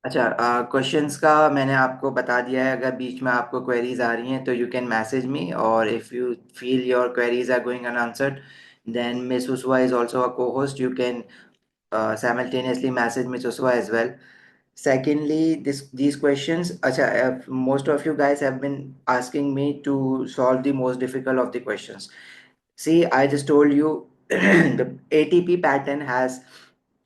अच्छा, क्वेश्चंस का मैंने आपको बता दिया है। अगर बीच में आपको क्वेरीज आ रही हैं तो यू कैन मैसेज मी, और if you feel your queries are going unanswered then miss Uswa is also a co host, you can simultaneously message Miss Uswa as well. Secondly, these questions, acha, most of you guys have been asking me to solve the most difficult of the questions. See, I just told you the ATP pattern has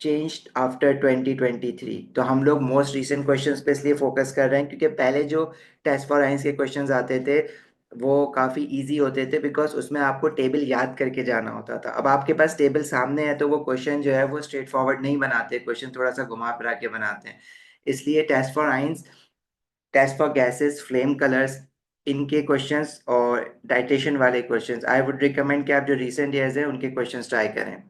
changed after 2023. तो हम लोग most recent questions पे इसलिए focus कर रहे हैं क्योंकि पहले जो टेस्ट फॉर साइंस के क्वेश्चंस आते थे वो काफ़ी इजी होते थे, बिकॉज उसमें आपको टेबल याद करके जाना होता था। अब आपके पास टेबल सामने है तो वो क्वेश्चन जो है वो स्ट्रेट फॉरवर्ड नहीं बनाते, क्वेश्चन थोड़ा सा घुमा फिरा के बनाते हैं। इसलिए test for science, test for gases, flame colours, इनके क्वेश्चंस और डाइटेशन वाले क्वेश्चंस आई वुड रिकमेंड कि आप जो रिसेंट ईयर्स हैं उनके क्वेश्चंस ट्राई करें।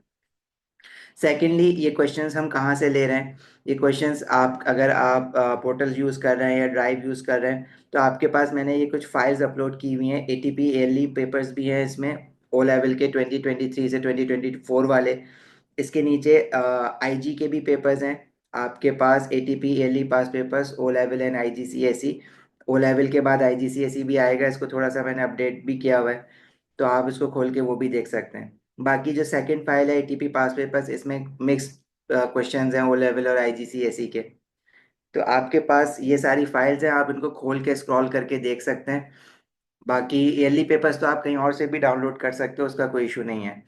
सेकेंडली, ये क्वेश्चंस हम कहाँ से ले रहे हैं? ये क्वेश्चंस आप, अगर आप पोर्टल यूज़ कर रहे हैं या ड्राइव यूज़ कर रहे हैं तो आपके पास मैंने ये कुछ फाइल्स अपलोड की हुई हैं। एटीपी ईयरली पेपर्स भी हैं इसमें, ओ लेवल के 2023 से 2024 वाले। इसके नीचे आईजी के भी पेपर्स हैं आपके पास, ATP yearly past papers, O level and IGCSE. O level के बाद आईजीसीएसई भी आएगा, इसको थोड़ा सा मैंने अपडेट भी किया हुआ है, तो आप इसको खोल के वो भी देख सकते हैं। बाकी जो सेकंड फाइल है एटीपी पास पेपर्स, इसमें मिक्स क्वेश्चंस हैं ओ लेवल और आईजीसीएसई के। तो आपके पास ये सारी फाइल्स हैं, आप इनको खोल के स्क्रॉल करके देख सकते हैं। बाकी ईयरली पेपर्स तो आप कहीं और से भी डाउनलोड कर सकते हो, उसका कोई इशू नहीं है।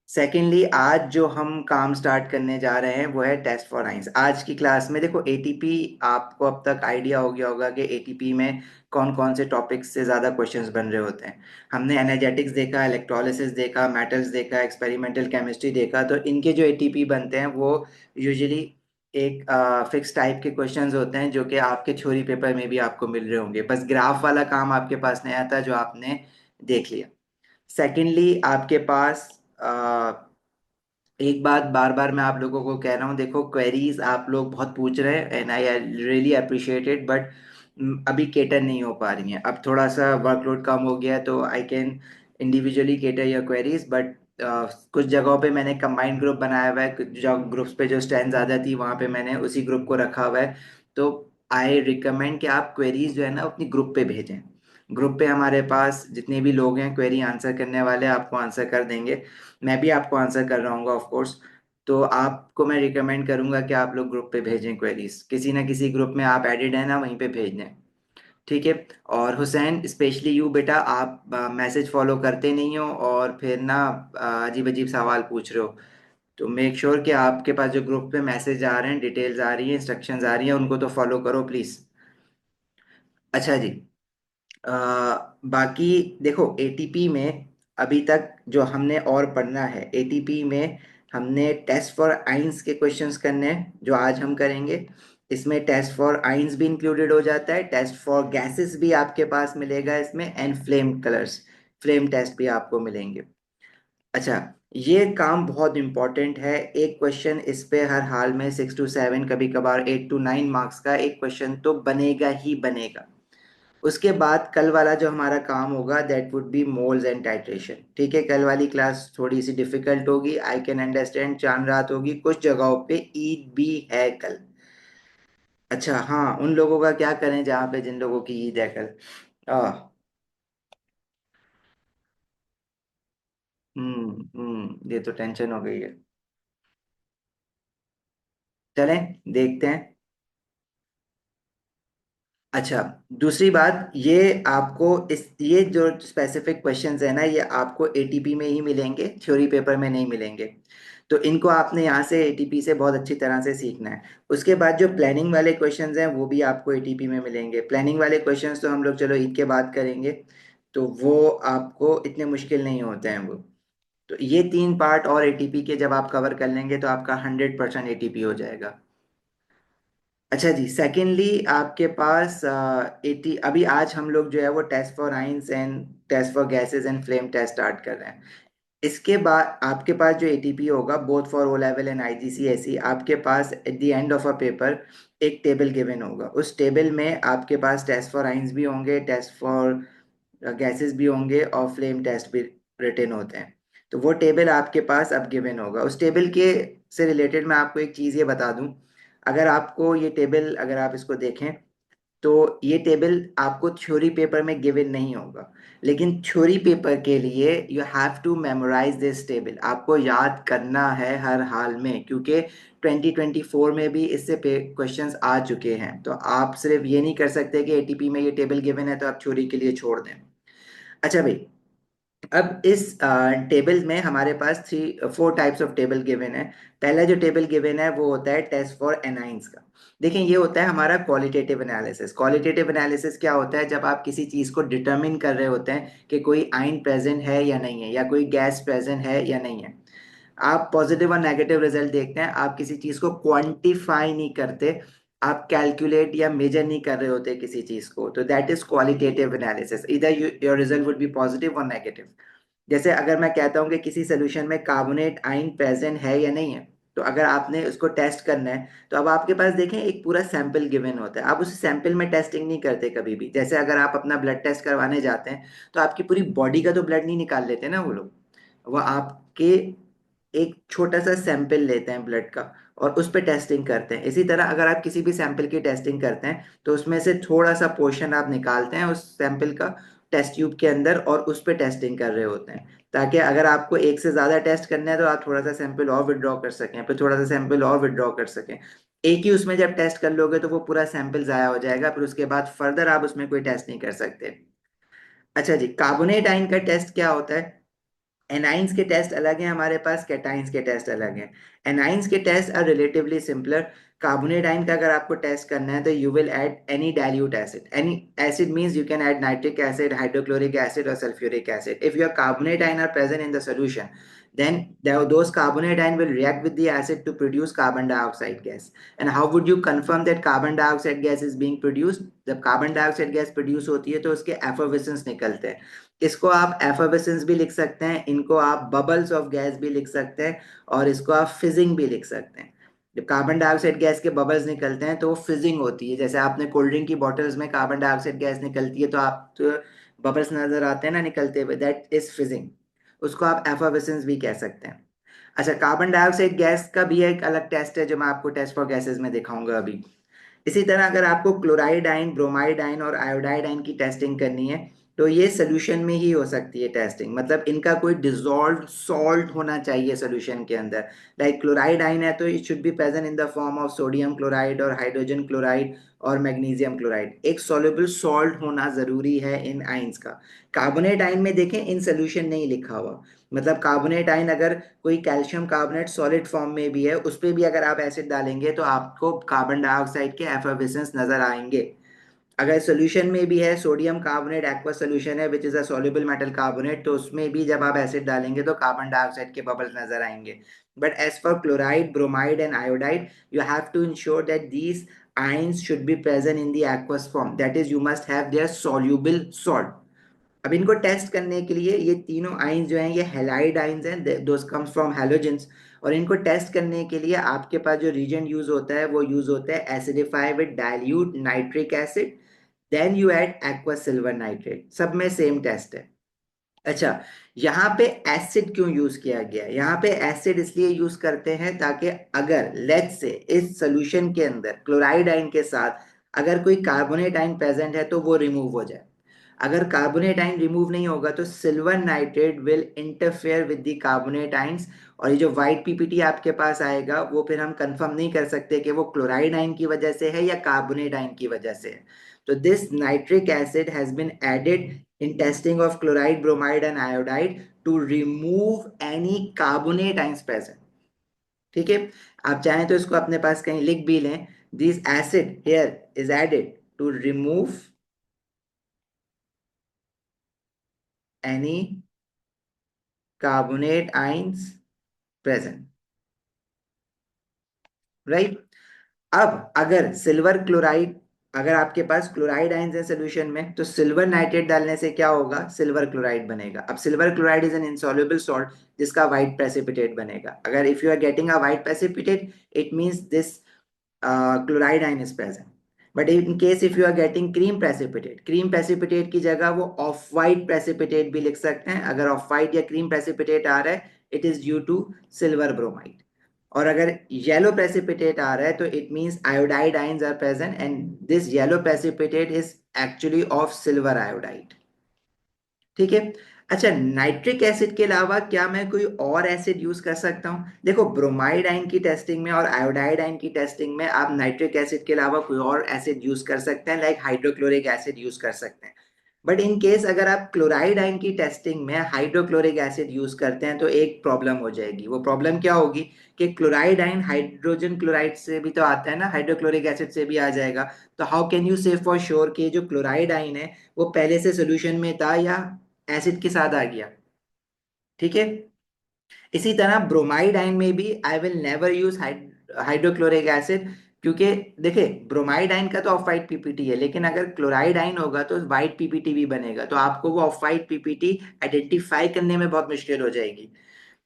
सेकेंडली, आज जो हम काम स्टार्ट करने जा रहे हैं वो है टेस्ट फॉर साइंस। आज की क्लास में देखो, एटीपी, आपको अब तक आइडिया हो गया होगा कि एटीपी में कौन कौन से टॉपिक्स से ज़्यादा क्वेश्चंस बन रहे होते हैं। हमने एनर्जेटिक्स देखा, इलेक्ट्रोलिसिस देखा, मेटल्स देखा, एक्सपेरिमेंटल केमिस्ट्री देखा। तो इनके जो एटीपी बनते हैं वो यूजुअली एक फिक्स टाइप के क्वेश्चंस होते हैं जो कि आपके थ्योरी पेपर में भी आपको मिल रहे होंगे। बस ग्राफ वाला काम आपके पास नहीं आता जो आपने देख लिया। सेकेंडली, आपके पास एक बात बार बार मैं आप लोगों को कह रहा हूँ, देखो क्वेरीज आप लोग बहुत पूछ रहे हैं and I really appreciate it, but अभी केटर नहीं हो पा रही हैं। अब थोड़ा सा वर्कलोड कम हो गया है तो I can individually cater your queries, but कुछ जगहों पे मैंने कंबाइंड ग्रुप बनाया हुआ है, कुछ जो ग्रुप्स पे जो स्ट्रेंथ ज़्यादा थी वहाँ पे मैंने उसी ग्रुप को रखा हुआ है। तो आई रिकमेंड कि आप क्वेरीज जो है ना अपनी ग्रुप पे भेजें। ग्रुप पे हमारे पास जितने भी लोग हैं क्वेरी आंसर करने वाले आपको आंसर कर देंगे। मैं भी आपको आंसर कर रहा हूँ ऑफ कोर्स। तो आपको मैं रिकमेंड करूंगा कि आप लोग ग्रुप पे भेजें क्वेरीज, किसी ना किसी ग्रुप में आप एडिड है ना, वहीं पे भेज दें। ठीक है। और हुसैन, स्पेशली यू बेटा, आप मैसेज फॉलो करते नहीं हो और फिर ना अजीब अजीब सवाल पूछ रहे हो। तो मेक श्योर कि आपके पास जो ग्रुप पे मैसेज आ रहे हैं, डिटेल्स आ रही हैं, इंस्ट्रक्शंस आ रही हैं, उनको तो फॉलो करो प्लीज। अच्छा जी। अ, बाकी देखो, एटीपी में अभी तक जो हमने और पढ़ना है, एटीपी में हमने टेस्ट फॉर आइंस के क्वेश्चंस करने हैं जो आज हम करेंगे। इसमें टेस्ट फॉर आइंस भी इंक्लूडेड हो जाता है, टेस्ट फॉर गैसेस भी आपके पास मिलेगा इसमें, and flame colours, flame test भी आपको मिलेंगे। अच्छा, ये काम बहुत इंपॉर्टेंट है। एक क्वेश्चन इस पे हर हाल में 6 to 7, कभी कभार 8 to 9 मार्क्स का एक क्वेश्चन तो बनेगा ही बनेगा। उसके बाद कल वाला जो हमारा काम होगा that would be moles and titration. ठीक है, कल वाली क्लास थोड़ी सी डिफिकल्ट होगी, आई कैन अंडरस्टैंड, चांद रात होगी, कुछ जगहों पे ईद भी है कल। अच्छा हाँ, उन लोगों का क्या करें जहाँ पे जिन लोगों की ईद है कल। आ, ये तो टेंशन हो गई है। चलें देखते हैं। अच्छा, दूसरी बात, ये आपको इस, ये जो स्पेसिफिक क्वेश्चंस है ना, ये आपको एटीपी में ही मिलेंगे, थ्योरी पेपर में नहीं मिलेंगे। तो इनको आपने यहाँ से एटीपी से बहुत अच्छी तरह से सीखना है। उसके बाद जो प्लानिंग वाले क्वेश्चंस हैं वो भी आपको एटीपी में मिलेंगे। प्लानिंग वाले क्वेश्चंस तो हम लोग चलो ईद के बाद करेंगे, तो वो आपको इतने मुश्किल नहीं होते हैं वो। तो ये 3 पार्ट और एटीपी के जब आप कवर कर लेंगे तो आपका 100% एटीपी हो जाएगा। अच्छा जी, सेकेंडली आपके पास एटी, अभी आज हम लोग जो है वो test for ions and test for gases and flame test start कर रहे हैं। इसके बाद आपके पास जो एटीपी होगा both for O level and IGCSE, आपके पास at the end of a paper एक टेबल गिवन होगा। उस टेबल में आपके पास टेस्ट फॉर आइंस भी होंगे, टेस्ट फॉर गैसेस भी होंगे और फ्लेम टेस्ट भी रिटन होते हैं। तो वो टेबल आपके पास अब गिवन होगा। उस टेबल के से रिलेटेड मैं आपको एक चीज़ ये बता दूं, अगर आपको ये टेबल, अगर आप इसको देखें तो ये टेबल आपको थ्योरी पेपर में गिवन नहीं होगा, लेकिन थ्योरी पेपर के लिए you have to memorise this table, आपको याद करना है हर हाल में, क्योंकि 2024 में भी इससे क्वेश्चंस आ चुके हैं। तो आप सिर्फ ये नहीं कर सकते कि एटीपी में ये टेबल गिवन है तो आप थ्योरी के लिए छोड़ दें। अच्छा भाई, अब इस टेबल में हमारे पास 4 टाइप्स ऑफ टेबल गिवन है। पहला जो टेबल गिवन है वो होता है टेस्ट फॉर एनाइंस का। देखें, ये होता है हमारा क्वालिटेटिव एनालिसिस। क्वालिटेटिव एनालिसिस क्या होता है? जब आप किसी चीज़ को डिटरमिन कर रहे होते हैं कि कोई आयन प्रेजेंट है या नहीं है, या कोई गैस प्रेजेंट है या नहीं है। आप पॉजिटिव और नेगेटिव रिजल्ट देखते हैं, आप किसी चीज़ को क्वांटिफाई नहीं करते, आप कैलकुलेट या मेजर नहीं कर रहे होते किसी चीज़ को। तो दैट इज क्वालिटेटिव एनालिसिस, इधर your result would be positive और नेगेटिव। जैसे अगर मैं कहता हूँ कि किसी सोल्यूशन में कार्बोनेट आयन प्रेजेंट है या नहीं है, तो अगर आपने उसको टेस्ट करना है तो अब आपके पास देखें एक पूरा सैंपल गिवन होता है। आप उस सैंपल में टेस्टिंग नहीं करते कभी भी। जैसे अगर आप अपना ब्लड टेस्ट करवाने जाते हैं तो आपकी पूरी बॉडी का तो ब्लड नहीं निकाल लेते ना वो लोग, वो आपके एक छोटा सा सैंपल लेते हैं ब्लड का और उस पर टेस्टिंग करते हैं। इसी तरह अगर आप किसी भी सैंपल की टेस्टिंग करते हैं तो उसमें से थोड़ा सा पोर्शन आप निकालते हैं उस सैंपल का टेस्ट ट्यूब के अंदर और उस पर टेस्टिंग कर रहे होते हैं, ताकि अगर आपको एक से ज्यादा टेस्ट करना है तो आप थोड़ा सा सैंपल और विड्रॉ कर सकें, फिर थोड़ा सा सैंपल और विड्रॉ कर सकें। एक ही उसमें जब टेस्ट कर लोगे तो वो पूरा सैंपल जाया हो जाएगा, फिर उसके बाद फर्दर आप उसमें कोई टेस्ट नहीं कर सकते। अच्छा जी, कार्बोनेट आयन का टेस्ट क्या होता है? एनाइंस के टेस्ट अलग हैं हमारे पास, कैटाइंस के टेस्ट अलग हैं। एनाइंस के test are relatively simpler. Carbonate ion का अगर आपको टेस्ट करना है तो you will add any dilute acid. Any acid means you can add nitric acid, hydrochloric acid और sulphuric acid. If your carbonate ion are present in the solution, then those carbonate ion will react with the acid to produce carbon dioxide gas. And how would you confirm that carbon dioxide gas is being produced? जब carbon dioxide gas produce होती है तो उसके एफर्वेसेंस निकलते हैं। इसको आप एफर्वेसेंस भी लिख सकते हैं, इनको आप बबल्स ऑफ गैस भी लिख सकते हैं, और इसको आप फिजिंग भी लिख सकते हैं। जब कार्बन डाइऑक्साइड गैस के बबल्स निकलते हैं तो वो फिजिंग होती है। जैसे आपने कोल्ड ड्रिंक की बॉटल्स में कार्बन डाइऑक्साइड गैस निकलती है तो आप तो बबल्स नजर आते हैं ना निकलते हुए, दैट इज फिजिंग। उसको आप एफर्वेसेंस भी कह सकते हैं। अच्छा, कार्बन डाइऑक्साइड गैस का भी एक अलग टेस्ट है जो मैं आपको टेस्ट फॉर गैसेस में दिखाऊंगा अभी। इसी तरह अगर आपको क्लोराइड आयन, ब्रोमाइड आयन और आयोडाइड आयन की टेस्टिंग करनी है तो ये सोल्यूशन में ही हो सकती है टेस्टिंग, मतलब इनका कोई डिजॉल्व सॉल्ट होना चाहिए सोल्यूशन के अंदर। लाइक क्लोराइड आयन है तो it should be present in the form of sodium chloride और हाइड्रोजन क्लोराइड और मैग्नीशियम क्लोराइड। एक सॉल्युबल सॉल्ट होना जरूरी है इन आयंस का। कार्बोनेट आयन में देखें इन सोल्यूशन नहीं लिखा हुआ, मतलब कार्बोनेट आयन अगर कोई कैल्शियम कार्बोनेट सॉलिड फॉर्म में भी है उस पर भी अगर आप एसिड डालेंगे तो आपको कार्बन डाइऑक्साइड के एफर्वेसेंस नजर आएंगे। अगर सोल्यूशन में भी है, सोडियम कार्बोनेट एक्वा सोल्यूशन है which is a soluble metal carbonate, तो उसमें भी जब आप एसिड डालेंगे तो कार्बन डाइऑक्साइड के बबल्स नजर आएंगे। But as for chloride, bromide and iodide, you have to ensure that these ions should be present in the aqueous form, that is you must have their soluble salt। अब इनको test करने के लिए ये तीनों ions जो हैं ये हैलाइड आइंस हैं, दोस कम्स फ्रॉम हैलोजेंस। और इनको टेस्ट करने के लिए आपके पास जो रीजेंट यूज होता है वो यूज होता है acidify with dilute nitric acid, then you add aqua silver nitrate. सब में सेम टेस्ट है। अच्छा, यहाँ पे एसिड क्यों यूज किया गया है? यहाँ पे एसिड इसलिए यूज करते हैं ताकि अगर लेट्स से इस सोल्यूशन के अंदर क्लोराइड आयन के साथ अगर कोई कार्बोनेट आयन प्रेजेंट है तो वो रिमूव हो जाए। अगर कार्बोनेट आयन रिमूव नहीं होगा तो silver nitrate will interfere with the carbonate ions, और ये जो व्हाइट पीपीटी आपके पास आएगा वो फिर हम कंफर्म नहीं कर सकते कि वो क्लोराइड आयन की वजह से है या कार्बोनेट आयन की वजह से है। तो this nitric acid has been added in testing of chloride, bromide and iodide to remove any carbonate ions present। ठीक है, आप चाहें तो इसको अपने पास कहीं लिख भी लें। This acid here is added to remove any carbonate ions present, right. अब अगर सिल्वर क्लोराइड, अगर आपके पास क्लोराइड आयंस है सोल्यूशन में तो सिल्वर नाइट्रेट डालने से क्या होगा? सिल्वर क्लोराइड बनेगा। अब silver chloride is an insoluble salt जिसका व्हाइट प्रेसिपिटेट बनेगा। अगर if you are getting a white precipitate it means this chloride ion is present. But in case if you are getting cream precipitate की जगह वो of white precipitate भी लिख सकते हैं। अगर ऑफ वाइट या क्रीम प्रेसिपिटेट आ रहा है, it is due to silver bromide. और अगर येलो प्रेसिपिटेट आ रहा है, तो it means iodide ions are present and this yellow precipitate is actually of silver iodide. ठीक है। अच्छा, नाइट्रिक एसिड के अलावा क्या मैं कोई और एसिड यूज कर सकता हूँ? देखो, ब्रोमाइड आयन की टेस्टिंग में और आयोडाइड आयन की टेस्टिंग में आप नाइट्रिक एसिड के अलावा कोई और एसिड यूज कर सकते हैं, लाइक हाइड्रोक्लोरिक एसिड यूज कर सकते हैं। बट इन केस अगर आप क्लोराइड आयन की टेस्टिंग में हाइड्रोक्लोरिक एसिड यूज करते हैं, तो एक प्रॉब्लम हो जाएगी। वो प्रॉब्लम क्या होगी कि क्लोराइड आयन हाइड्रोजन क्लोराइड से भी तो आता है ना, हाइड्रोक्लोरिक एसिड से भी आ जाएगा। तो हाउ कैन यू से फॉर श्योर कि जो क्लोराइड आयन है वो पहले से सोल्यूशन में था या एसिड के साथ आ गया? ठीक है। इसी तरह ब्रोमाइड आयन में भी I will never use hydrochloric acid, क्योंकि देखिए, ब्रोमाइड आयन का तो ऑफ वाइट पीपीटी है, लेकिन अगर क्लोराइड आयन होगा तो वाइट पीपीटी भी बनेगा, तो आपको वो ऑफ वाइट पीपीटी आइडेंटिफाई करने में बहुत मुश्किल हो जाएगी।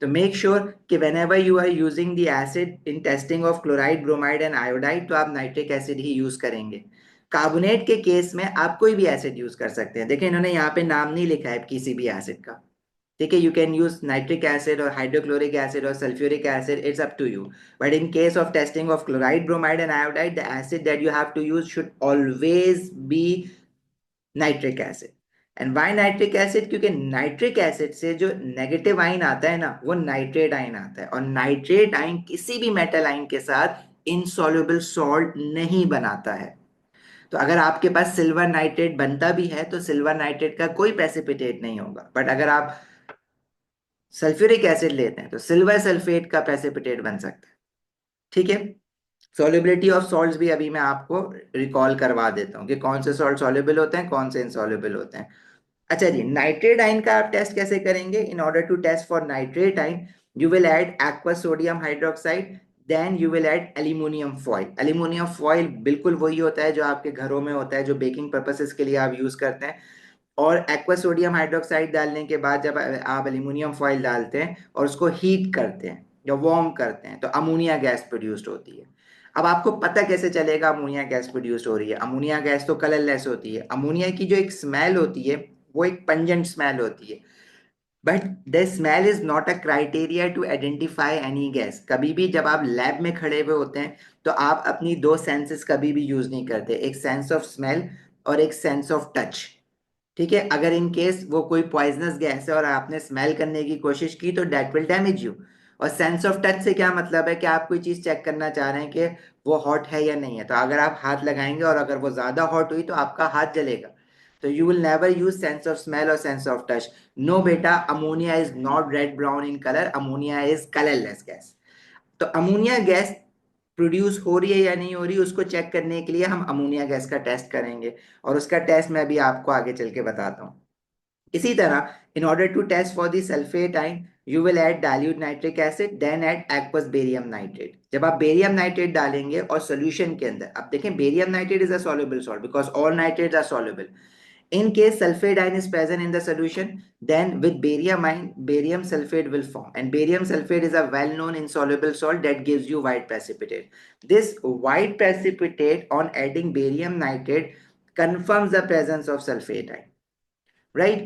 तो मेक श्योर कि whenever you are using the acid in testing of chloride, bromide and iodide, तो आप नाइट्रिक एसिड ही यूज करेंगे। कार्बोनेट के केस में आप कोई भी एसिड यूज कर सकते हैं। देखिए, इन्होंने यहाँ पे नाम नहीं लिखा है किसी भी एसिड का। ठीक है, you can use nitric acid और हाइड्रोक्लोरिक एसिड और sulphuric acid, it's up to you. But in case of testing of chloride, bromide and iodide, the acid that you have to use should always be nitric acid. And why nitric acid? क्योंकि nitric acid से जो negative ion आता है ना, वो nitrate आइन आता है, और नाइट्रेट आइन किसी भी मेटल आइन के साथ इनसॉल्युबल सॉल्ट नहीं बनाता है। तो अगर आपके पास सिल्वर नाइट्रेट बनता भी है, तो सिल्वर नाइट्रेट का कोई प्रेसिपिटेट नहीं होगा। बट अगर आप सल्फ्यूरिक एसिड लेते हैं, तो सिल्वर सल्फेट का प्रेसिपिटेट बन सकता है। ठीक है। सॉल्युबिलिटी ऑफ सॉल्ट्स भी अभी मैं आपको रिकॉल करवा देता हूँ कि कौन से सॉल्ट सॉल्युबल होते हैं, कौन से इनसॉल्युबल होते हैं। अच्छा जी, नाइट्रेट आयन का आप टेस्ट कैसे करेंगे? In order to test for nitrate ion, you will add aqueous sodium hydroxide, then you will add aluminium foil. Aluminium foil बिल्कुल वही होता है जो आपके घरों में होता है, जो बेकिंग पर्पसेस के लिए आप यूज करते हैं। और एक्वस सोडियम हाइड्रोक्साइड डालने के बाद जब आप एल्यूमिनियम फॉइल डालते हैं और उसको हीट करते हैं या वार्म करते हैं, तो अमोनिया गैस प्रोड्यूस्ड होती है। अब आपको पता कैसे चलेगा अमोनिया गैस प्रोड्यूस्ड हो रही है? अमोनिया गैस तो कलरलेस होती है। अमोनिया की जो एक स्मेल होती है, वो एक पंजेंट स्मेल होती है। But the smell is not a criteria to identify any gas. कभी भी जब आप लैब में खड़े हुए होते हैं, तो आप अपनी दो सेंसेस कभी भी यूज नहीं करते, एक सेंस ऑफ स्मेल और एक सेंस ऑफ टच। ठीक है। अगर इन केस वो कोई पॉइजनस गैस है और आपने स्मेल करने की कोशिश की, तो डेट विल डैमेज यू। और सेंस ऑफ टच से क्या मतलब है कि आप कोई चीज चेक करना चाह रहे हैं कि वो हॉट है या नहीं है, तो अगर आप हाथ लगाएंगे और अगर वो ज्यादा हॉट हुई, तो आपका हाथ जलेगा। तो you will never use sense of smell और सेंस ऑफ टच। नो बेटा, ammonia is not red brown in colour, ammonia is colourless gas. तो अमोनिया गैस प्रोड्यूस हो रही है या नहीं हो रही, उसको चेक करने के लिए हम अमोनिया गैस का टेस्ट करेंगे, और उसका टेस्ट मैं भी आपको आगे चल के बताता हूँ। इसी तरह, in order to test for the sulfate ion, you will add dilute nitric acid, then add aqueous barium nitrate. जब आप बेरियम नाइट्रेट डालेंगे और सोल्यूशन के अंदर, अब देखें, barium nitrate is a soluble salt because all nitrates are soluble. In case sulfate ion is present in the solution, then with barium ion, barium sulfate will form. And barium sulfate is a well-known insoluble salt that gives you white precipitate. This white precipitate on adding barium nitrate confirms the presence of sulfate ion. Right?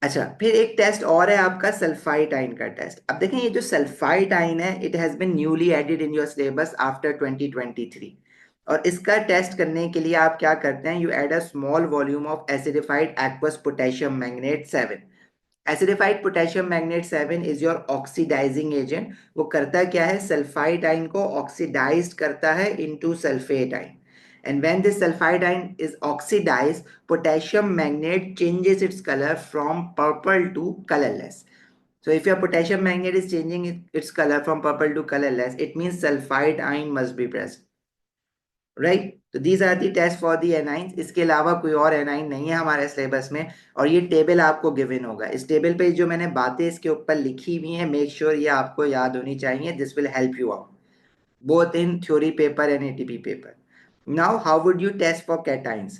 अच्छा, फिर एक test और है आपका sulphite आइन का test. अब देखें, ये जो सल्फाइट आइन है, it has been newly added in your syllabus after 2023। और इसका टेस्ट करने के लिए आप क्या करते हैं? You add a small volume of acidified aqueous potassium manganate 7। Acidified potassium manganate 7 is your oxidising agent. वो करता क्या है? सल्फाइड आइन को ऑक्सीडाइज करता है इनटू सल्फेट आइन। And when this sulfide ion is oxidized, potassium magnate changes its color from purple to colorless. So if your potassium magnate is changing its color from purple to colorless, it means sulfide ion must be present. Right? तो these are the test for the anions. इसके अलावा कोई और A9 नहीं है हमारे syllabus में। और ये टेबल आपको गिवन होगा। इस टेबल पे जो मैंने बातें इसके ऊपर लिखी हुई हैं, मेक श्योर ये आपको याद होनी चाहिए। This will help you out both in theory paper and ATP paper. Now, how would you test for cations?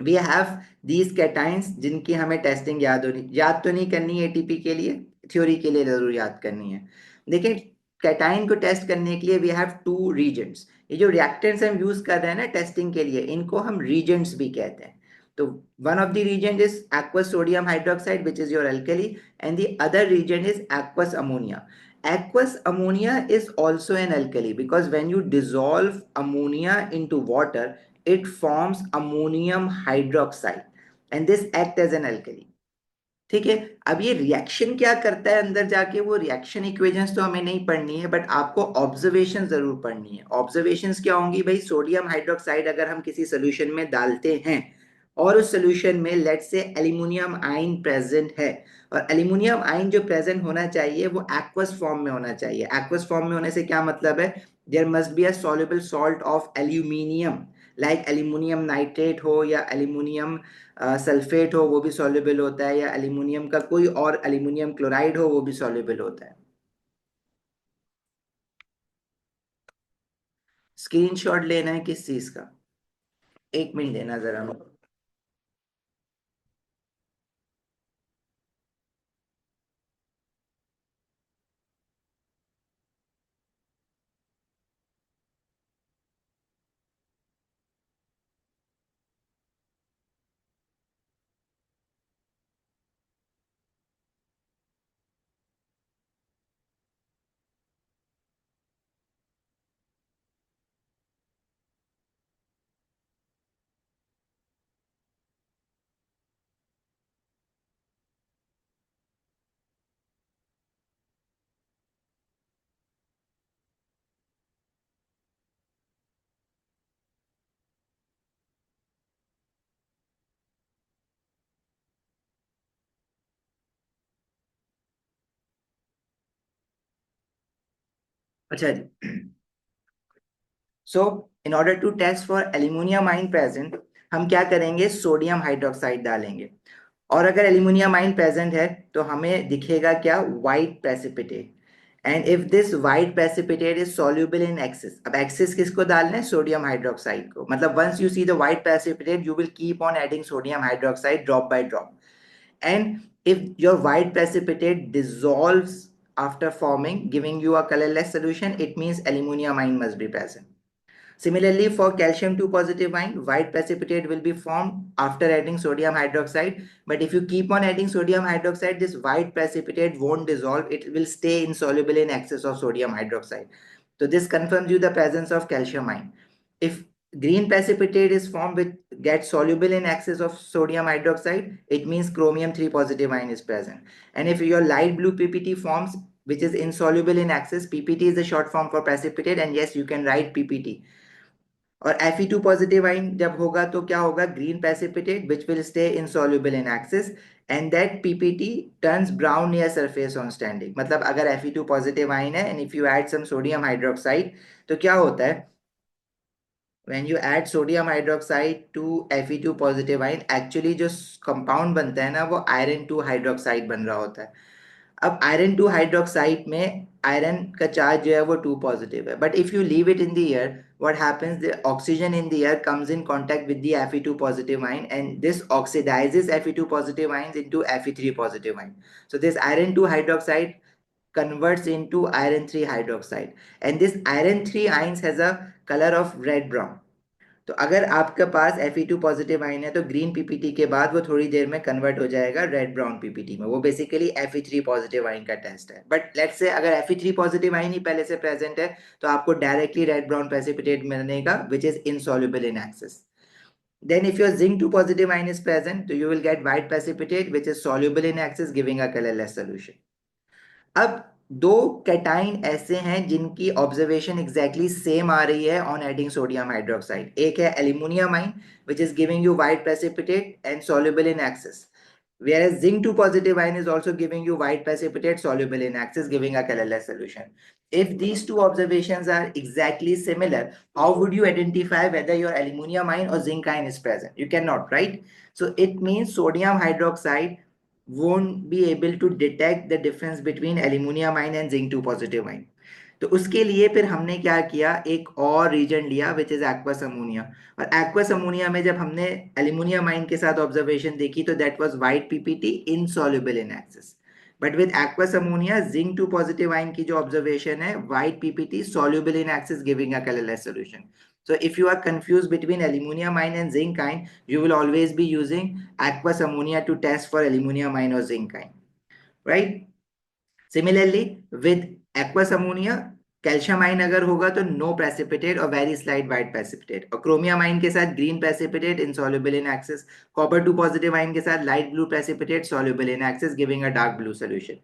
We have these cations जिनकी हमें टेस्टिंग याद तो नहीं करनी है एटीपी के लिए, थ्योरी के लिए जरूर याद करनी है। देखिए, कैटाइन को टेस्ट करने के लिए वी हैव टू रीजेंट्स। ये जो रिएक्टेंट्स हम यूज कर रहे हैं ना टेस्टिंग के लिए, इनको हम रीजेंट्स भी कहते हैं। तो one of the reagent is aqueous sodium hydroxide which is your alkali, and the other region is aqueous ammonia. Aqueous ammonia is also an alkali because when you dissolve ammonia into water, it forms ammonium hydroxide and this act as an alkali. ठीक है। अब ये reaction क्या करता है अंदर जाके, वो रिएक्शन इक्वेशंस तो हमें नहीं पढ़नी है, बट आपको ऑब्जर्वेशन जरूर पढ़नी है। ऑब्जर्वेशंस क्या होंगी भाई? सोडियम हाइड्रोक्साइड अगर हम किसी सोल्यूशन में डालते हैं और उस सोल्यूशन में लेट से एल्यूमिनियम आयन प्रेजेंट है, और एल्यूमिनियम आयन जो प्रेजेंट होना चाहिए वो एक्वस फॉर्म में होना चाहिए। एक्वस फॉर्म में होने से क्या मतलब है? There must be a soluble salt of aluminium, like aluminium nitrate हो या एल्यूमिनियम सल्फेट हो, वो भी सॉल्युबल होता है, या एल्यूमिनियम का कोई और एल्यूमिनियम क्लोराइड हो, वो भी सॉल्युबल होता है। स्क्रीनशॉट लेना है किस चीज का? एक मिनट देना जरा मेरे को। अच्छा जी। So in order to test for aluminium ion present, हम क्या करेंगे? सोडियम हाइड्रोक्साइड डालेंगे, और अगर एल्यूमिनियम आइन प्रेजेंट है तो हमें दिखेगा क्या? White precipitate. And if this white precipitate is soluble in excess, अब एक्सेस किसको डालना है? सोडियम हाइड्रोक्साइड को। मतलब once you see the white precipitate you will keep on adding sodium hydroxide drop by drop. And if your white precipitate dissolves after forming, giving you a colorless solution, it means aluminum ion must be present. Similarly, for calcium 2 positive ion, white precipitate will be formed after adding sodium hydroxide. But if you keep on adding sodium hydroxide, this white precipitate won't dissolve. It will stay insoluble in excess of sodium hydroxide. So this confirms you the presence of calcium ion. If green precipitate is formed with gets soluble in excess of sodium hydroxide, it means chromium 3 positive ion is present. And if your light blue PPT forms which is insoluble in excess, PPT is the short form for precipitate, and yes, you can write PPT. और Fe2 positive आइन जब होगा तो क्या होगा? Green precipitate which will stay insoluble in excess, and that PPT turns brown near surface on standing. मतलब अगर Fe2 positive ion है and if you add some sodium hydroxide, तो क्या होता है? when you add sodium hydroxide to Fe2 positive ion, actually जो compound बनता है ना वो आयरन 2 हाइड्रोक्साइड बन रहा होता है। अब आयरन 2 हाइड्रोक्साइड में आयरन का चार्ज जो है वो 2 पॉजिटिव है, but if you leave it in the air, what happens? The oxygen in the air comes in contact with the Fe2 positive ion, and this oxidizes Fe2 positive ions into Fe3 positive ion. So this iron 2 hydroxide converts into iron 3 hydroxide, and this iron 3 ions has a color of red brown. तो अगर आपके पास Fe2 positive ion है तो green PPT के बाद वो थोड़ी देर में कन्वर्ट हो जाएगा रेड ब्राउन पीपीटी में। वो बेसिकली Fe3 पॉजिटिव आयन का टेस्ट है। बट लेट्स से अगर Fe3 पॉजिटिव आयन ही पहले से प्रेजेंट है तो आपको डायरेक्टली रेड ब्राउन प्रेसिपिटेट मिलेगा which is insoluble in access. Then if your zinc 2 positive ion is present, so you will get white precipitate which is soluble in excess, giving a colorless solution. अब दो cation ऐसे हैं जिनकी observation exactly same आ रही है on adding sodium hydroxide. एक है aluminium आइन which is giving you white precipitate and soluble in excess, whereas zinc 2 positive ion is also giving you white precipitate soluble in excess, giving a colorless solution. If these two observations are exactly similar, how would you identify whether your aluminum ion or zinc ion is present? You cannot, right? So it means sodium hydroxide won't be able to detect the difference between aluminum ion and zinc 2 positive ion. तो उसके लिए फिर हमने क्या किया? एक और reason लिया विच इज एक्वस अमोनिया। और एक्वस अमोनिया में जब हमने एल्यूमिनियम आयन के साथ ऑब्जर्वेशन देखी तो that was white PPT insoluble in excess. But with aqueous ammonia zinc two positive ion की जो ऑब्जर्वेशन है, white PPT soluble in access giving a colorless solution. So if you are confused between aluminum ion and zinc ion, you will always be using aqueous ammonia to test for aluminum ion or zinc ion, right? Similarly, with aqueous ammonia, calcium ion अगर होगा तो no precipitate और very slight white precipitate, और chromium आइन के साथ green precipitate insoluble in access, copper two positive आइन के साथ light blue precipitate soluble in access giving a dark blue solution.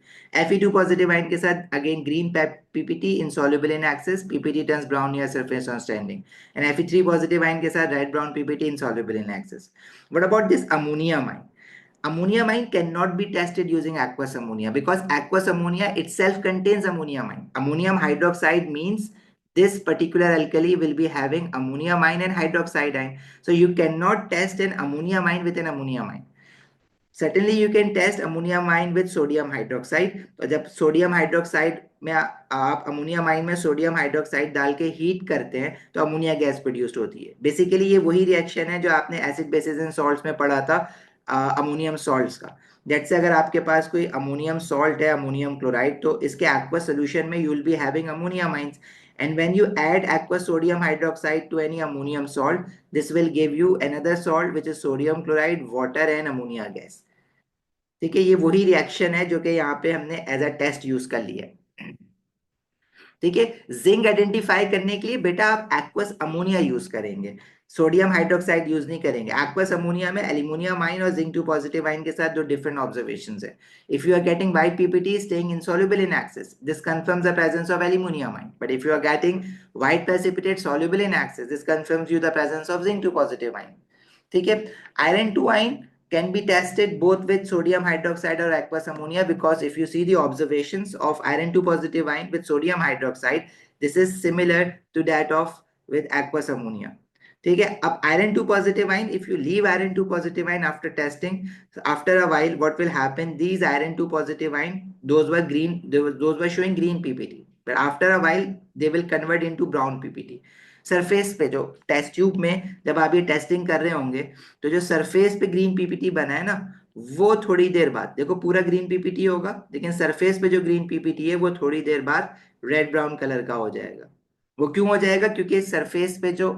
Fe2 positive आइन के साथ again green PPT insoluble in access, PPT turns brown near surface on standing, and Fe3 positive ion के साथ red brown PPT insoluble in access. What about this ammonium आइन? Ammonium ion cannot be tested using aqueous ammonia because aqueous ammonia itself contains ammonium ion. Ammonium hydroxide means this particular alkali will be having ammonium ion and hydroxide ion. So you cannot test an ammonium ion with an ammonium ion. Certainly you can test ammonium ion with sodium hydroxide. तो जब sodium hydroxide में आप ammonium आइन में sodium hydroxide डाल के heat करते हैं तो अमोनिया गैस प्रोड्यूस्ड होती है। बेसिकली ये वही रिएक्शन है जो आपने एसिड बेसिस एंड सॉल्ट्स में पढ़ा था, अमोनियम सॉल्ट्स का। जैसे अगर आपके पास कोई अमोनियम सॉल्ट है, अमोनियम क्लोराइड, तो इसके एक्वस सोल्यूशन में you will be having ammonium ions, and when you add aqueous sodium hydroxide to any ammonium salt, this will give you another salt which is sodium chloride, water and ammonia gas. ठीक है, ये वही reaction है जो कि यहाँ पे हमने एज अ टेस्ट यूज कर लिया है। ठीक है, जिंक आइडेंटिफाई करने के लिए बेटा आप एक्वस अमोनिया यूज करेंगे, सोडियम हाइड्रोक्साइड यूज नहीं करेंगे। एक्वस अमोनिया में एल्यूमिनियम आयन और जिंक 2 पॉजिटिव आयन के साथ दो डिफरेंट ऑब्जर्वेशंस है। If you are getting white PPT staying insoluble in access, this confirms the presence of aluminum ion, but if you are getting white precipitate soluble in access, this confirms you the presence of zinc 2 positive ion। ठीक है, iron 2 ion can be tested both with sodium hydroxide or aqueous ammonia, because if you see the observations of iron 2 positive ion with sodium hydroxide, this is similar to that of with aqueous ammonia। ठीक है, अब iron 2 positive ion, if you leave iron 2 positive ion after testing, after a while what will happen, these iron 2 positive ion, those were green, those were showing green ppt, but after a while they will convert into brown ppt। Surface पे जो test tube में जब आप ये testing कर रहे होंगे, तो जो सरफेस पे ग्रीन पीपीटी बना है ना, वो थोड़ी देर बाद देखो पूरा ग्रीन पीपीटी होगा, लेकिन सरफेस पे जो ग्रीन पीपीटी है वो थोड़ी देर बाद रेड ब्राउन कलर का हो जाएगा। वो क्यों हो जाएगा? क्योंकि सरफेस पे जो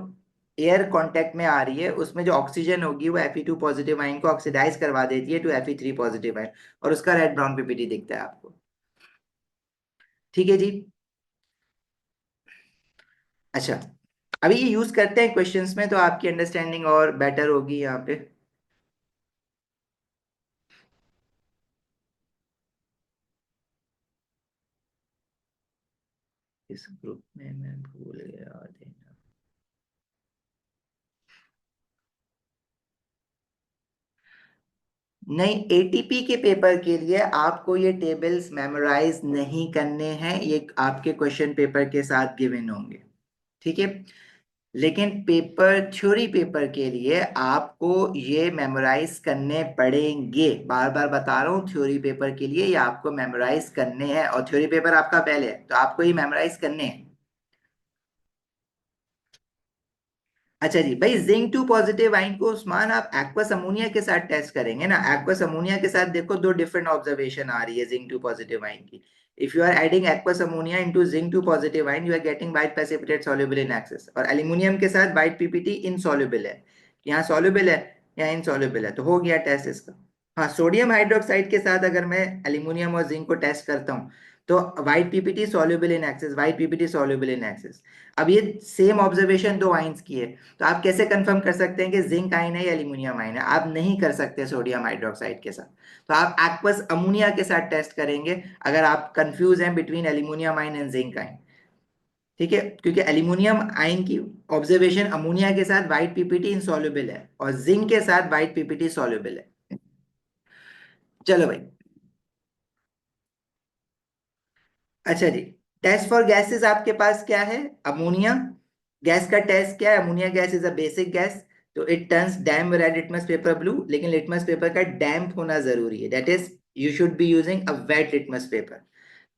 एयर कांटेक्ट में आ रही है उसमें जो ऑक्सीजन होगी वो Fe2 पॉजिटिव आयन को ऑक्सीडाइज करवा देती है टू Fe3 पॉजिटिव आयन, और उसका रेड ब्राउन पीपीटी दिखता है आपको। ठीक है जी। अच्छा, अभी ये यूज करते हैं क्वेश्चंस में तो आपकी अंडरस्टैंडिंग और बेटर होगी यहाँ पे। इस ग्रुप में मैं भूल गया देना। नहीं, एटीपी के पेपर के लिए आपको ये टेबल्स मेमोराइज नहीं करने हैं, ये आपके क्वेश्चन पेपर के साथ गिवन होंगे। ठीक है, लेकिन पेपर थ्योरी पेपर के लिए आपको ये मेमोराइज करने पड़ेंगे। बार बार बता रहा हूँ, थ्योरी पेपर के लिए ये आपको मेमोराइज करने हैं, और थ्योरी पेपर आपका पहले है तो आपको ये मेमोराइज करने हैं। अच्छा जी भाई, जिंक 2 पॉजिटिव आइन को उस्मान आप एक्वस अमोनिया के साथ टेस्ट करेंगे ना। एक्वस अमोनिया के साथ देखो दो डिफरेंट ऑब्जर्वेशन आ रही है जिंक 2 पॉजिटिव आइन की। If you are adding aqueous ammonia into zinc 2 positive ion, you are getting white precipitate soluble in excess, और एल्यूमिनियम के साथ व्हाइट पीपीटी इनसॉल्युबल है। यहाँ सॉल्युबल है, यहाँ इनसॉल्युबल है, तो हो गया टेस्ट इसका। हाँ, सोडियम हाइड्रोक्साइड के साथ अगर मैं एल्यूमिनियम और जिंक को टेस्ट करता हूँ तो white PPT soluble in access, white PPT soluble in excess. अब ये सेम ऑब्जर्वेशन दो आइंस की है, तो आप कैसे कंफर्म कर सकते हैं कि जिंक आयन है या एल्यूमिनियम आयन है? आप नहीं कर सकते सोडियम हाइड्रोक्साइड के साथ, तो आप एक्वस अमोनिया के साथ टेस्ट करेंगे अगर आप कंफ्यूज हैं between aluminium ion and zinc ion. ठीक है, क्योंकि एल्यूमिनियम आयन की ऑब्जर्वेशन अमोनिया के साथ व्हाइट पीपीटी इनसॉल्युबल है और जिंक के साथ व्हाइट पीपीटी सॉल्युबल है। चलो भाई। अच्छा जी, टेस्ट फॉर गैसेस आपके पास क्या है? अमोनिया गैस का टेस्ट क्या है? Ammonia gas is a basic gas, तो it turns damp red litmus paper blue, लेकिन लिटमस पेपर का डैम्प होना जरूरी है। That is you should be using a wet litmus paper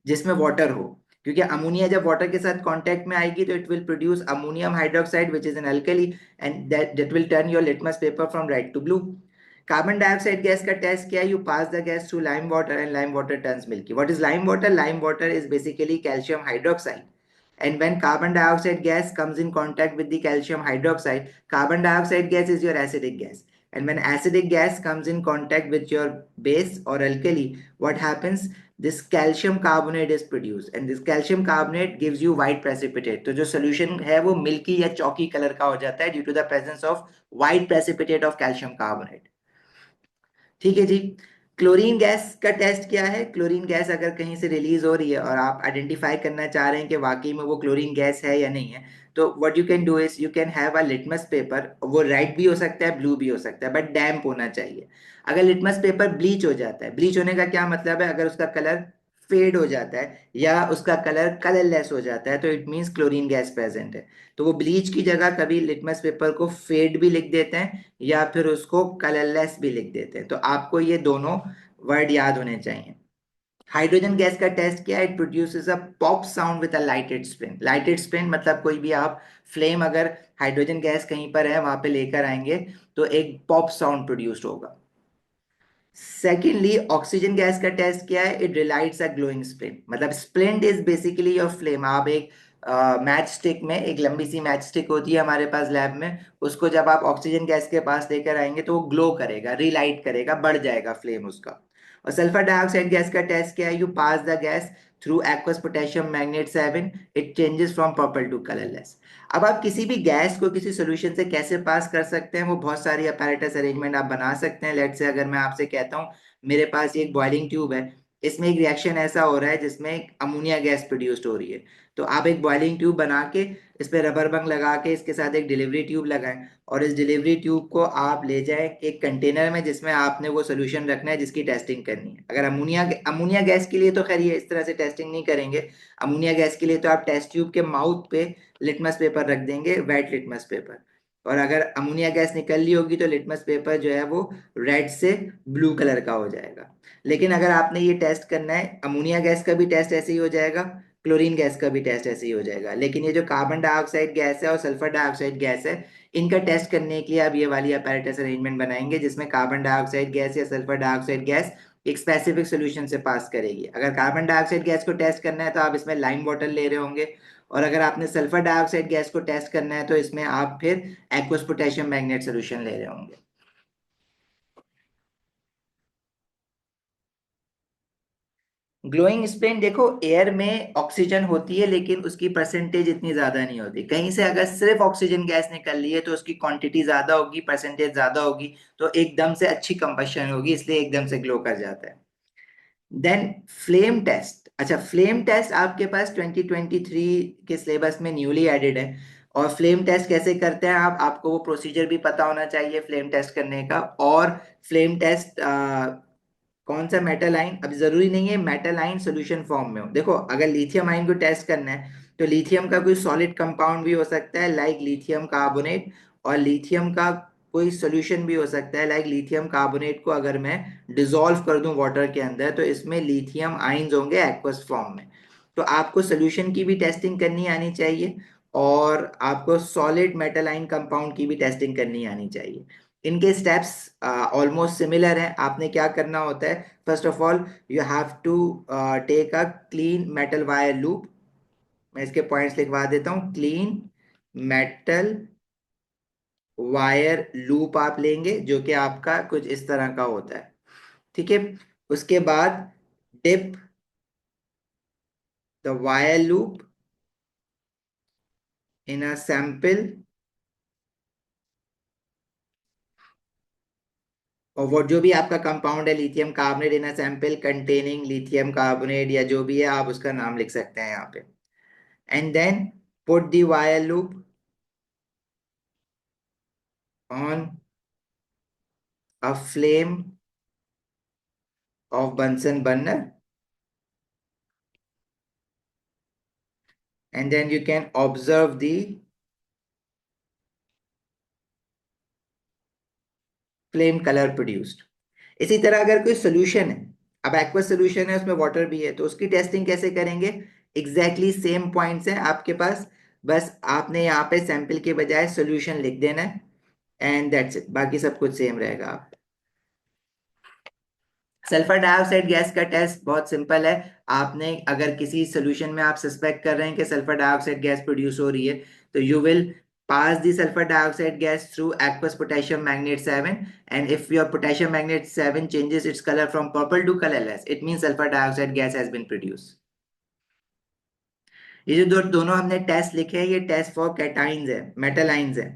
जिसमें वाटर हो, क्योंकि अमोनिया जब वाटर के साथ कांटेक्ट में आएगी तो it will produce ammonium hydroxide which is an alkali, and that will turn your litmus paper from red to blue. Carbon dioxide gas का टेस्ट क्या है? You pass the gas through lime water and lime water turns milky. What is lime water? Lime water is basically calcium hydroxide. And when carbon dioxide gas comes in contact with the calcium hydroxide, carbon dioxide gas is your acidic gas. And when acidic gas comes in contact with your base or alkali, what happens? This calcium carbonate is produced, and this calcium carbonate gives you white precipitate. तो जो solution है वो milky या chalky color का हो जाता है due to the presence of white precipitate of calcium carbonate. ठीक है जी. क्लोरीन गैस का टेस्ट क्या है? क्लोरीन गैस अगर कहीं से रिलीज हो रही है और आप आइडेंटिफाई करना चाह रहे हैं कि वाकई में वो क्लोरीन गैस है या नहीं है, तो what you can do is you can have a litmus paper. वो रेड भी हो सकता है, ब्लू भी हो सकता है, बट डैम्प होना चाहिए. अगर लिटमस पेपर ब्लीच हो जाता है, ब्लीच होने का क्या मतलब है? अगर उसका कलर फेड हो जाता है या उसका कलर कलरलेस हो जाता है, तो it means chlorine gas present है. तो वो ब्लीच की जगह कभी लिटमस पेपर को फेड भी लिख देते हैं या फिर उसको कलरलेस भी लिख देते हैं. तो आपको ये दोनों वर्ड याद होने चाहिए. हाइड्रोजन गैस का टेस्ट किया, it produces a pop sound with a lighted spin. Lighted spin मतलब कोई भी आप फ्लेम अगर हाइड्रोजन गैस कहीं पर है वहां पे लेकर आएंगे तो एक पॉप साउंड प्रोड्यूस्ड होगा. सेकेंडली, ऑक्सीजन गैस का टेस्ट किया है, इट रिलाइट्स अ ग्लोइंग स्प्लिंट. मतलब splint is basically your flame. आप एक मैच स्टिक में, एक लंबी सी मैच स्टिक होती है हमारे पास लैब में, उसको जब आप ऑक्सीजन गैस के पास लेकर आएंगे तो वो ग्लो करेगा, रिलाइट करेगा, बढ़ जाएगा फ्लेम उसका. और सल्फर डाइऑक्साइड गैस का टेस्ट किया है, you pass the gas through aqueous potassium manganate 7, it changes from purple to colourless. अब आप किसी भी गैस को किसी सॉल्यूशन से कैसे पास कर सकते हैं? वो बहुत सारी अपैरेटस अरेंजमेंट आप बना सकते हैं. लेट से अगर मैं आपसे कहता हूँ मेरे पास ये एक बॉइलिंग ट्यूब है, इसमें एक रिएक्शन ऐसा हो रहा है जिसमें अमोनिया गैस प्रोड्यूस्ड हो रही है, तो आप एक बॉइलिंग ट्यूब बना के इस पे रबर बंग लगा के इसके साथ एक डिलीवरी ट्यूब लगाएं और इस डिलीवरी ट्यूब को आप ले जाएं एक कंटेनर में जिसमें आपने वो सोल्यूशन रखना है जिसकी टेस्टिंग करनी है. अगर अमोनिया अमोनिया गैस के लिए तो खैर ये इस तरह से टेस्टिंग नहीं करेंगे. अमोनिया गैस के लिए तो आप टेस्ट ट्यूब के माउथ पे लिटमस पेपर रख देंगे, वेट लिटमस पेपर. और अगर अमोनिया गैस निकल ली होगी तो लिटमस पेपर जो है वो रेड से ब्लू कलर का हो जाएगा. लेकिन अगर आपने ये टेस्ट करना है, अमोनिया गैस का भी टेस्ट ऐसे ही हो जाएगा, क्लोरीन गैस का भी टेस्ट ऐसे ही हो जाएगा. लेकिन ये जो कार्बन डाइऑक्साइड गैस है और सल्फर डाइऑक्साइड गैस है, इनका टेस्ट करने के लिए आप ये वाली अपैरेटस अरेंजमेंट बनाएंगे जिसमें कार्बन डाइऑक्साइड गैस या सल्फर डाइऑक्साइड गैस एक स्पेसिफिक सोल्यूशन से पास करेगी. अगर कार्बन डाइऑक्साइड गैस को टेस्ट करना है तो आप इसमें लाइम वाटर ले रहे होंगे, और अगर आपने सल्फर डाइऑक्साइड गैस को टेस्ट करना है तो इसमें आप फिर एक्वस पोटेशियम मैग्नेट सोल्यूशन ले रहे होंगे. ग्लोइंग स्प्लेन देखो, एयर में ऑक्सीजन होती है लेकिन उसकी परसेंटेज इतनी ज्यादा नहीं होती. कहीं से अगर सिर्फ ऑक्सीजन गैस निकल रही है तो उसकी क्वांटिटी ज्यादा होगी, परसेंटेज ज्यादा होगी, तो एकदम से अच्छी कंबशन होगी, इसलिए एकदम से ग्लो कर जाता है. Then flame test. अच्छा, फ्लेम टेस्ट आपके पास 2023 के सिलेबस में न्यूली एडेड है. और फ्लेम टेस्ट कैसे करते हैं आप, आपको वो प्रोसीजर भी पता होना चाहिए फ्लेम टेस्ट करने का. और फ्लेम टेस्ट कौन सा मेटल आइन, अब जरूरी नहीं है मेटल आइन सोल्यूशन फॉर्म में हो. देखो, अगर लिथियम आइन को टेस्ट करना है तो लिथियम का कोई सॉलिड कंपाउंड भी हो सकता है लाइक लिथियम कार्बोनेट, और लिथियम का कोई सोल्यूशन भी हो सकता है लाइक लिथियम कार्बोनेट को अगर मैं डिसॉल्व कर दूं वाटर के अंदर तो इसमें लिथियम आइंस होंगे एक्वस फॉर्म में. तो आपको सोल्यूशन की भी टेस्टिंग करनी आनी चाहिए और आपको सॉलिड मेटल आइन कंपाउंड की भी टेस्टिंग करनी आनी चाहिए. इनके स्टेप्स ऑलमोस्ट सिमिलर हैं. आपने क्या करना होता है, first of all you have to take a clean metal wire loop. मैं इसके पॉइंट्स लिखवा देता हूँ. क्लीन मेटल वायर लूप आप लेंगे जो कि आपका कुछ इस तरह का होता है. ठीक है. उसके बाद dip the wire loop in a sample, और वो जो भी आपका कंपाउंड है lithium carbonate in a sample containing lithium carbonate या जो भी है आप उसका नाम लिख सकते हैं यहाँ पे. And then put the wire loop on a flame of Bunsen burner, and then you can observe the flame color produced. इसी तरह अगर कोई सोल्यूशन है, अब एक्वस सोल्यूशन है उसमें वाटर भी है, तो उसकी टेस्टिंग कैसे करेंगे? एग्जैक्टली सेम पॉइंट्स हैं आपके पास, बस आपने यहाँ पे सैंपल के बजाय सोल्यूशन लिख देना है एंड दैट्स इट. बाकी सब कुछ सेम रहेगा. सल्फर डाइऑक्साइड गैस का टेस्ट बहुत सिंपल है। आपने अगर किसी सोल्यूशन में आप सस्पेक्ट कर रहे हैं कि सल्फर डाइऑक्साइड गैस प्रोड्यूस हो रही है, तो you will pass the sulfur dioxide gas through aqueous potassium magnate 7, and if your potassium magnate 7 changes its color from purple to colorless, it means sulfur dioxide gas has been produced. ये जो दोनों हमने test लिखे हैं, ये test for cations है, मेटलाइंस है।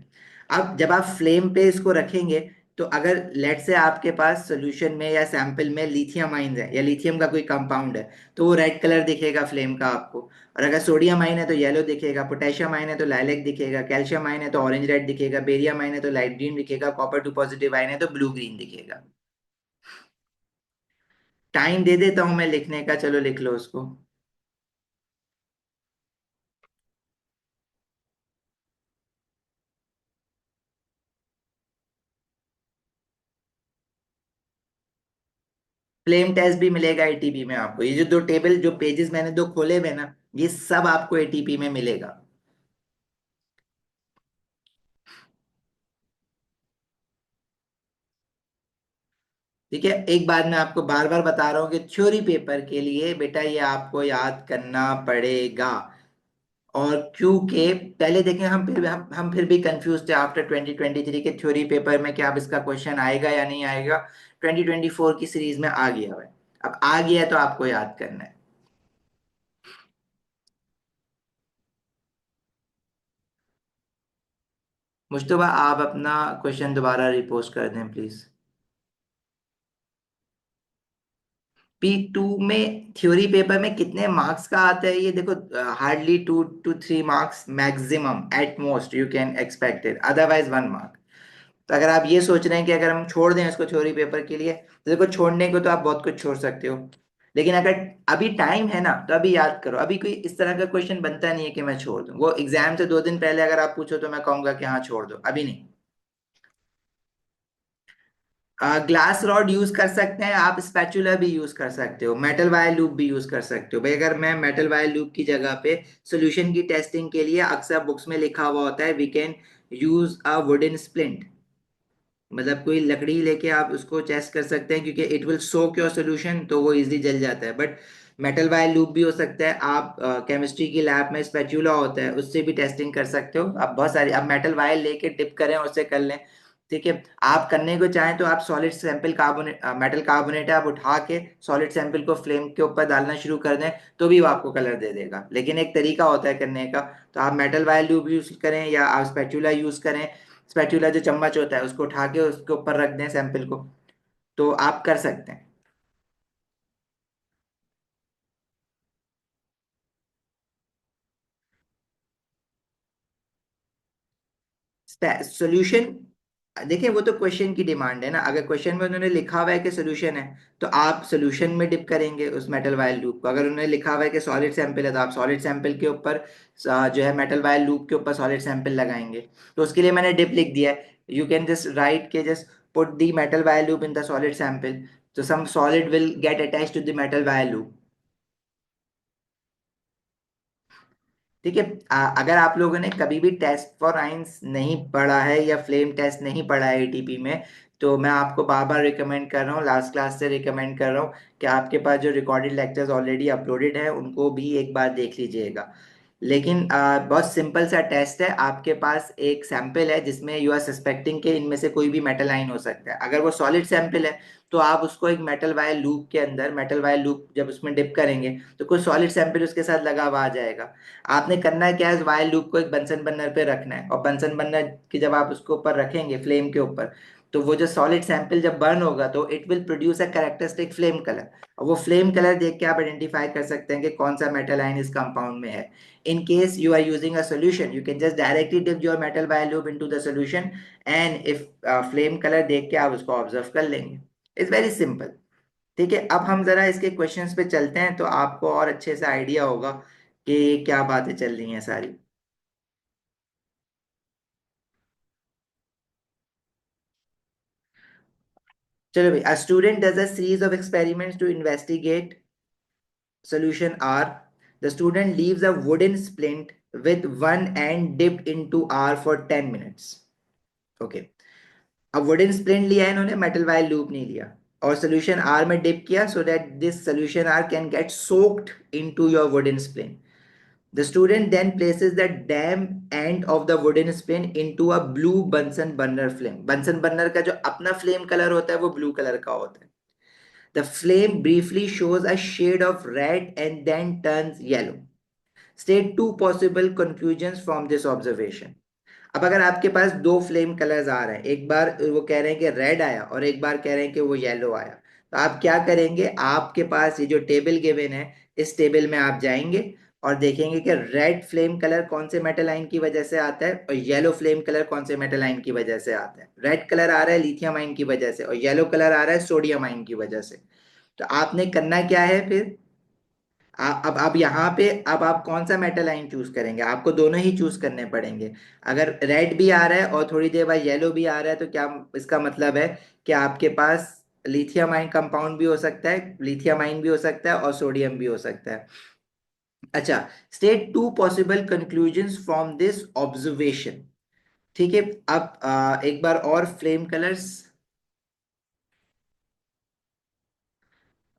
अब जब आप फ्लेम पे इसको रखेंगे, तो अगर लेट से आपके पास सोल्यूशन में या सैंपल में लिथियम आइंस है या लिथियम का कोई कंपाउंड है, तो वो रेड कलर दिखेगा फ्लेम का आपको। और अगर सोडियम आइन है तो येलो दिखेगा, पोटेशियम आइन है तो लाइलेक दिखेगा, कैल्शियम आइन है तो ऑरेंज रेड दिखेगा, बेरियम आइन है तो लाइट ग्रीन दिखेगा, कॉपर टू पॉजिटिव आइन है तो ब्लू ग्रीन दिखेगा। टाइम दे देता हूं मैं लिखने का, चलो लिख लो उसको। फ्लेम टेस्ट भी मिलेगा एटीपी में आपको। ये जो दो टेबल, जो पेजेस मैंने दो खोले हुए ना, ये सब आपको एटीपी में मिलेगा। ठीक है, एक बात मैं आपको बार बार बता रहा हूँ कि थ्योरी पेपर के लिए बेटा ये आपको याद करना पड़ेगा। और क्योंकि पहले देखें, हम फिर भी कंफ्यूज थे आफ्टर 2023 के थ्योरी पेपर में कि अब इसका क्वेश्चन आएगा या नहीं आएगा। 2024 की सीरीज में आ गया है। अब आ गया है तो आपको याद करना है। मुश्तबा, आप अपना क्वेश्चन दोबारा रिपोस्ट कर दें प्लीज। P2 में थ्योरी पेपर में कितने मार्क्स का आता है ये देखो, hardly 2 to 3 marks maximum, at most you can expect it, otherwise 1 mark. तो अगर आप ये सोच रहे हैं कि अगर हम छोड़ दें इसको थ्योरी पेपर के लिए, तो देखो छोड़ने को तो आप बहुत कुछ छोड़ सकते हो, लेकिन अगर अभी टाइम है ना, तो अभी याद करो। अभी कोई इस तरह का क्वेश्चन बनता नहीं है कि मैं छोड़ दूं। वो एग्जाम से 2 दिन पहले अगर आप पूछो तो मैं कहूंगा कि हाँ छोड़ दो, अभी नहीं। ग्लास रॉड यूज कर सकते हैं आप, स्पैचुला भी यूज कर सकते हो, मेटल वायर लूप भी यूज कर सकते हो। भाई अगर मैं मेटल वायर लूप की जगह पे सॉल्यूशन की टेस्टिंग के लिए, अक्सर बुक्स में लिखा हुआ होता है we can use a wooden splint, मतलब कोई लकड़ी लेके आप उसको टेस्ट कर सकते हैं, क्योंकि it will soak your solution, तो वो इजीली जल जाता है। बट मेटल वायर लूप भी हो सकता है। आप केमिस्ट्री की लैब में स्पैचुला होता है, उससे भी टेस्टिंग कर सकते हो। आप बहुत सारी, आप मेटल वायर लेके डिप करें और उससे कर लें। ठीक है, आप करने को चाहें तो आप solid sample carbonate, metal carbonate है, आप उठा के सॉलिड सैंपल को फ्लेम के ऊपर डालना शुरू कर दें, तो भी वो आपको कलर दे देगा। लेकिन एक तरीका होता है करने का। तो आप मेटल वायर लूप यूज करें या आप स्पैचुला यूज करें। स्पैचुला जो चम्मच होता है उसको उठा के उसके ऊपर रख दें सैंपल को, तो आप कर सकते हैं। सॉल्यूशन, देखिए वो तो क्वेश्चन की डिमांड है ना। अगर क्वेश्चन में उन्होंने लिखा हुआ है कि सोल्यूशन है, तो आप सोल्यूशन में डिप करेंगे उस मेटल वायर लूप को। अगर उन्होंने लिखा हुआ है कि सॉलिड सैंपल है, तो आप सॉलिड सैंपल के ऊपर जो है मेटल वायर लूप के ऊपर सॉलिड सैंपल लगाएंगे। तो उसके लिए मैंने डिप लिख दिया है। यू कैन जस्ट राइट के just put the metal wire loop in the solid sample, तो some solid will get attach to the metal wire loop. ठीक है। अगर आप लोगों ने कभी भी टेस्ट फॉर आइंस नहीं पढ़ा है या फ्लेम टेस्ट नहीं पढ़ा है एटीपी में, तो मैं आपको बार बार रिकमेंड कर रहा हूँ, लास्ट क्लास से रिकमेंड कर रहा हूँ कि आपके पास जो रिकॉर्डेड लेक्चर्स ऑलरेडी अपलोडेड है उनको भी एक बार देख लीजिएगा। लेकिन बहुत सिंपल सा टेस्ट है। आपके पास एक सैंपल है जिसमें यू आर सस्पेक्टिंग कि इनमें से कोई भी मेटल आइन हो सकता है। अगर वो सॉलिड सैंपल है, तो आप उसको एक मेटल वायर लूप के अंदर, मेटल वायर लूप जब उसमें डिप करेंगे, तो कोई सॉलिड सैंपल उसके साथ लगा हुआ आ जाएगा। आपने करना है क्या है, वायर लूप को एक बंसन बर्नर पे रखना है, और बंसन बर्नर की जब आप उसके ऊपर रखेंगे फ्लेम के ऊपर, तो वो जो सॉलिड सैंपल जब बर्न होगा, तो it will produce a characteristic flame colour. और वो फ्लेम कलर देख के आप आइडेंटिफाई कर सकते हैं कि कौन सा मेटल आयन इस कंपाउंड में है। In case you are using a solution, you can just directly dip your metal wire loop into the solution, and if flame color देख के आप उसको ऑब्जर्व कर लेंगे। It's very simple. ठीक है, अब हम जरा इसके क्वेश्चंस पे चलते हैं, तो आपको और अच्छे से आइडिया होगा कि क्या बातें चल रही हैं सारी। चलो भाई, a student does a series of experiments to investigate solution R. The student leaves a wooden splint with one end dipped into R for 10 minutes. Okay. अब वुडन स्प्लिंट लिया है इन्होंने, मेटल वायर लूप नहीं लिया। और solution are में dip किया so that this solution R can get soaked into your wooden splint. The student then places the damn end of the wooden spoon into a blue Bunsen burner flame. Bunsen burner का जो अपना flame color होता है वो blue color का होता है. The flame briefly shows a shade of red and then turns yellow. State two possible conclusions from this observation. अब अगर आपके पास दो फ्लेम कलर्स आ रहे हैं, एक बार वो कह रहे हैं कि रेड आया और एक बार कह रहे हैं कि वो येलो आया, तो आप क्या करेंगे? आपके पास ये जो टेबल गिवन है, इस टेबल में आप जाएंगे और देखेंगे कि रेड फ्लेम कलर कौन से मेटल आयन की वजह से आता है और येलो फ्लेम कलर कौन से मेटल आयन की वजह से आता है. रेड कलर आ रहा है लिथियम आयन की वजह से और येलो कलर आ रहा है सोडियम आयन की वजह से. तो आपने करना क्या है फिर? अब यहाँ पे अब आप कौन सा मेटल आयन चूज करेंगे? आपको दोनों ही चूज करने पड़ेंगे. अगर रेड भी आ रहा है और थोड़ी देर बाद येलो भी आ रहा है तो क्या इसका मतलब है कि आपके पास लिथियम आयन कंपाउंड भी हो सकता है, लिथियम आयन भी हो सकता है और सोडियम भी हो सकता है. अच्छा, state two possible conclusions from this observation. ठीक है. अब एक बार और फ्लेम कलर्स.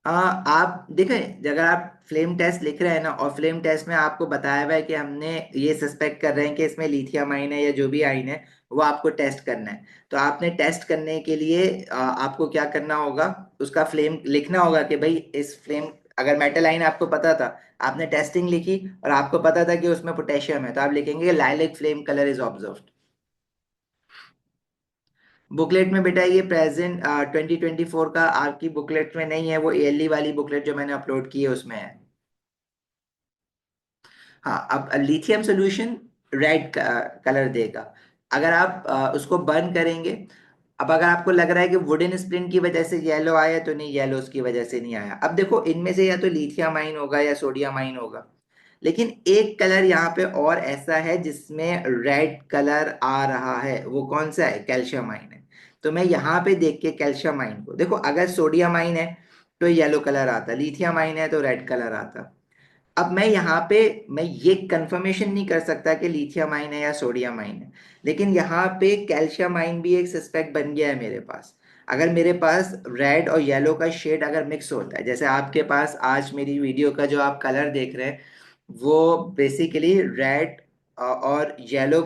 आप देखें, अगर आप फ्लेम टेस्ट लिख रहे हैं ना और फ्लेम टेस्ट में आपको बताया हुआ है कि हमने ये सस्पेक्ट कर रहे हैं कि इसमें लिथियम आयन है या जो भी आयन है, वो आपको टेस्ट करना है. तो आपने टेस्ट करने के लिए आपको क्या करना होगा? उसका फ्लेम लिखना होगा कि भाई इस फ्लेम, अगर मेटल आयन आपको पता था, आपने टेस्टिंग लिखी और आपको पता था कि उसमें पोटेशियम है, तो आप लिखेंगे lilac flame colour is observed. Booklet में बेटा ये प्रेजेंट 2024 का आपकी बुकलेट में नहीं है, वो एएलई वाली बुकलेट जो मैंने अपलोड की है उसमें है. हाँ, अब लिथियम सोल्यूशन रेड कलर देगा अगर आप उसको बर्न करेंगे. अब अगर आपको लग रहा है कि वुडन स्प्लिन की वजह से येलो आया, तो नहीं, येलो उसकी वजह से नहीं आया. अब देखो, इनमें से या तो लिथियम आयन होगा या सोडियम आयन होगा, लेकिन एक कलर यहाँ पे और ऐसा है जिसमें रेड कलर आ रहा है. वो कौन सा है? कैल्शियम आयन है. तो मैं यहाँ पे देख के कैल्शियम आयन को देखो, अगर सोडियम आयन है तो येलो कलर आता, लिथियम आयन है तो रेड कलर आता. अब मैं यहाँ पे मैं ये कंफर्मेशन नहीं कर सकता कि लिथियम आयन है या सोडियम आयन है, लेकिन यहाँ पे कैल्शियम आयन भी एक सस्पेक्ट बन गया है मेरे पास. अगर मेरे पास रेड और येलो का शेड अगर मिक्स होता है, जैसे आपके पास आज मेरी वीडियो का जो आप कलर देख रहे हैं, वो बेसिकली रेड और येलो,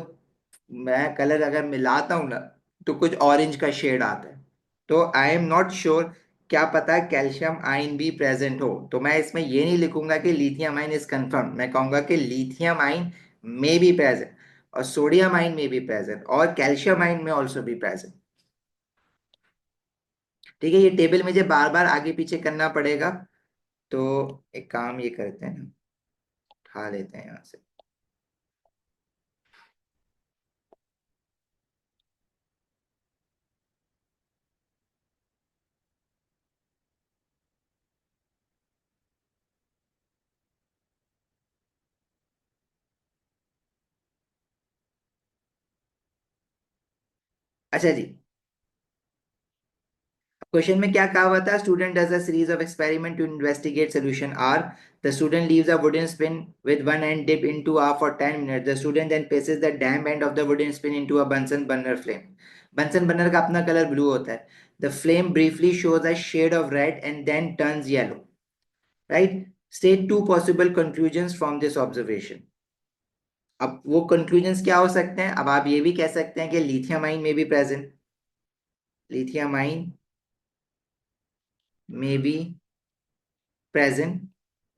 मैं कलर अगर मिलाता हूँ ना, तो कुछ ऑरेंज का शेड आता है. तो आई एम नॉट श्योर, क्या पता कैल्शियम आयन भी प्रेजेंट हो. तो मैं इसमें ये नहीं लिखूंगा कि लिथियम आयन इज कंफर्म, मैं कहूंगा कि लिथियम आयन में भी प्रेजेंट और सोडियम आयन में भी प्रेजेंट और कैल्शियम आयन में ऑल्सो भी प्रेजेंट. ठीक है, ये टेबल मुझे बार बार आगे पीछे करना पड़ेगा. तो एक काम ये करते हैं ना, उठा लेते हैं यहाँ से. अच्छा जी, क्वेश्चन में क्या कहा हुआ था? Student does a series of experiment to investigate solution R. The student leaves a wooden splint with one end dip into R for 10 minutes. The student then places the damp end of the wooden spin into a Bunsen burner flame. Bunsen burner का अपना colour blue होता है. The flame briefly shows a shade of red and then turns yellow. Right? State two possible conclusions from this observation. अब वो conclusions क्या हो सकते हैं? अब आप ये भी कह सकते हैं कि लिथियम आयन में भी प्रेजेंट, लिथियम आयन में भी present.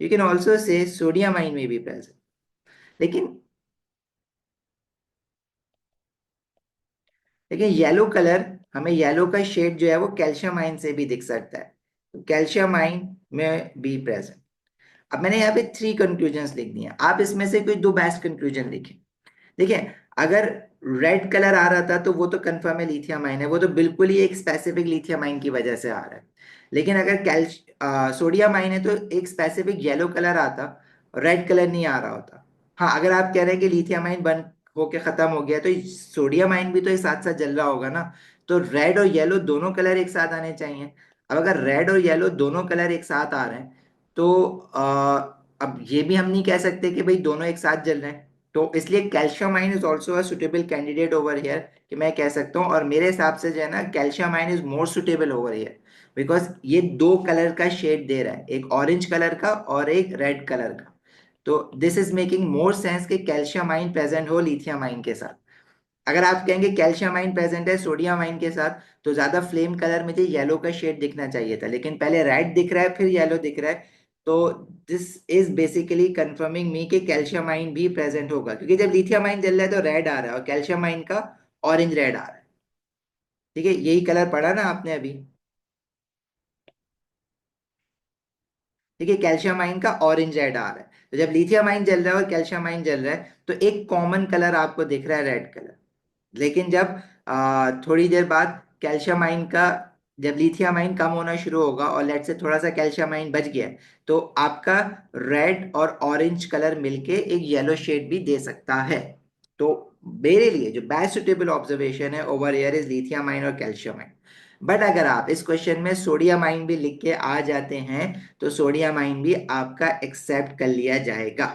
You can also say sodium ion may be present. लेकिन लेकिन येलो कलर, हमें येलो का शेड जो है वो कैल्शियम आयन से भी दिख सकता है, तो कैल्शियम आयन में भी प्रेजेंट. अब मैंने यहाँ पे थ्री कंक्लूजन्स लिख दिए हैं, आप इसमें से कोई दो बेस्ट कंक्लूजन लिखें. देखिए, अगर रेड कलर आ रहा था तो वो तो कंफर्म है लिथियम आयन है, वो तो बिल्कुल ही एक स्पेसिफिक लिथियम आयन की वजह से आ रहा है. लेकिन अगर सोडियम आयन है तो एक स्पेसिफिक येलो कलर आता, रेड कलर नहीं आ रहा होता. हाँ, अगर आप कह रहे हैं कि लिथियम आयन बंद होके खत्म हो गया, तो सोडियम आयन भी तो एक साथ साथ जल रहा होगा ना. तो रेड और येलो दोनों कलर एक साथ आने चाहिए. अब अगर रेड और येलो दोनों कलर एक साथ आ रहे हैं, तो अब ये भी हम नहीं कह सकते कि भाई दोनों एक साथ जल रहे हैं. तो इसलिए calcium ion is also a suitable candidate over here, कि मैं कह सकता हूँ. और मेरे हिसाब से जो है ना, calcium ion is more suitable over here. Because ये दो कलर का शेड दे रहा है, एक ऑरेंज कलर का और एक रेड कलर का। तो this is making more sense कि कैल्शियम आइन प्रेजेंट हो लिथियम आइन के साथ। अगर आप कहेंगे कैल्शियम आइन प्रेजेंट है सोडियम आइन के साथ, तो ज्यादा फ्लेम कलर मुझे येलो का शेड दिखना चाहिए था, लेकिन पहले रेड दिख रहा है फिर येलो दिख रहा है। तो दिस इज बेसिकली कंफर्मिंग मी कि कैल्शियम आइन भी प्रेजेंट होगा, क्योंकि जब लिथियम आइन जल रहा है तो रेड आ रहा है और कैल्शियम आइन का ऑरेंज रेड आ रहा है। ठीक है, यही कलर पढ़ा ना आपने अभी। ठीक है, कैल्शियम आइन का ऑरेंज रेड आ रहा है, तो जब लिथियम आइन जल रहा है और कैल्शियम आइन जल रहा है तो एक कॉमन कलर आपको दिख रहा है रेड कलर। लेकिन जब थोड़ी देर बाद कैल्शियम आइन का, जब लिथियम आइन कम होना शुरू होगा और लेट से थोड़ा सा कैल्शियम आइन बच गया है, तो आपका रेड और ऑरेंज कलर मिलके एक येलो शेड भी दे सकता है। तो मेरे लिए जो बेस्ट सुटेबल ऑब्जर्वेशन है ओवर एयर इज लिथियम आइन और कैल्शियम आइन। बट अगर आप इस क्वेश्चन में सोडियम आइन भी लिख के आ जाते हैं तो सोडियम आइन भी आपका एक्सेप्ट कर लिया जाएगा।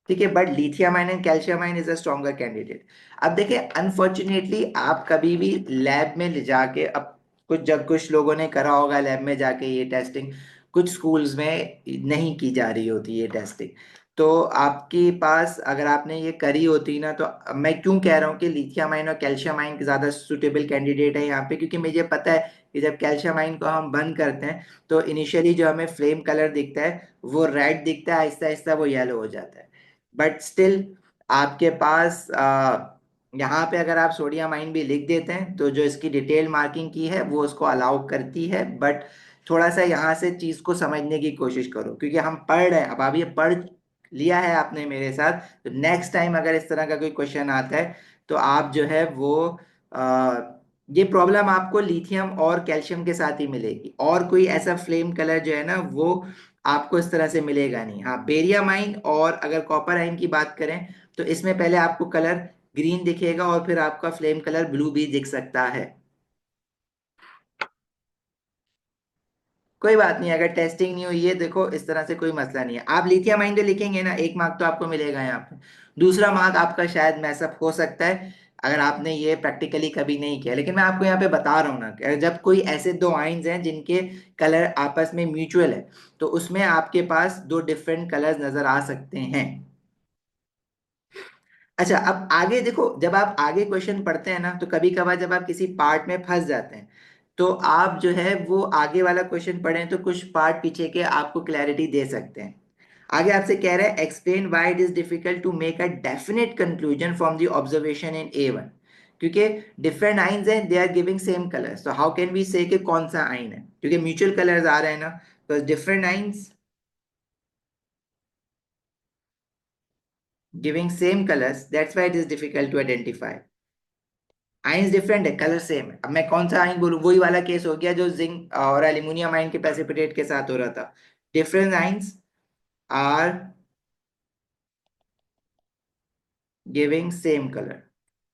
ठीक है, but lithium ion and calcium ion is a stronger candidate. अब देखिए, अनफॉर्चुनेटली आप कभी भी लैब में ले जाके, अब कुछ जब कुछ लोगों ने करा होगा लैब में जाके ये टेस्टिंग, कुछ स्कूल्स में नहीं की जा रही होती ये टेस्टिंग। तो आपके पास अगर आपने ये करी होती ना, तो मैं क्यों कह रहा हूँ कि लिथियम आयन और कैल्शियम आयन ज्यादा सुटेबल कैंडिडेट है यहाँ पे, क्योंकि मुझे पता है कि जब कैल्शियम आयन को हम बंद करते हैं तो इनिशियली जो हमें फ्लेम कलर दिखता है वो रेड दिखता है, आहिस्ता आहिस्ता वो येलो हो जाता है। बट स्टिल आपके पास यहाँ पे अगर आप सोडियम आइन भी लिख देते हैं तो जो इसकी डिटेल मार्किंग की है वो उसको अलाउ करती है। बट थोड़ा सा यहाँ से चीज को समझने की कोशिश करो, क्योंकि हम पढ़ रहे हैं, अब आप ये पढ़ लिया है आपने मेरे साथ, तो नेक्स्ट टाइम अगर इस तरह का कोई क्वेश्चन आता है तो आप जो है वो आ, ये प्रॉब्लम आपको लिथियम और कैल्शियम के साथ ही मिलेगी, और कोई ऐसा फ्लेम कलर जो है ना वो आपको इस तरह से मिलेगा नहीं। हाँ, बेरियम आइन और अगर कॉपर आइन की बात करें तो इसमें पहले आपको कलर ग्रीन दिखेगा और फिर आपका फ्लेम कलर ब्लू भी दिख सकता है। कोई बात नहीं, अगर टेस्टिंग नहीं हुई है देखो इस तरह से कोई मसला नहीं है। आप लिथियम आइन जो लिखेंगे ना, एक मार्क तो आपको मिलेगा यहाँ पे, दूसरा मार्क आपका शायद मैसअप हो सकता है अगर आपने ये प्रैक्टिकली कभी नहीं किया। लेकिन मैं आपको यहाँ पे बता रहा हूँ ना कि जब कोई ऐसे दो आइन्स हैं जिनके कलर आपस में म्यूचुअल है, तो उसमें आपके पास दो डिफरेंट कलर्स नजर आ सकते हैं। अच्छा, अब आगे देखो, जब आप आगे क्वेश्चन पढ़ते हैं ना तो कभी कभार जब आप किसी पार्ट में फंस जाते हैं तो आप जो है वो आगे वाला क्वेश्चन पढ़ें तो कुछ पार्ट पीछे के आपको क्लैरिटी दे सकते हैं। आगे आपसे कह रहा है explain why it is difficult to make a definite conclusion from the observation in A1। क्योंकि डिफरेंट आइंस हैं, they are giving same colour, so how can we say कि कौन सा आइन है, क्योंकि म्यूचुअल कलर्स आ रहे हैं ना, तो different ions giving same colours, that's why it is difficult to identify. Ions different है, कलर सेम है। अब मैं कौन सा आइन बोलूं, वही वाला केस हो गया जो जिंक और एल्यूमिनियम आइन के प्रेसिपिटेट के साथ हो रहा था। Different ions are giving same colour.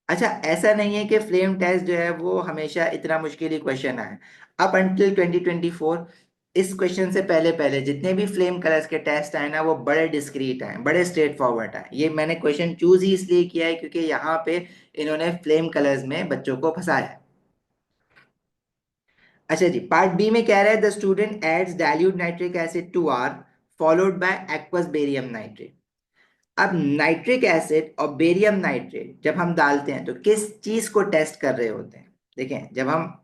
अच्छा, ऐसा नहीं है कि फ्लेम टेस्ट जो है वो हमेशा इतना मुश्किल ही क्वेश्चन है। अप अंटिल 2024 इस क्वेश्चन से पहले पहले जितने भी फ्लेम कलर्स के टेस्ट आए ना वो बड़े डिस्क्रीट आए, बड़े स्ट्रेट फॉरवर्ड आए। ये मैंने क्वेश्चन चूज ही इसलिए किया है क्योंकि यहाँ पे इन्होंने फ्लेम कलर्स में बच्चों को फंसाया है। अच्छा जी, पार्ट बी में कह रहा है the student adds dilute nitric acid to R followed by aqueous barium nitrate. अब नाइट्रिक एसिड और बेरियम नाइट्रेट जब हम डालते हैं तो किस चीज को टेस्ट कर रहे होते हैं। देखें, जब हम,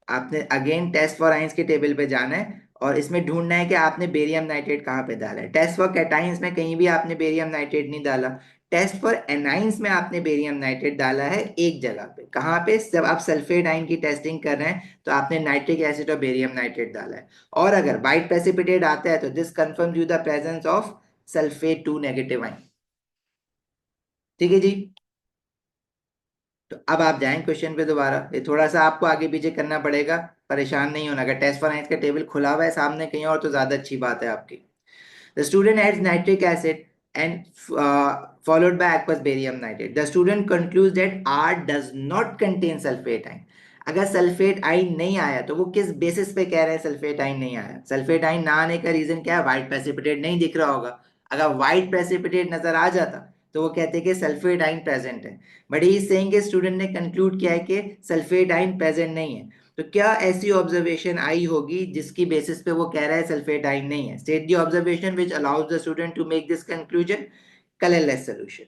आपने अगेन टेस्ट फॉर आइंस के टेबल पे जाना है और इसमें ढूंढना है कि आपने बेरियम नाइट्रेट कहाँ पे डाला है। टेस्ट फॉर कैटाइंस में कहीं भी आपने बेरियम नाइट्रेट नहीं डाला। टेस्ट फॉर एनाइंस में आपने बेरियम नाइट्रेट डाला है एक जगह पे, कहाँ पे, जब आप सल्फेट आइन की टेस्टिंग कर रहे हैं तो आपने नाइट्रिक एसिड और बेरियम नाइट्रेट डाला है। और अगर वाइट प्रेसिपिटेट आता है तो this confirms you the presence of sulphate 2 negative ion. ठीक है जी। तो अब आप जाएं क्वेश्चन पे दोबारा, ये थोड़ा सा आपको आगे पीछे करना पड़ेगा, परेशान नहीं होना। अगर टेस्ट फॉर नाइट्स का टेबल खुला हुआ है सामने कहीं और तो ज्यादा अच्छी बात है आपकी। The student adds nitric acid and followed by aqueous barium nitrate. The student concludes that R does not contain sulfate ion. अगर सल्फेट आइन नहीं आया तो वो किस बेसिस पे कह रहे हैं सल्फेट आइन नहीं आया। सल्फेट आइन ना आने का रीजन क्या है, व्हाइट प्रेसिपिटेट नहीं दिख रहा होगा। अगर व्हाइट प्रेसिपिटेट नजर आ जाता तो वो कहते कि सल्फेट आइन प्रेजेंट है। बट ही सेइंग के स्टूडेंट ने कंक्लूड किया है कि सल्फेट आइन प्रेजेंट नहीं है। तो क्या ऐसी ऑब्जर्वेशन आई होगी जिसकी बेसिस पे वो कह रहा है सल्फेट आइन नहीं है? State the observation which allows the student to make this conclusion, colourless solution.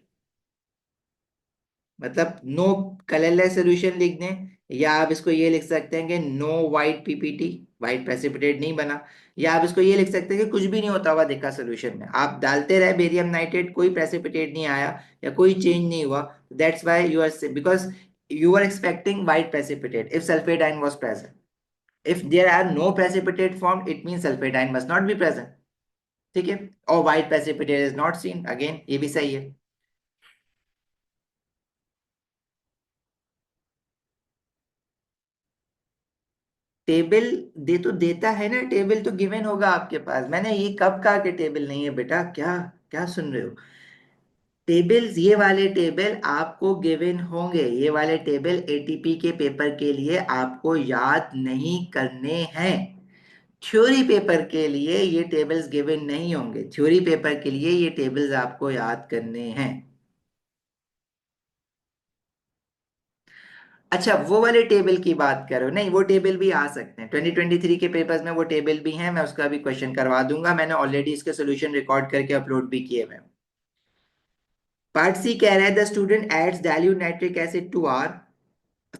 मतलब नो कलरलेस सोल्यूशन लिख दें, या आप इसको ये लिख सकते हैं कि no white PPT, white precipitate नहीं बना। या आप इसको ये लिख सकते हैं कि कुछ भी नहीं होता हुआ दिखा सोल्यूशन में, आप डालते रहे बेरियम नाइट्रेट, कोई प्रेसिपिटेट नहीं आया या कोई चेंज नहीं हुआ, that's why you are, because you are expecting white precipitate if sulfate ion was present. If there are no precipitate formed, it means sulfate ion must not be present. ठीक है? और white precipitate is not seen, again ये भी सही है। Table दे तो देता है ना, टेबल तो गिवन होगा आपके पास। मैंने ये कब कहा कि टेबल नहीं है बेटा? क्या क्या सुन रहे हो? टेबल्स, ये वाले टेबल आपको गिवन होंगे, ये वाले टेबल एटीपी के पेपर के लिए आपको याद नहीं करने हैं। थ्योरी पेपर के लिए ये टेबल्स गिवन नहीं होंगे, थ्योरी पेपर के लिए ये टेबल्स आपको याद करने हैं। अच्छा, वो वाले टेबल की बात करो? नहीं, वो टेबल भी आ सकते हैं, 2023 के पेपर्स में वो टेबल भी हैं, मैं उसका भी क्वेश्चन करवा दूंगा, मैंने ऑलरेडी इसके सोल्यूशन रिकॉर्ड करके अपलोड भी किए हुए हैं। पार्ट सी कह रहा है the student adds dilute nitric acid to R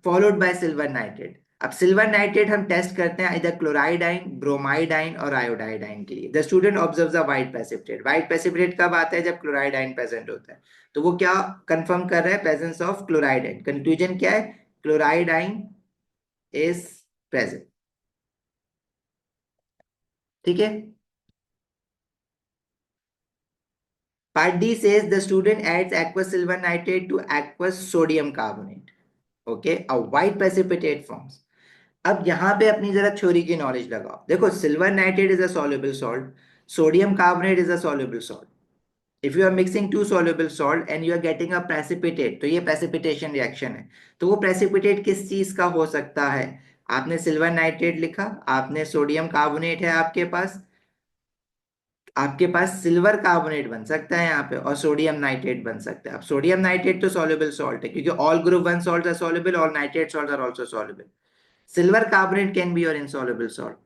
followed by silver nitrate. अब सिल्वर नाइट्रेट हम टेस्ट करते हैं इधर क्लोराइड आइन, ब्रोमाइड आइन और आयोडाइड आइन के लिए। The student observe the white precipitate. White precipitate कब आता है? जब क्लोराइड आइन प्रेजेंट होता है। तो वो क्या कंफर्म कर रहा है? Presence of chloride ion. Conclusion क्या है? Chloride ion is present. ठीक है। Part D says the student adds aqueous silver nitrate to aqueous sodium carbonate, okay, a white precipitate forms। अब यहां पे अपनी जरा थ्योरी की नॉलेज लगाओ। देखो, silver nitrate is a soluble salt, sodium carbonate is a soluble salt. If you are mixing two soluble salt and you are getting a precipitate, तो ये प्रेसिपिटेशन रिएक्शन है। तो वो प्रेसिपिटेट किस चीज का हो सकता है? आपने सिल्वर नाइट्रेट लिखा, आपने सोडियम कार्बोनेट है आपके पास, आपके पास सिल्वर कार्बोनेट बन सकता है यहाँ पे, और सोडियम नाइट्रेट बन सकता है। अब सोडियम नाइट्रेट तो सॉल्युबल सॉल्ट है, क्योंकि all group one salt are soluble, all nitrate salt are also soluble. Silver carbonate can be your insoluble salt.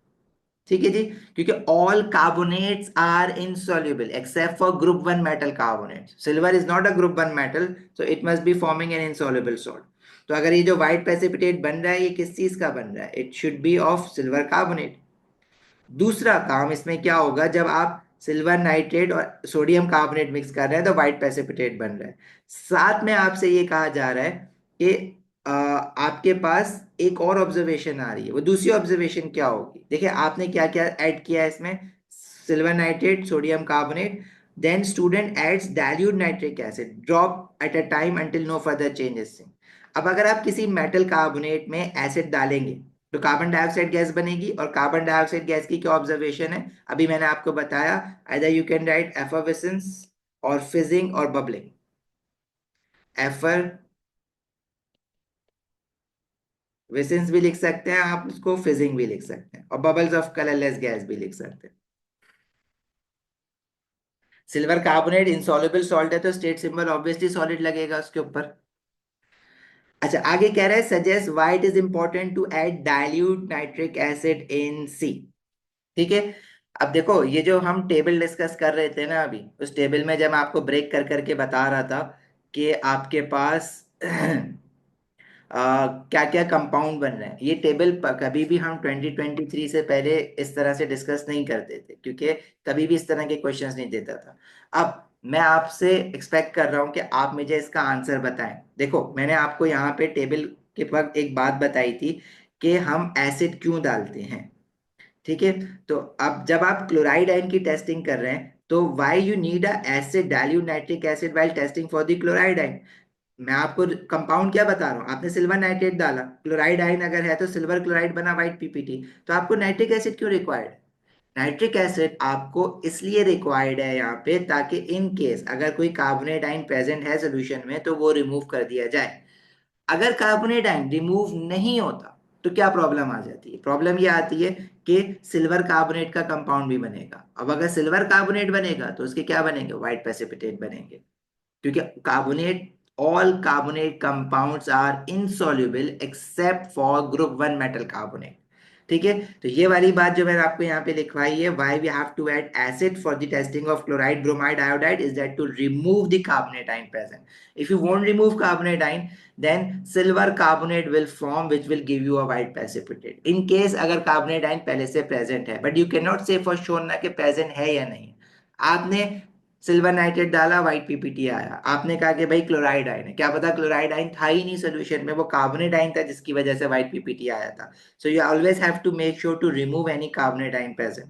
ठीक है जी, क्योंकि all carbonates are insoluble except for group one metal carbonate. Silver is not a group one metal, so it must be forming an insoluble salt. तो अगर ये जो white precipitate बन रहा है, ये किस चीज का बन रहा है? It should be of silver carbonate. दूसरा काम इसमें क्या होगा, जब आप सिल्वर नाइट्रेट और सोडियम कार्बोनेट मिक्स कर रहे हैं तो व्हाइट प्रेसिपिटेट बन रहा है। साथ में आपसे ये कहा जा रहा है कि आपके पास एक और ऑब्जर्वेशन आ रही है। वो दूसरी ऑब्जर्वेशन क्या होगी? देखिए, आपने क्या क्या ऐड किया है इसमें? Silver nitrate, sodium carbonate, then student adds dilute nitric acid drop at a time until no further changes. अब अगर आप किसी मेटल कार्बोनेट में एसिड डालेंगे तो कार्बन डाइऑक्साइड गैस बनेगी, और कार्बन डाइऑक्साइड गैस की क्या ऑब्जर्वेशन है? अभी मैंने आपको बताया, आइदर यू कैन राइट एफर्विसेंस और फिजिंग और बबलिंग। एफर्विसेंस भी लिख सकते हैं आप उसको, फिजिंग भी लिख सकते हैं, और बबल्स ऑफ कलरलेस गैस भी लिख सकते हैं। सिल्वर कार्बोनेट इनसॉल्युबल सॉल्ट है, तो स्टेट सिंबल ऑब्वियसली सॉलिड लगेगा उसके ऊपर। अच्छा, आगे कह रहा है suggest why it is important to add dilute nitric acid in C. ठीक है। अब देखो, ये जो हम टेबल डिस्कस कर रहे थे ना अभी, उस टेबल में जब मैं आपको ब्रेक कर करके बता रहा था कि आपके पास क्या क्या कंपाउंड बन रहे हैं, ये टेबल कभी भी हम 2023 से पहले इस तरह से डिस्कस नहीं करते थे, क्योंकि कभी भी इस तरह के क्वेश्चंस नहीं देता था। अब मैं आपसे एक्सपेक्ट कर रहा हूं कि आप मुझे इसका आंसर बताएं। देखो, मैंने आपको यहाँ पे टेबल के वक्त एक बात बताई थी कि हम एसिड क्यों डालते हैं। ठीक है। तो अब जब आप क्लोराइड आयन की टेस्टिंग कर रहे हैं, तो why you need a acid dilute nitric acid while testing for the chloride ion? मैं आपको कंपाउंड क्या बता रहा हूँ, आपने सिल्वर नाइट्रेट डाला, क्लोराइड आयन अगर है तो सिल्वर क्लोराइड बना व्हाइट पीपीटी, तो आपको नाइट्रिक एसिड क्यों रिक्वायर्ड? नाइट्रिक एसिड आपको इसलिए रिक्वायर्ड है यहाँ पे, ताकि इन केस अगर कोई कार्बोनेट आयन प्रेजेंट है सोल्यूशन में तो वो रिमूव कर दिया जाए। अगर कार्बोनेट आयन रिमूव नहीं होता तो क्या प्रॉब्लम आ जाती है? प्रॉब्लम ये आती है कि सिल्वर कार्बोनेट का कंपाउंड भी बनेगा। अब अगर सिल्वर कार्बोनेट बनेगा तो उसके क्या बनेंगे? व्हाइट प्रेसिपिटेट बनेंगे, क्योंकि carbonate all carbonate compounds are insoluble except for group 1 metal carbonate. ठीक है, तो ये वाली बात जो मैंने आपको यहाँ पे लिखवाई है, why we have to add acid for the testing of chloride, bromide, iodide, is that to remove the carbonate ion present. If you won't remove carbonate ion, then silver carbonate will form, which will give you a white precipitate. In case अगर carbonate ion पहले से present है, but you cannot say for sure ना कि present है या नहीं। आपने सिल्वर नाइट्रेट डाला, व्हाइट पीपीटी आया, आपने कहा कि भाई क्लोराइड आयन है, क्या पता क्लोराइड आयन था ही नहीं सोल्यूशन में, वो कार्बोनेट आयन था जिसकी वजह से व्हाइट पीपीटी आया था। So you always have to make sure to remove any carbonate ion present.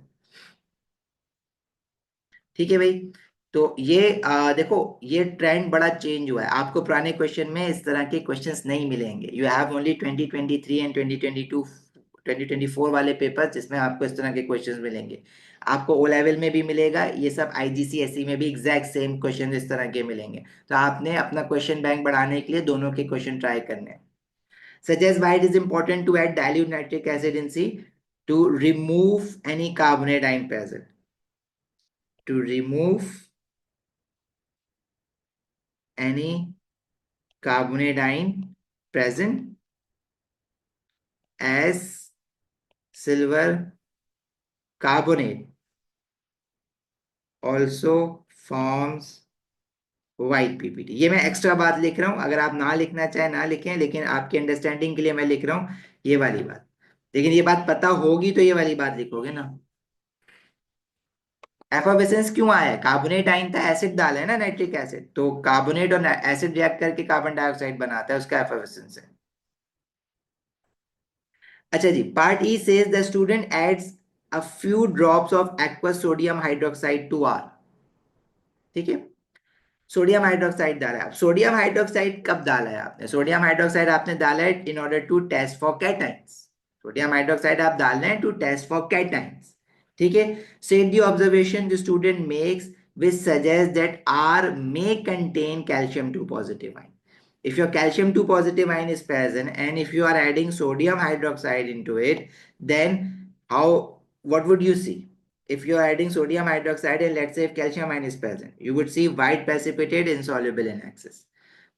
ठीक है भाई। तो ये देखो, ये ट्रेंड बड़ा चेंज हुआ है, आपको पुराने क्वेश्चन में इस तरह के क्वेश्चंस नहीं मिलेंगे। यू हैव ओनली 2023 एंड 2022 2024 वाले पेपर जिसमें आपको इस तरह के क्वेश्चंस मिलेंगे। आपको ओ लेवल में भी मिलेगा, ये सब आईजीसीएसई में भी एग्जैक्ट सेम क्वेश्चन इस तरह के मिलेंगे। तो आपने अपना क्वेश्चन बैंक बढ़ाने के लिए दोनों के क्वेश्चन ट्राई करने हैं। Suggest why it is important to add dilute nitric acid in C to remove any carbonate ion present. To remove any carbonate ion present, as silver carbonate also forms white PPT। ये मैं extra बात लिख रहा हूं, अगर आप ना लिखना चाहे ना लिखें, लेकिन आपके अंडरस्टैंडिंग के लिए मैं लिख रहा हूं ये वाली बात। लेकिन ये बात पता होगी तो ये वाली बात लिखोगे ना। एफोबेसेंस क्यों आया है? कार्बोनेट आइन था, एसिड डाला है ना, नाइट्रिक एसिड, तो कार्बोनेट और एसिड रिएक्ट करके कार्बन डाइऑक्साइड बनाता है, उसका एफोबेसेंस है। अच्छा जी, part E says the student adds a few drops of aqueous sodium hydroxide to R. ठीक है, सोडियम हाइड्रोक्साइड डाला है। अब सोडियम हाइड्रोक्साइड कब डाला है आपने? सोडियम हाइड्रोक्साइड आपने डाला है in order to test for cations. Sodium hydroxide आप डाल रहे हैं टू टेस्ट फॉर कैटाइंस। ठीक है, set the observation the student makes which suggests that R may contain calcium 2 positive ion. If your calcium 2 positive ion is present and if you are adding sodium hydroxide into it, then how, what would you see? If you are adding sodium hydroxide and let's say if calcium ion is present, you would see white precipitate insoluble in excess.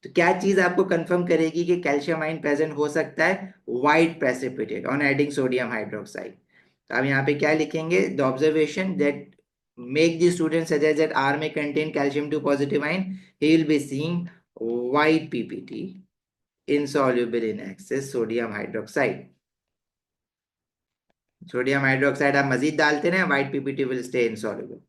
तो क्या चीज आपको confirm करेगी कि calcium ion present हो सकता है? White precipitate on adding sodium hydroxide. तो आप यहाँ पे क्या लिखेंगे? The observation that make the student suggest that R may contain calcium 2 positive ion, he will be seeing white PPT insoluble in excess sodium hydroxide। Sodium hydroxide आप मजीद डालते रहे, white PPT will stay insoluble.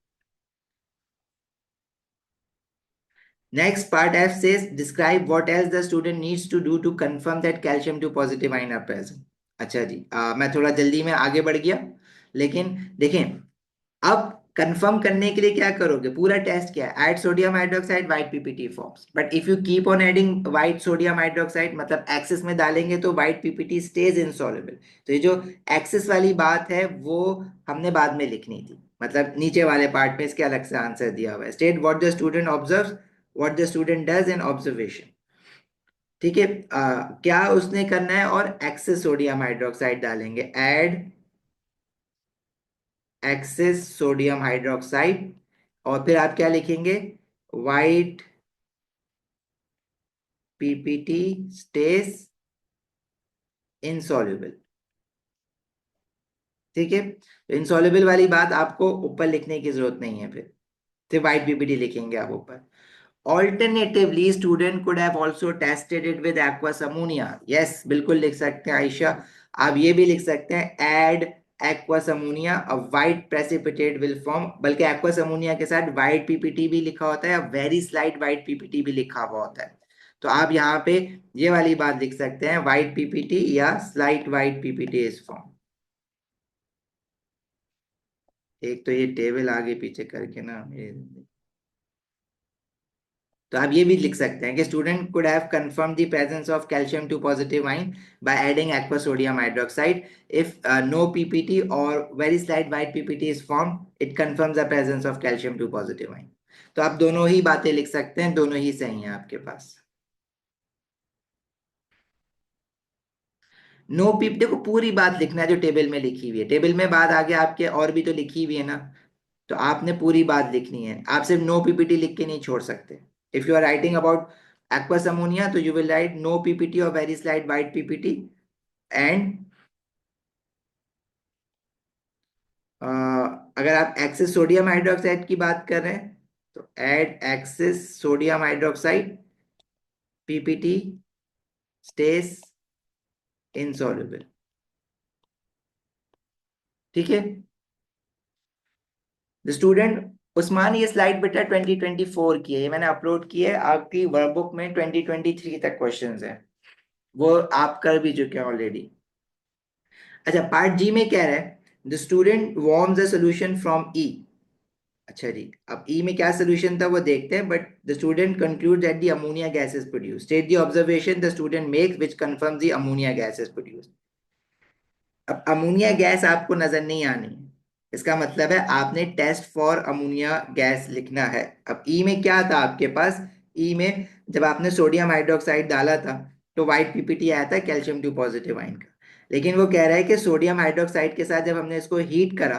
Next part F says describe what else the student needs to do to confirm that calcium 2 positive ion are present। अच्छा जी, मैं थोड़ा जल्दी में आगे बढ़ गया, लेकिन देखें अब कंफर्म करने के लिए क्या करोगे? पूरा टेस्ट क्या है? Add sodium hydroxide, white PPT forms. But if you keep on adding white sodium hydroxide, मतलब एक्सेस में डालेंगे तो व्हाइट पीपीटी स्टेज इनसॉल्युबल। तो ये जो एक्सेस वाली बात है वो हमने बाद में लिखनी थी, मतलब नीचे वाले पार्ट में इसके अलग से आंसर दिया हुआ है। State what the student observe, what the student does in observation. ठीक है, क्या उसने करना है, और एक्सेस सोडियम हाइड्रोक्साइड डालेंगे, ऐड एक्सेस सोडियम हाइड्रोक्साइड, और फिर आप क्या लिखेंगे? White PPT stage insoluble. ठीक है, तो इनसॉल्युबल वाली बात आपको ऊपर लिखने की जरूरत नहीं है, फिर सिर्फ वाइट पीपीटी लिखेंगे आप ऊपर। Alternatively, student could have also tested it with aqueous ammonia। Yes, बिल्कुल लिख सकते हैं आयशा, आप ये भी लिख सकते हैं add aqueous ammonia, a white precipitate will form। बल्कि aqueous ammonia के साथ white PPT भी लिखा होता है, या very slight white PPT भी लिखा हुआ होता है। तो आप यहाँ पे ये वाली बात लिख सकते हैं, white PPT या slight white PPT is formed। एक तो ये टेबल आगे पीछे करके ना तो आप ये भी लिख सकते हैं कि student could have confirm the presence of calcium 2 positive ion by adding aqua sodium hydroxide. If no PPT और very slight white PPT is form, it confirms the presence of calcium 2 positive ion. तो आप दोनों ही बातें लिख सकते हैं, दोनों ही सही हैं आपके पास। नो पीप देखो पूरी बात लिखना है जो टेबल में लिखी हुई है, टेबल में बात आगे आपके और भी तो लिखी हुई है ना, तो आपने पूरी बात लिखनी है, आप सिर्फ नो पीपीटी लिख के नहीं छोड़ सकते। If you are writing about aqueous ammonia, तो you will write no PPT or very slight white PPT. And अगर आप एक्सेस सोडियम हाइड्रोक्साइड की बात कर रहे हैं तो add excess sodium hydroxide, PPT stays insoluble. ठीक है। द स्टूडेंट उस्मान, ये स्लाइड बेटा 2024 की है, ये मैंने अपलोड की है, आपकी वर्कबुक में 2023 तक क्वेश्चंस हैं, वो आप कर भी चुके हैं ऑलरेडी। अच्छा, पार्ट जी में कह रहा है the student warms the solution from E. अच्छा जी, अब ई में क्या सोल्यूशन था वो देखते हैं, but the student conclude that the ammonia gas is produce, state the observation the student makes which confirms the ammonia gas is produce. अब अमोनिया गैस आपको नजर नहीं आनी है, इसका मतलब है आपने टेस्ट फॉर अमोनिया गैस लिखना है। अब ई में क्या था आपके पास, ई में जब आपने सोडियम हाइड्रोक्साइड डाला था तो व्हाइट पीपीटी आया था कैल्शियम 2 पॉजिटिव आयन का। लेकिन वो कह रहा है कि सोडियम हाइड्रोक्साइड के साथ जब हमने इसको हीट करा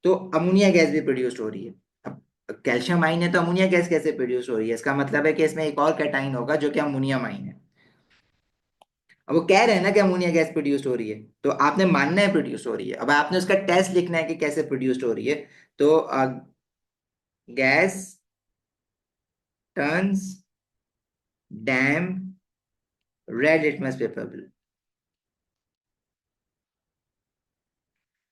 तो अमोनिया गैस भी प्रोड्यूस हो रही है। अब कैल्शियम आयन है तो अमोनिया गैस कैसे प्रोड्यूस हो रही है, इसका मतलब है कि इसमें एक और कैटाइन होगा जो कि अमोनियम आयन है। अब वो कह रहे हैं ना कि अमोनिया गैस प्रोड्यूस हो रही है, तो आपने मानना है प्रोड्यूस हो रही है। अब आपने उसका टेस्ट लिखना है कि कैसे प्रोड्यूस हो रही है। तो gas turns damp red litmus paper blue.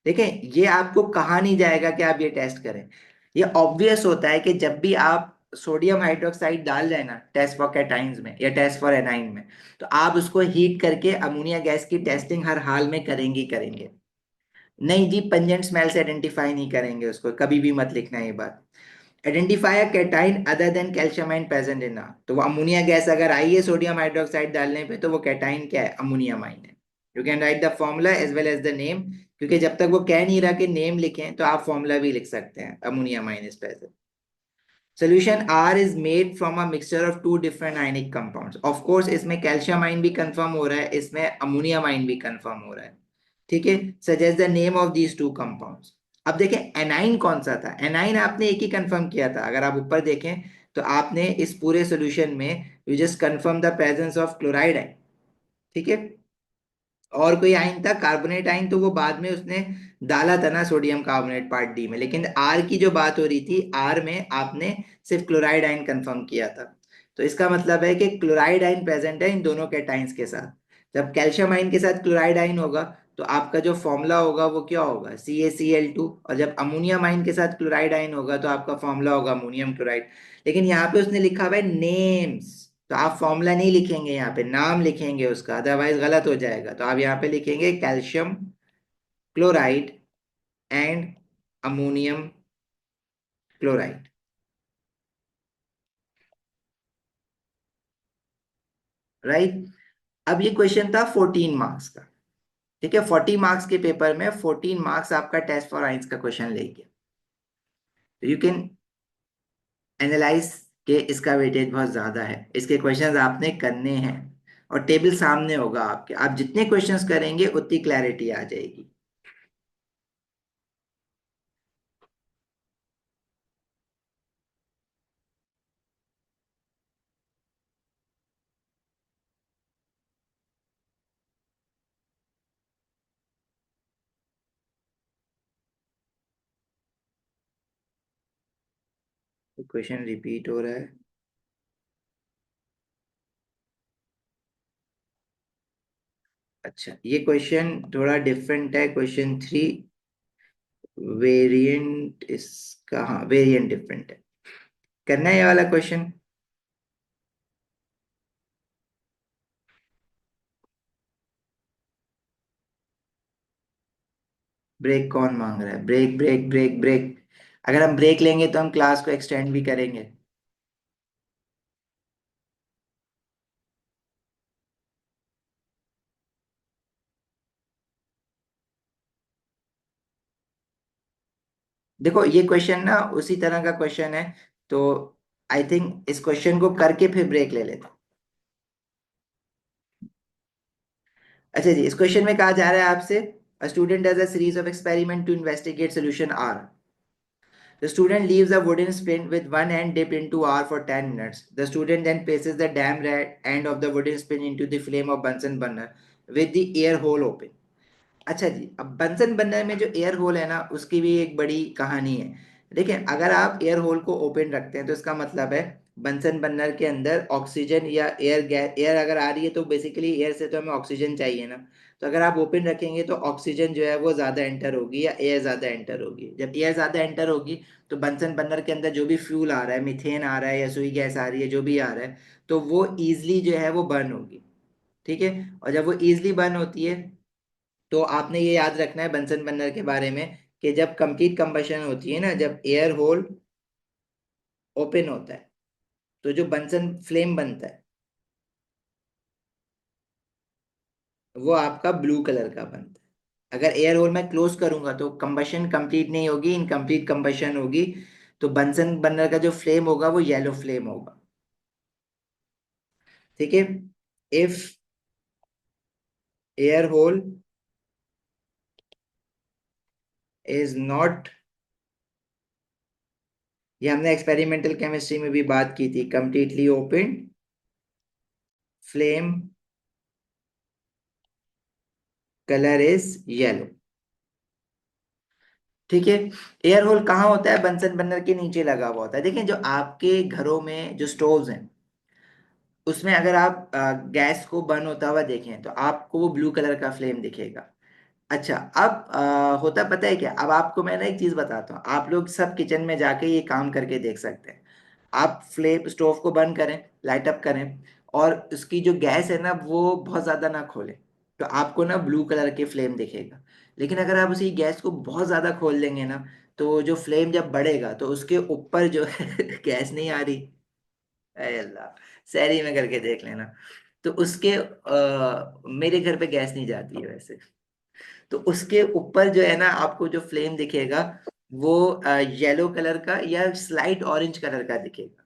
देखें, ये आपको कहा नहीं जाएगा कि आप ये टेस्ट करें। ये ऑब्वियस होता है कि जब भी आप सोडियम हाइड्रोक्साइड डाल रहे हैं ना टेस्ट फॉर कैटाइंस में या टेस्ट फॉर एनाइन में, तो आप उसको हीट करके अमोनिया गैस की टेस्टिंग हर हाल में करेंगे ही करेंगे। नहीं जी, पंजेंट स्मेल से आइडेंटिफाई नहीं करेंगे उसको, कभी भी मत लिखना ये बात। Identify a cation other than calcium ion present in, तो वो अमोनिया गैस अगर आई है सोडियम हाइड्रोक्साइड डालने पे तो वो कैटाइन क्या है, अमोनियम आयन है। You can write the formula as well as the name, क्योंकि जब तक वो कह नहीं रहा कि नेम लिखें तो आप फॉर्मूला भी लिख सकते हैं, ammonium ion is present. Solution R is made from a mixture of two different ionic compounds. Of course इसमें कैल्शियम आयन भी कंफर्म हो रहा है, इसमें अमोनियम आयन भी कंफर्म हो रहा है। ठीक है, suggest the name of these two compounds. अब देखें एनाइन कौन सा था, एनाइन आपने एक ही कंफर्म किया था, अगर आप ऊपर देखें तो आपने इस पूरे सॉल्यूशन में you just confirm the presence of chloride ion. ठीक है, और कोई आयन था कार्बोनेट आयन, तो वो बाद में उसने डाला था ना सोडियम कार्बोनेट पार्ट डी में, लेकिन आर की जो बात हो रही थी आर में आपने सिर्फ क्लोराइड आयन कंफर्म किया था। तो इसका मतलब है कि क्लोराइड आयन प्रेजेंट है इन दोनों कैटाइंस के साथ। जब कैल्शियम आयन के साथ क्लोराइड आयन होगा तो आपका जो फॉर्मूला होगा वो क्या होगा, CaCl2। और जब अमोनियम आयन के साथ क्लोराइड आयन होगा तो आपका फॉर्मूला होगा अमोनियम क्लोराइड। लेकिन यहाँ पे उसने लिखा हुआ है नेम्स, तो आप फॉर्मूला नहीं लिखेंगे, यहाँ पे नाम लिखेंगे उसका, अदरवाइज गलत हो जाएगा। तो आप यहाँ पे लिखेंगे calcium chloride and ammonium chloride. Right. अब ये क्वेश्चन था 14 मार्क्स का। ठीक है, 40 मार्क्स के पेपर में 14 मार्क्स आपका टेस्ट फॉर आइंस का क्वेश्चन लेंगे। यू कैन एनालाइज के इसका वेटेज बहुत ज्यादा है, इसके क्वेश्चंस आपने करने हैं, और टेबल सामने होगा आपके, आप जितने क्वेश्चंस करेंगे उतनी क्लैरिटी आ जाएगी। तो क्वेश्चन रिपीट हो रहा है। अच्छा, ये क्वेश्चन थोड़ा डिफरेंट है, क्वेश्चन 3 वेरिएंट इसका, हाँ वेरिएंट डिफरेंट है। करना है ये वाला क्वेश्चन। ब्रेक कौन मांग रहा है, ब्रेक ब्रेक ब्रेक ब्रेक। अगर हम ब्रेक लेंगे तो हम क्लास को एक्सटेंड भी करेंगे। देखो ये क्वेश्चन ना उसी तरह का क्वेश्चन है, तो आई थिंक इस क्वेश्चन को करके फिर ब्रेक ले लेते हैं। अच्छा जी, इस क्वेश्चन में कहा जा रहा है आपसे, a student does a series of experiment to investigate solution R. The student leaves a wooden spoon with one end dipped into R for 10 minutes. The student then places the damn red end of the wooden spoon into the flame of Bunsen burner with the air hole open. अच्छा जी, अब Bunsen burner में जो air whole है ना, उसकी भी एक बड़ी कहानी है। देखिए, अगर आप एयर होल को ओपन रखते हैं तो इसका मतलब है बंसन बर्नर के अंदर ऑक्सीजन या एयर गैस, एयर अगर आ रही है तो बेसिकली एयर से तो हमें ऑक्सीजन चाहिए ना। तो अगर आप ओपन रखेंगे तो ऑक्सीजन जो है वो ज्यादा एंटर होगी या एयर ज्यादा एंटर होगी। जब एयर ज्यादा एंटर होगी तो बंसन बर्नर के अंदर जो भी फ्यूल आ रहा है, मीथेन आ रहा है या सुई गैस आ रही है, जो भी आ रहा है, तो वो ईजिली जो है वो बर्न होगी। ठीक है। और जब वो ईजिली बर्न होती है तो आपने ये याद रखना है बंसन बर्नर के बारे में कि जब कंप्लीट कंबशन होती है ना, जब एयर होल ओपन होता है तो जो बंसन फ्लेम बनता है वो आपका ब्लू कलर का बनता है। अगर एयर होल मैं क्लोज करूंगा तो कंबशन कंप्लीट नहीं होगी, इनकम्प्लीट कंबशन होगी। तो बंसन बर्नर का जो फ्लेम होगा वो येलो फ्लेम होगा। ठीक है। If air hole is not, ये हमने एक्सपेरिमेंटल केमिस्ट्री में भी बात की थी, completely open, flame colour is yellow. ठीक है। एयर होल कहाँ होता है? बंसन बर्नर के नीचे लगा हुआ होता है। देखिए, जो आपके घरों में जो स्टोव्स हैं उसमें अगर आप गैस को बर्न होता हुआ देखें तो आपको वो ब्लू कलर का फ्लेम दिखेगा। अच्छा, अब होता पता है क्या, अब आपको मैं ना एक चीज बताता हूँ, आप लोग सब किचन में जाके ये काम करके देख सकते हैं। आप फ्लेम स्टोव को बंद करें, लाइट अप करें, और उसकी जो गैस है ना वो बहुत ज्यादा ना खोलें, तो आपको ना ब्लू कलर के फ्लेम दिखेगा। लेकिन अगर आप उसी गैस को बहुत ज्यादा खोल देंगे ना, तो जो फ्लेम जब बढ़ेगा तो उसके ऊपर जो गैस नहीं आ रही, अरे अल्लाह, सैरी में करके देख लेना। तो उसके मेरे घर पे गैस नहीं जाती है वैसे। तो उसके ऊपर जो है ना आपको जो फ्लेम दिखेगा वो येलो कलर का या स्लाइट ऑरेंज कलर का दिखेगा।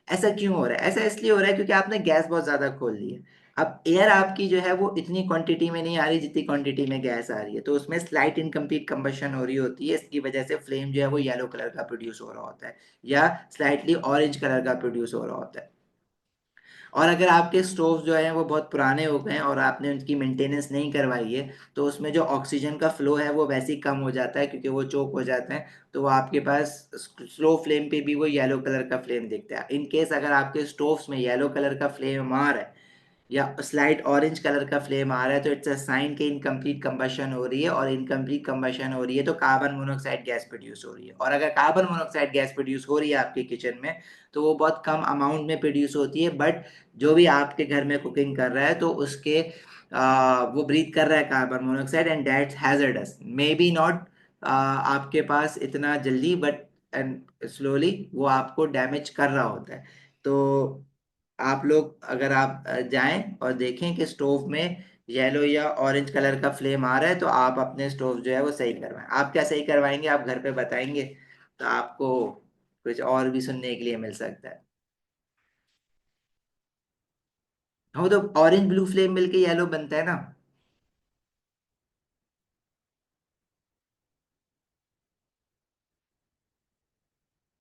ऐसा क्यों हो रहा है? ऐसा इसलिए हो रहा है क्योंकि आपने गैस बहुत ज्यादा खोल ली है। अब एयर आपकी जो है वो इतनी क्वांटिटी में नहीं आ रही जितनी क्वांटिटी में गैस आ रही है, तो उसमें स्लाइट इनकम्प्लीट कंबशन हो रही होती है। इसकी वजह से फ्लेम जो है वो येलो कलर का प्रोड्यूस हो रहा होता है या स्लाइटली ऑरेंज कलर का प्रोड्यूस हो रहा होता है। और अगर आपके स्टोव जो है वो बहुत पुराने हो गए हैं और आपने उनकी मेंटेनेंस नहीं करवाई है, तो उसमें जो ऑक्सीजन का फ्लो है वो वैसे ही कम हो जाता है क्योंकि वो चोक हो जाते हैं। तो वो आपके पास स्लो फ्लेम पे भी वो येलो कलर का फ्लेम दिखता है। इन केस अगर आपके स्टोव्स में येलो कलर का फ्लेम आ रहा है या स्लाइट ऑरेंज कलर का फ्लेम आ रहा है, तो इट्स अ साइन कि इनकम्प्लीट कंबशन हो रही है, और इनकम्प्लीट कंबशन हो रही है तो कार्बन मोनोऑक्साइड गैस प्रोड्यूस हो रही है। और अगर कार्बन मोनोऑक्साइड गैस प्रोड्यूस हो रही है आपके किचन में, तो वो बहुत कम अमाउंट में प्रोड्यूस होती है, बट जो भी आपके घर में कुकिंग कर रहा है तो उसके वो ब्रीथ कर रहा है carbon monoxide, and that's hazardous, may be not आपके पास इतना जल्दी, बट एंड स्लोली वो आपको डैमेज कर रहा होता है। तो आप लोग अगर आप जाएं और देखें कि स्टोव में येलो या ऑरेंज कलर का फ्लेम आ रहा है, तो आप अपने स्टोव जो है वो सही करवाएं। आप क्या सही करवाएंगे, आप घर पे बताएंगे तो आपको कुछ और भी सुनने के लिए मिल सकता है। हाँ, तो ऑरेंज ब्लू फ्लेम मिलके येलो बनता है ना।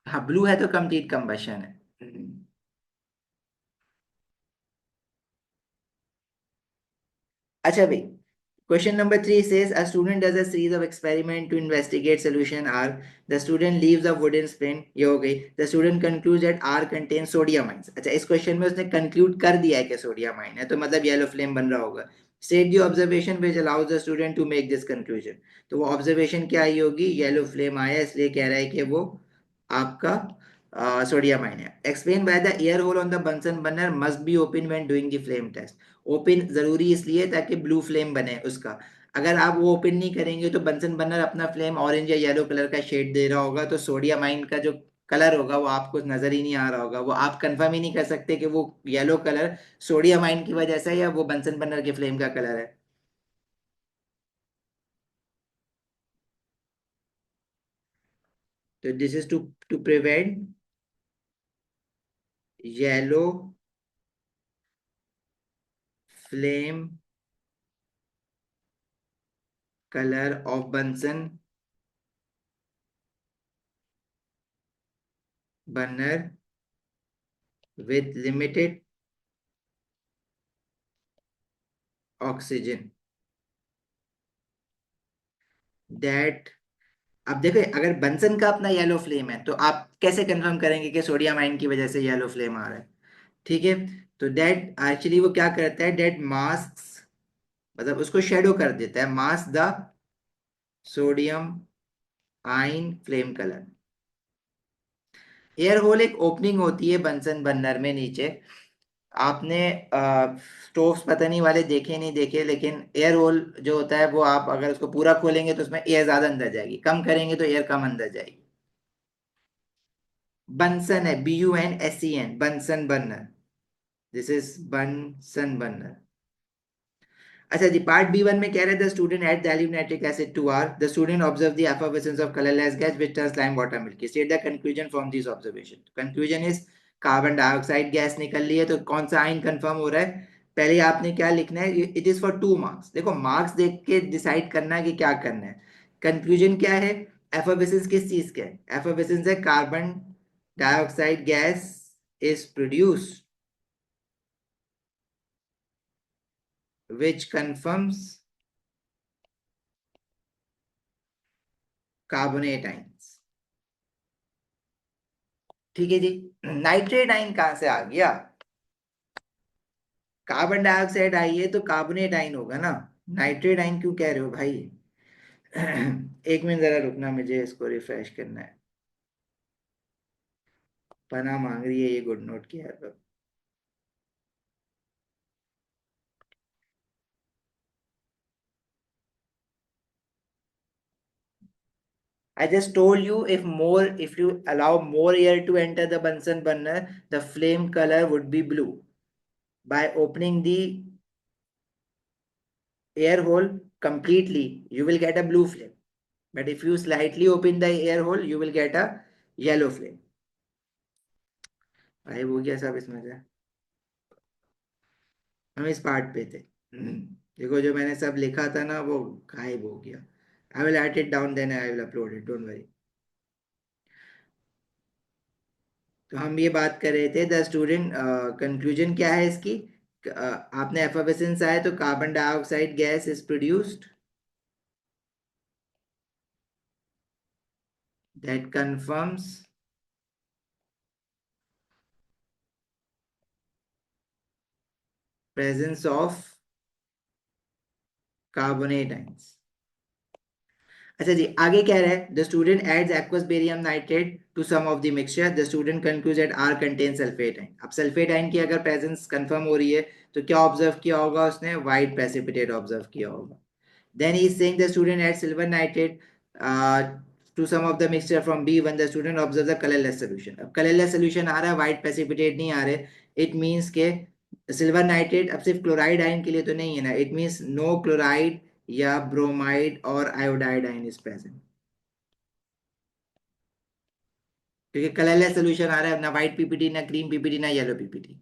हाँ, ब्लू है तो कंप्लीट कंबशन है। अच्छा भाई, question number 3 says a student does a series of experiment to investigate solution R. The student leaves a wooden spoon, ये हो गई। The student concludes that R contains sodium ions। अच्छा, इस क्वेश्चन में उसने कंक्लूड कर दिया है कि सोडियम आयन है, तो मतलब येलो फ्लेम बन रहा होगा। State the observation which allows the student to make this conclusion। तो वो ऑब्जर्वेशन क्या आई होगी? येलो फ्लेम आया इसलिए कह रहा है कि वो आपका सोडियम आयन है। Explain by the air hole on the Bunsen burner must be open when doing the flame test. Open जरूरी इसलिए ताकि ब्लू फ्लेम बने उसका। अगर आप वो ओपन नहीं करेंगे तो बंसन बर्नर अपना फ्लेम ऑरेंज या येलो कलर का शेड दे रहा होगा, तो सोडियम आयन का जो कलर होगा वो आपको नजर ही नहीं आ रहा होगा। वो आप कंफर्म ही नहीं कर सकते कि वो येलो कलर सोडियम आयन की वजह से है या वो बंसन बर्नर के फ्लेम का कलर है। तो this is to prevent yellow flame colour of Bunsen burner with limited oxygen that, अब देखो अगर बंसन का अपना येलो फ्लेम है तो आप कैसे कंफर्म करेंगे कि सोडियम आयन की वजह से येलो फ्लेम आ रहा है? ठीक है, तो डेट एक्चुअली वो क्या करता है, डेट मास्क, मतलब उसको शेडो कर देता है, mask the sodium ion flame colour. Air hole एक ओपनिंग होती है बंसन बर्नर में नीचे। आपने स्टोव्स पता नहीं वाले देखे नहीं देखे, लेकिन एयर होल जो होता है वो आप अगर उसको पूरा खोलेंगे तो उसमें एयर ज्यादा अंदर जाएगी, कम करेंगे तो एयर कम अंदर जाएगी। बंसन है, BUNSEN, Bunsen burner. This is Bunsen burner. अच्छा जी, पार्ट B1 में कह रहे थे student add dilute natric acid to R, the student observed the effervescence of colorless gas which turns lime water milky, state the conclusion from these observation। conclusion is carbon dioxide gas निकल रही है, तो कौन सा ion confirm हो रहा है? पहले आपने क्या लिखना है, इट इज फॉर 2 मार्क्स। देखो मार्क्स देख के डिसाइड करना है कि क्या करना है। कंक्लूजन क्या है? एफर्वेसेंस किस चीज का है? एफर्वेसेंस है carbon dioxide gas is produced which confirms carbonate ions. ठीक है जी। नाइट्रेट आयन कहां से आ गया? कार्बन डाइऑक्साइड आई है तो कार्बोनेट आयन होगा ना, नाइट्रेट आयन क्यों कह रहे हो भाई? एक मिनट जरा रुकना, मुझे इसको रिफ्रेश करना है। पना मांग रही है ये, गुड नोट किया है तो। I just told you, if you allow more air to enter the Bunsen burner, the flame color would be blue. By opening the air hole completely, you will get a blue flame. But if you slightly open the air hole, you will get a yellow flame। भाई वो क्या सब इसमें से, हम इस part पे थे। देखो जो मैंने सब लिखा था ना वो गायब हो गया। I will write it down, then I will upload it, don't worry. तो हम ये बात कर रहे थे, द स्टूडेंट कंक्लूजन क्या है इसकी? आपने एफर्वेसेंस आए तो carbon dioxide gas is produced that confirms presence of carbonate ions. अच्छा जी, आगे कह रहा है the student adds aqueous barium nitrate to some of the mixture, the student concludes that R contain sulphate ion. अब sulphate ion की अगर presence confirm हो रही है तो क्या ऑब्जर्व किया होगा उसने? वाइट प्रेसिपिटेट ऑब्जर्व किया होगा। Then he is saying the student adds silver nitrate to some of the mixture from B1, the student observes a colorless solution। अब colorless solution आ रहा है, white precipitate नहीं आ रहे। It means के silver nitrate अब सिर्फ क्लोराइड आयन के लिए तो नहीं है ना, इट मीन्स नो क्लोराइड या ब्रोमाइड और आयोडाइड आयन इज प्रेजेंट। क्योंकि कलरलेस सोल्यूशन आ रहा है, ना व्हाइट पीपीटी, ना ग्रीन पीपीटी, ना येलो पीपीटी।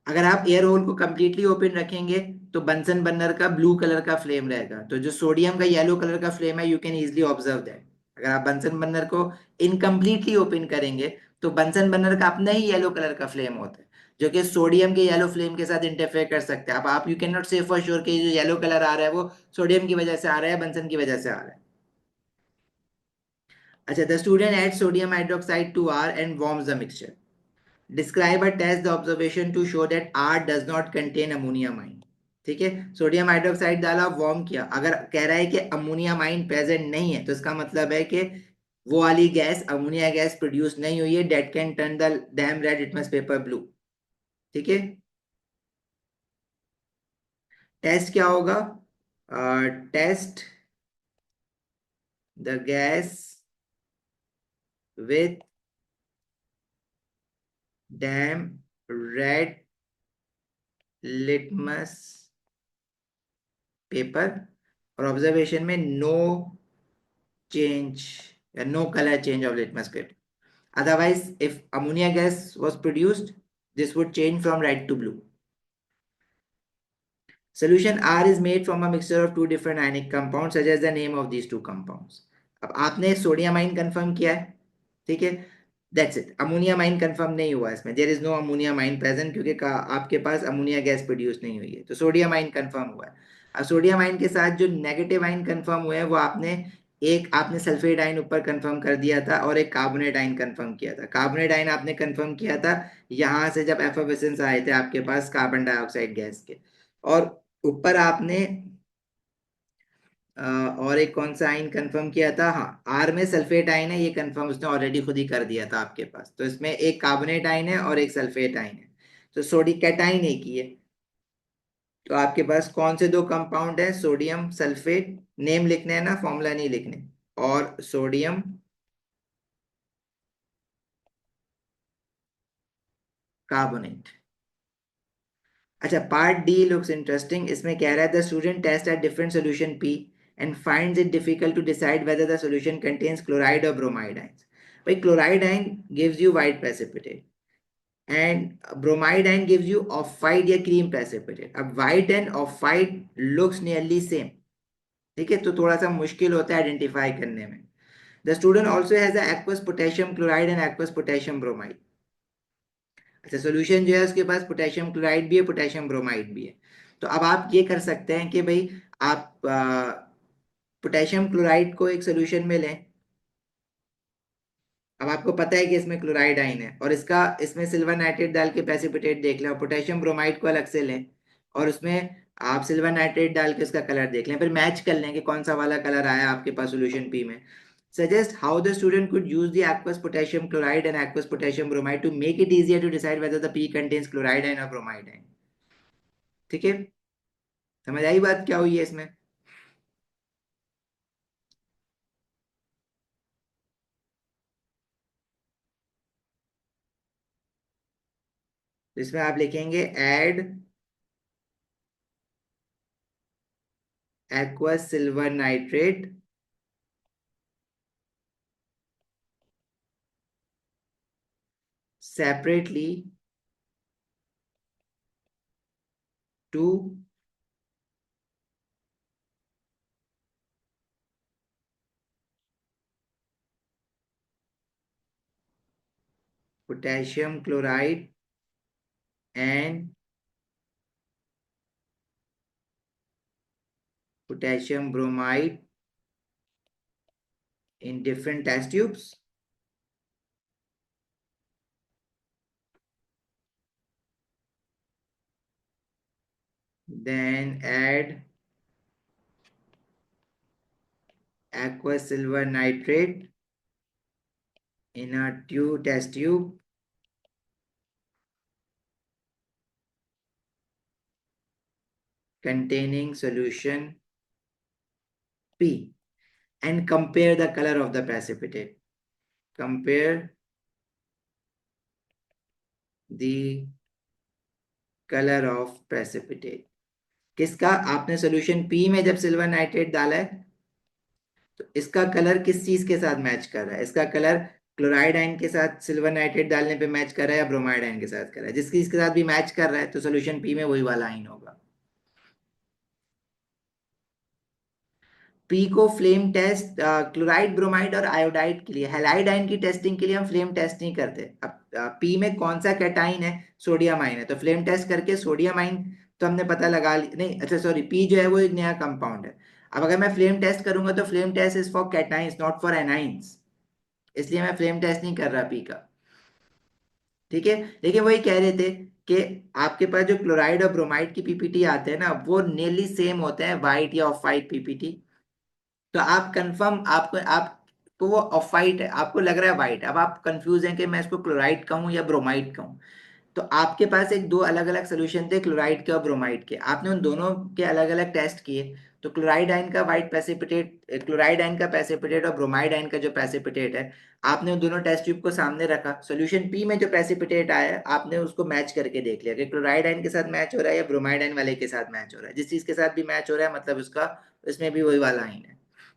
अगर आप एयर होल को कंप्लीटली ओपन रखेंगे तो बंसन बर्नर का ब्लू कलर का फ्लेम रहेगा, तो जो सोडियम का येलो कलर का फ्लेम है, you can easily observe that. अगर आप बंसन बर्नर को इनकम्प्लीटली ओपन करेंगे तो बंसन बर्नर का अपना ही येलो कलर का फ्लेम होता है, जो कि सोडियम के येलो फ्लेम के साथ इंटरफेयर कर सकते हैं। अब आप यू कैन नॉट से फॉर श्योर कि जो येलो कलर आ रहा है वो सोडियम की वजह से आ रहा है, बंसन की वजह से आ रहा है। अच्छा, the student add sodium hydroxide to R and warms the mixture. Describe और test the observation to show that R does not contain ammonium ion. ठीक है, सोडियम हाइड्रोक्साइड डाला, वार्म किया, अगर कह रहा है कि अमोनियम आइन प्रेजेंट नहीं है तो इसका मतलब है कि वो वाली गैस, अमोनिया गैस प्रोड्यूस नहीं हुई है, that can turn the damp red litmus paper blue. ठीक है, टेस्ट क्या होगा? Test the gas with damp red litmus paper, और ऑब्जर्वेशन में no change, no color change of litmus paper। Otherwise, if ammonia gas was produced, this would change from red to blue। Solution R is made from a mixture of two different ionic compounds, such as the name of these two compounds। अब आपने sodium आइन confirm किया है, ठीक है, that's it. Ammonium ion confirm नहीं हुआ इसमें, there is no ammonium ion present, क्योंकि आपके पास अमोनिया गैस प्रोड्यूस नहीं हुई है, तो सोडियम आइन कंफर्म हुआ है। अब सोडियम आइन के साथ जो नेगेटिव आइन कंफर्म हुए हैं वो आपने, एक आपने सल्फेट आइन ऊपर कंफर्म कर दिया था और एक कार्बोनेट आइन कंफर्म किया था। कार्बोनेट आइन आपने कंफर्म किया था यहां से जब एफोगेसेंस आए थे आपके पास कार्बन डाइऑक्साइड गैस के। और ऊपर आपने और एक कौन सा आइन कंफर्म किया था, हाँ आर में सल्फेट आइन है, ये कंफर्म उसने ऑलरेडी खुद ही कर दिया था आपके पास। तो इसमें एक कार्बोनेट आइन है और एक सल्फेट आइन है, तो सोडियम कैटाइन एक ही है। तो आपके पास कौन से दो कंपाउंड है, सोडियम सल्फेट, नेम लिखने हैं ना, फॉर्मूला नहीं लिखने, और सोडियम कार्बोनेट। अच्छा, पार्ट डी लुक्स इंटरेस्टिंग। इसमें कह रहा है the student test at different solution P and finds it difficult to decide whether the solution contains chloride और ब्रोमाइड आइंस। भाई chloride ion gives you white precipitate and bromide ion gives you off white या cream precipitate। अब white and off white looks nearly same, ठीक है, तो थोड़ा सा मुश्किल होता है आइडेंटिफाई करने में। The student also has aqueous potassium chloride and aqueous potassium bromide. अच्छा, सोल्यूशन जो है उसके पास पोटेशियम क्लोराइड भी है, पोटेशियम ब्रोमाइड भी है। तो अब आप ये कर सकते हैं कि भाई आप पोटेशियम क्लोराइड को एक सोल्यूशन में लें। अब आपको पता है कि इसमें क्लोराइड आइन है और इसका, इसमें सिल्वर नाइट्रेट डाल के प्रेसिपिटेट देख लें, और पोटेशियम ब्रोमाइड को अलग से लें और उसमें आप सिल्वर नाइट्रेट डाल के उसका कलर देख लें, फिर मैच कर लें कि कौन सा वाला कलर आया आपके पास सोल्यूशन पी में। Suggest how the student could use the aqueous potassium chloride and aqueous potassium bromide to make it easier to decide whether the P contains chloride ion or bromide ion। ठीक है, समझ आई बात क्या हुई है इसमें? तो इसमें आप लिखेंगे add aqueous silver nitrate separately to potassium chloride and potassium bromide in different test tubes, then add aqueous silver nitrate in a test tube containing solution P and compare the color of the precipitate। Compare the color of precipitate। किसका, आपने solution P में जब silver nitrate डाला है तो इसका colour किस चीज के साथ मैच कर रहा है, इसका कलर क्लोराइड आयन के साथ सिल्वर नाइट्रेट डालने पे मैच कर रहा है या ब्रोमाइड आयन के साथ कर रहा है? जिस चीज के साथ भी मैच कर रहा है तो सॉल्यूशन पी में वही वाला आयन होगा। पी को फ्लेम टेस्ट क्लोराइड ब्रोमाइड और आयोडाइड के लिए, हैलाइड आयन की टेस्टिंग के लिए हम फ्लेम टेस्ट नहीं करते। अब पी में कौन सा कैटाइन है, सोडियम आयन है, तो फ्लेम टेस्ट करके सोडियम आयन तो हमने पता लगा नहीं, अच्छा सॉरी, पी जो है वो एक नया कंपाउंड है। अब अगर मैं फ्लेम टेस्ट करूंगा तो flame test is for cations not for anions, इसलिए मैं फ्लेम टेस्ट नहीं कर रहा पी का। ठीक है, लेकिन वही कह रहे थे कि आपके पास जो क्लोराइड और ब्रोमाइड की पीपीटी आते हैं ना वो नियरली सेम होते हैं, वाइट या ऑफ वाइट पीपीटी। तो आप कंफर्म, आपको आपको वो ऑफ वाइट है, आपको लग रहा है वाइट, अब आप कंफ्यूज हैं कि मैं इसको क्लोराइड कहूँ या ब्रोमाइड कहूँ। तो आपके पास एक दो अलग अलग सोल्यूशन थे क्लोराइड के और ब्रोमाइड के, आपने उन दोनों के अलग अलग टेस्ट किए। तो क्लोराइड आयन का वाइट प्रेसिपिटेट, क्लोराइड आयन का प्रेसिपिटेट और ब्रोमाइड आयन का जो प्रेसिपिटेट है, आपने उन दोनों टेस्ट ट्यूब को सामने रखा, सोल्यूशन पी में जो प्रेसिपिटेट आया है आपने उसको मैच करके देख लिया कि क्लोराइड आयन के साथ मैच हो रहा है या ब्रोमाइड आयन वाले के साथ मैच हो रहा है। जिस चीज के साथ भी मैच हो रहा है मतलब उसका, इसमें भी वही वाला आयन है।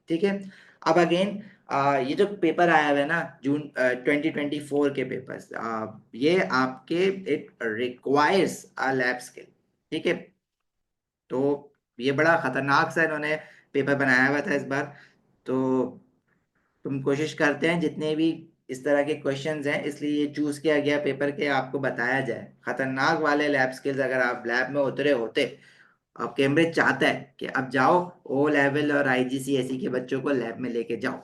ठीक है, अब अगेन ये जो पेपर आया हुआ है ना जून 2024 के पेपर्स, ये आपके, it requires a lab skill. ठीक है, तो ये बड़ा खतरनाक सा इन्होंने पेपर बनाया हुआ था इस बार। तो तुम कोशिश करते हैं जितने भी इस तरह के क्वेश्चंस हैं, इसलिए ये चूज किया गया पेपर के आपको बताया जाए। खतरनाक वाले लैब स्किल्स अगर आप लैब में उतरे होते, अब कैम्ब्रिज चाहता है कि अब जाओ ओ लेवल और आईजीसीएसई के बच्चों को लैब में लेके जाओ।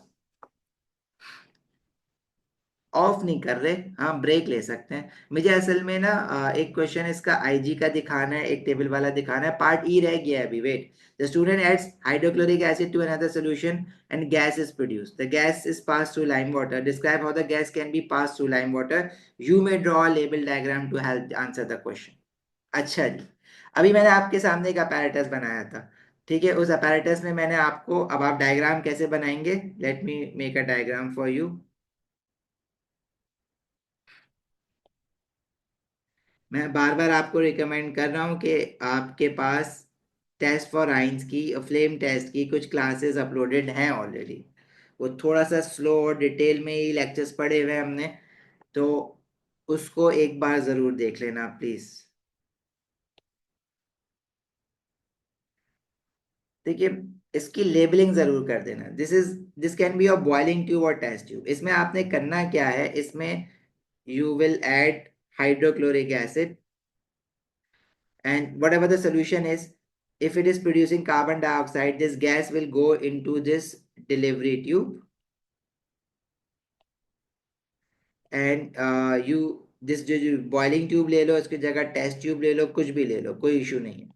ऑफ नहीं कर रहे, हाँ ब्रेक ले सकते हैं। मुझे असल में ना एक क्वेश्चन इसका आईजी का दिखाना है, एक टेबल वाला दिखाना है, पार्ट ई रह गया है अभी, wait. The student adds hydrochloric acid to another solution and gas is produced, the gas is pass through lime water, describe how the gas can be pass through lime water, you may draw a label diagram to help answer the question. अच्छा जी, अभी मैंने आपके सामने एक apparatus बनाया था, ठीक है। उस अपैरेटस में मैंने आपको, अब आप डायग्राम कैसे बनाएंगे, let me make a diagram for you. मैं बार बार आपको रिकमेंड कर रहा हूँ कि आपके पास टेस्ट फॉर आइंस की, फ्लेम टेस्ट की कुछ क्लासेस अपलोडेड हैं ऑलरेडी। वो थोड़ा सा स्लो और डिटेल में ही लेक्चर्स पढ़े हुए हैं हमने, तो उसको एक बार जरूर देख लेना प्लीज। देखिए, इसकी लेबलिंग जरूर कर देना, this can be a boiling tube और टेस्ट ट्यूब। इसमें आपने करना क्या है, इसमें you will add hydrochloric acid, and whatever the solution is, if it is producing carbon dioxide, this gas will go into this delivery tube, and you this जो boiling tube ले लो, इसकी जगह टेस्ट ट्यूब ले लो, कुछ भी ले लो, कोई issue नहीं है।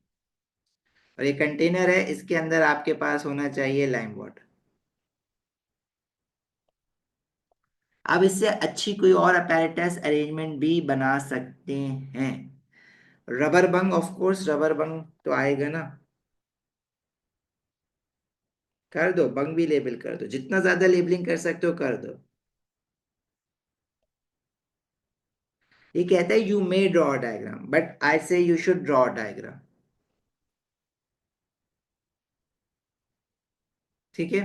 और ये कंटेनर है, इसके अंदर आपके पास होना चाहिए लाइम वाटर। अब इससे अच्छी कोई और अपैरेटस अरेंजमेंट भी बना सकते हैं। Rubber Bang, of course rubber बंग तो आएगा ना, कर दो, बंग भी लेबल कर दो, जितना ज्यादा लेबलिंग कर सकते हो कर दो। ये कहता है you may draw diagram, but I से यू शुड ड्रॉ डायग्राम, ठीक है।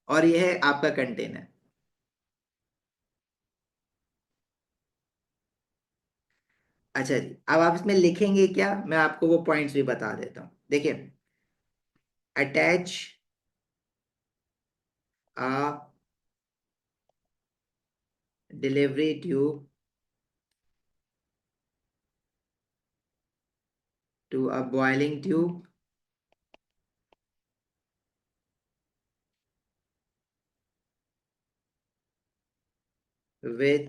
और ये है आपका कंटेनर। अच्छा जी, अब आप इसमें लिखेंगे क्या, मैं आपको वो पॉइंट्स भी बता देता हूँ, देखिए। Attach a delivery tube to a boiling tube with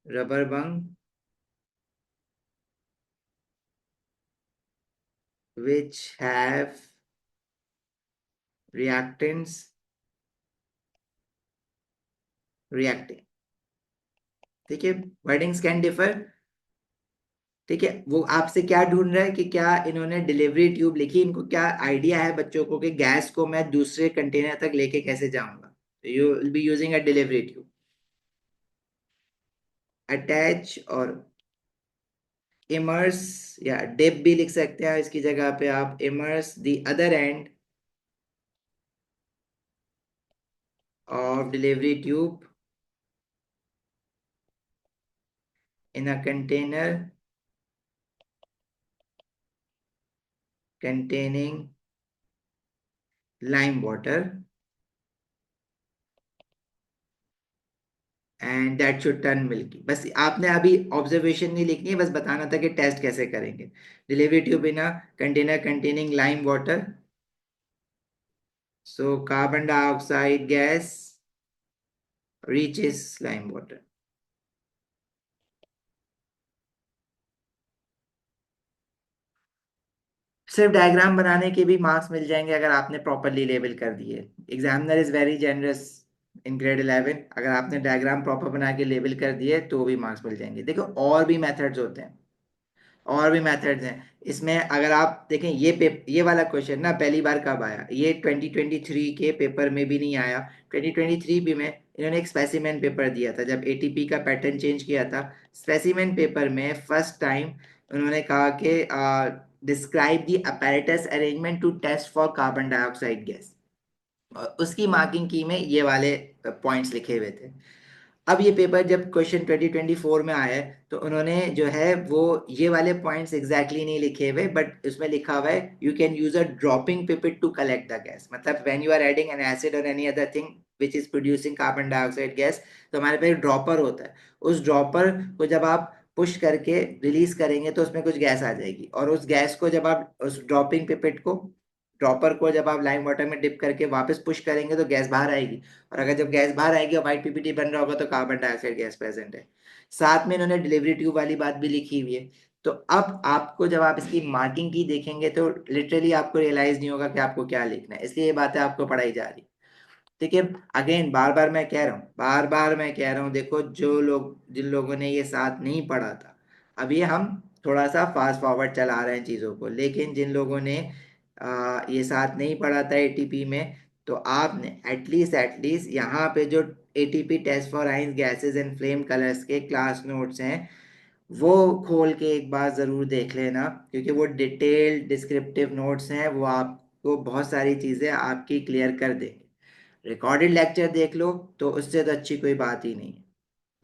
rubber bung which have reactants reacting, ठीक है। वर्डिंग्स कैन डिफर, ठीक है। वो आपसे क्या ढूंढ रहा है कि क्या इन्होंने डिलीवरी ट्यूब लिखी, इनको क्या आइडिया है बच्चों को कि गैस को मैं दूसरे कंटेनर तक लेके कैसे जाऊंगा। You will be using a delivery tube. Attach और इमर्स, या डिप भी लिख सकते हैं इसकी जगह पे आप, immerse the other end of delivery tube in a container containing lime water and that should turn milky. बस आपने अभी ऑब्जर्वेशन नहीं लिखनी है, बस बताना था कि टेस्ट कैसे करेंगे। Delivery tube in a container containing lime water, so carbon dioxide gas reaches lime water. सिर्फ डायग्राम बनाने के भी मार्क्स मिल जाएंगे अगर आपने प्रॉपरली लेबल कर दिए। Examiner is very generous in grade 11, अगर आपने डायग्राम प्रॉपर बना के लेबल कर दिए तो भी मार्क्स मिल जाएंगे। देखो और भी मेथड्स होते हैं, और भी मेथड्स हैं इसमें। अगर आप देखें ये वाला क्वेश्चन ना पहली बार कब आया, ये 2023 के पेपर में भी नहीं आया। 2023 भी में इन्होंने एक स्पेसिमेन पेपर दिया था जब एटीपी का पैटर्न चेंज किया था। स्पेसिमेन पेपर में फर्स्ट टाइम उन्होंने कहा कि describe the apparatus arrangement to test for carbon dioxide gas, उसकी मार्किंग की में ये वाले पॉइंट्स लिखे हुए थे। अब ये पेपर जब क्वेश्चन 2024 में आया है, तो उन्होंने जो है वो ये वाले पॉइंट्स एग्जैक्टली नहीं लिखे हुए, बट उसमें लिखा हुआ है you can use a dropping pipette to collect the gas. मतलब when you are adding an acid और any other thing which is producing carbon dioxide gas, तो हमारे पास एक ड्रॉपर होता है। उस ड्रॉपर को जब आप पुश करके रिलीज करेंगे तो उसमें कुछ गैस आ जाएगी, और उस गैस को जब आप उस ड्रॉपिंग पिपेट को, ड्रॉपर को जब आप लाइम वाटर में डिप करके वापस पुश करेंगे तो गैस बाहर आएगी। और अगर जब गैस बाहर आएगी और व्हाइट पीपीटी बन रहा होगा तो कार्बन डाइऑक्साइड गैस प्रेजेंट है। साथ में इन्होंने डिलीवरी ट्यूब वाली बात भी लिखी हुई है। तो अब आपको जब आप इसकी मार्किंग की देखेंगे तो लिटरली आपको रियलाइज नहीं होगा कि आपको क्या लिखना है, इसलिए ये बातें आपको पढ़ाई जा रही। ठीक है। अगेन बार बार मैं कह रहा हूँ, बार बार मैं कह रहा हूँ, देखो जो लोग, जिन लोगों ने ये साथ नहीं पढ़ा था, अभी हम थोड़ा सा फास्ट फॉरवर्ड चला रहे हैं चीज़ों को, लेकिन जिन लोगों ने ये साथ नहीं पढ़ा था एटीपी में, तो आपने एटलीस्ट यहाँ पे जो ATP test for ions gases and flame colours के क्लास नोट्स हैं वो खोल के एक बार ज़रूर देख लेना, क्योंकि वो डिटेल्ड डिस्क्रिप्टिव नोट्स हैं, वो आपको बहुत सारी चीज़ें आपकी क्लियर कर देंगे। रिकॉर्डेड लेक्चर देख लो तो उससे तो अच्छी कोई बात ही नहीं है।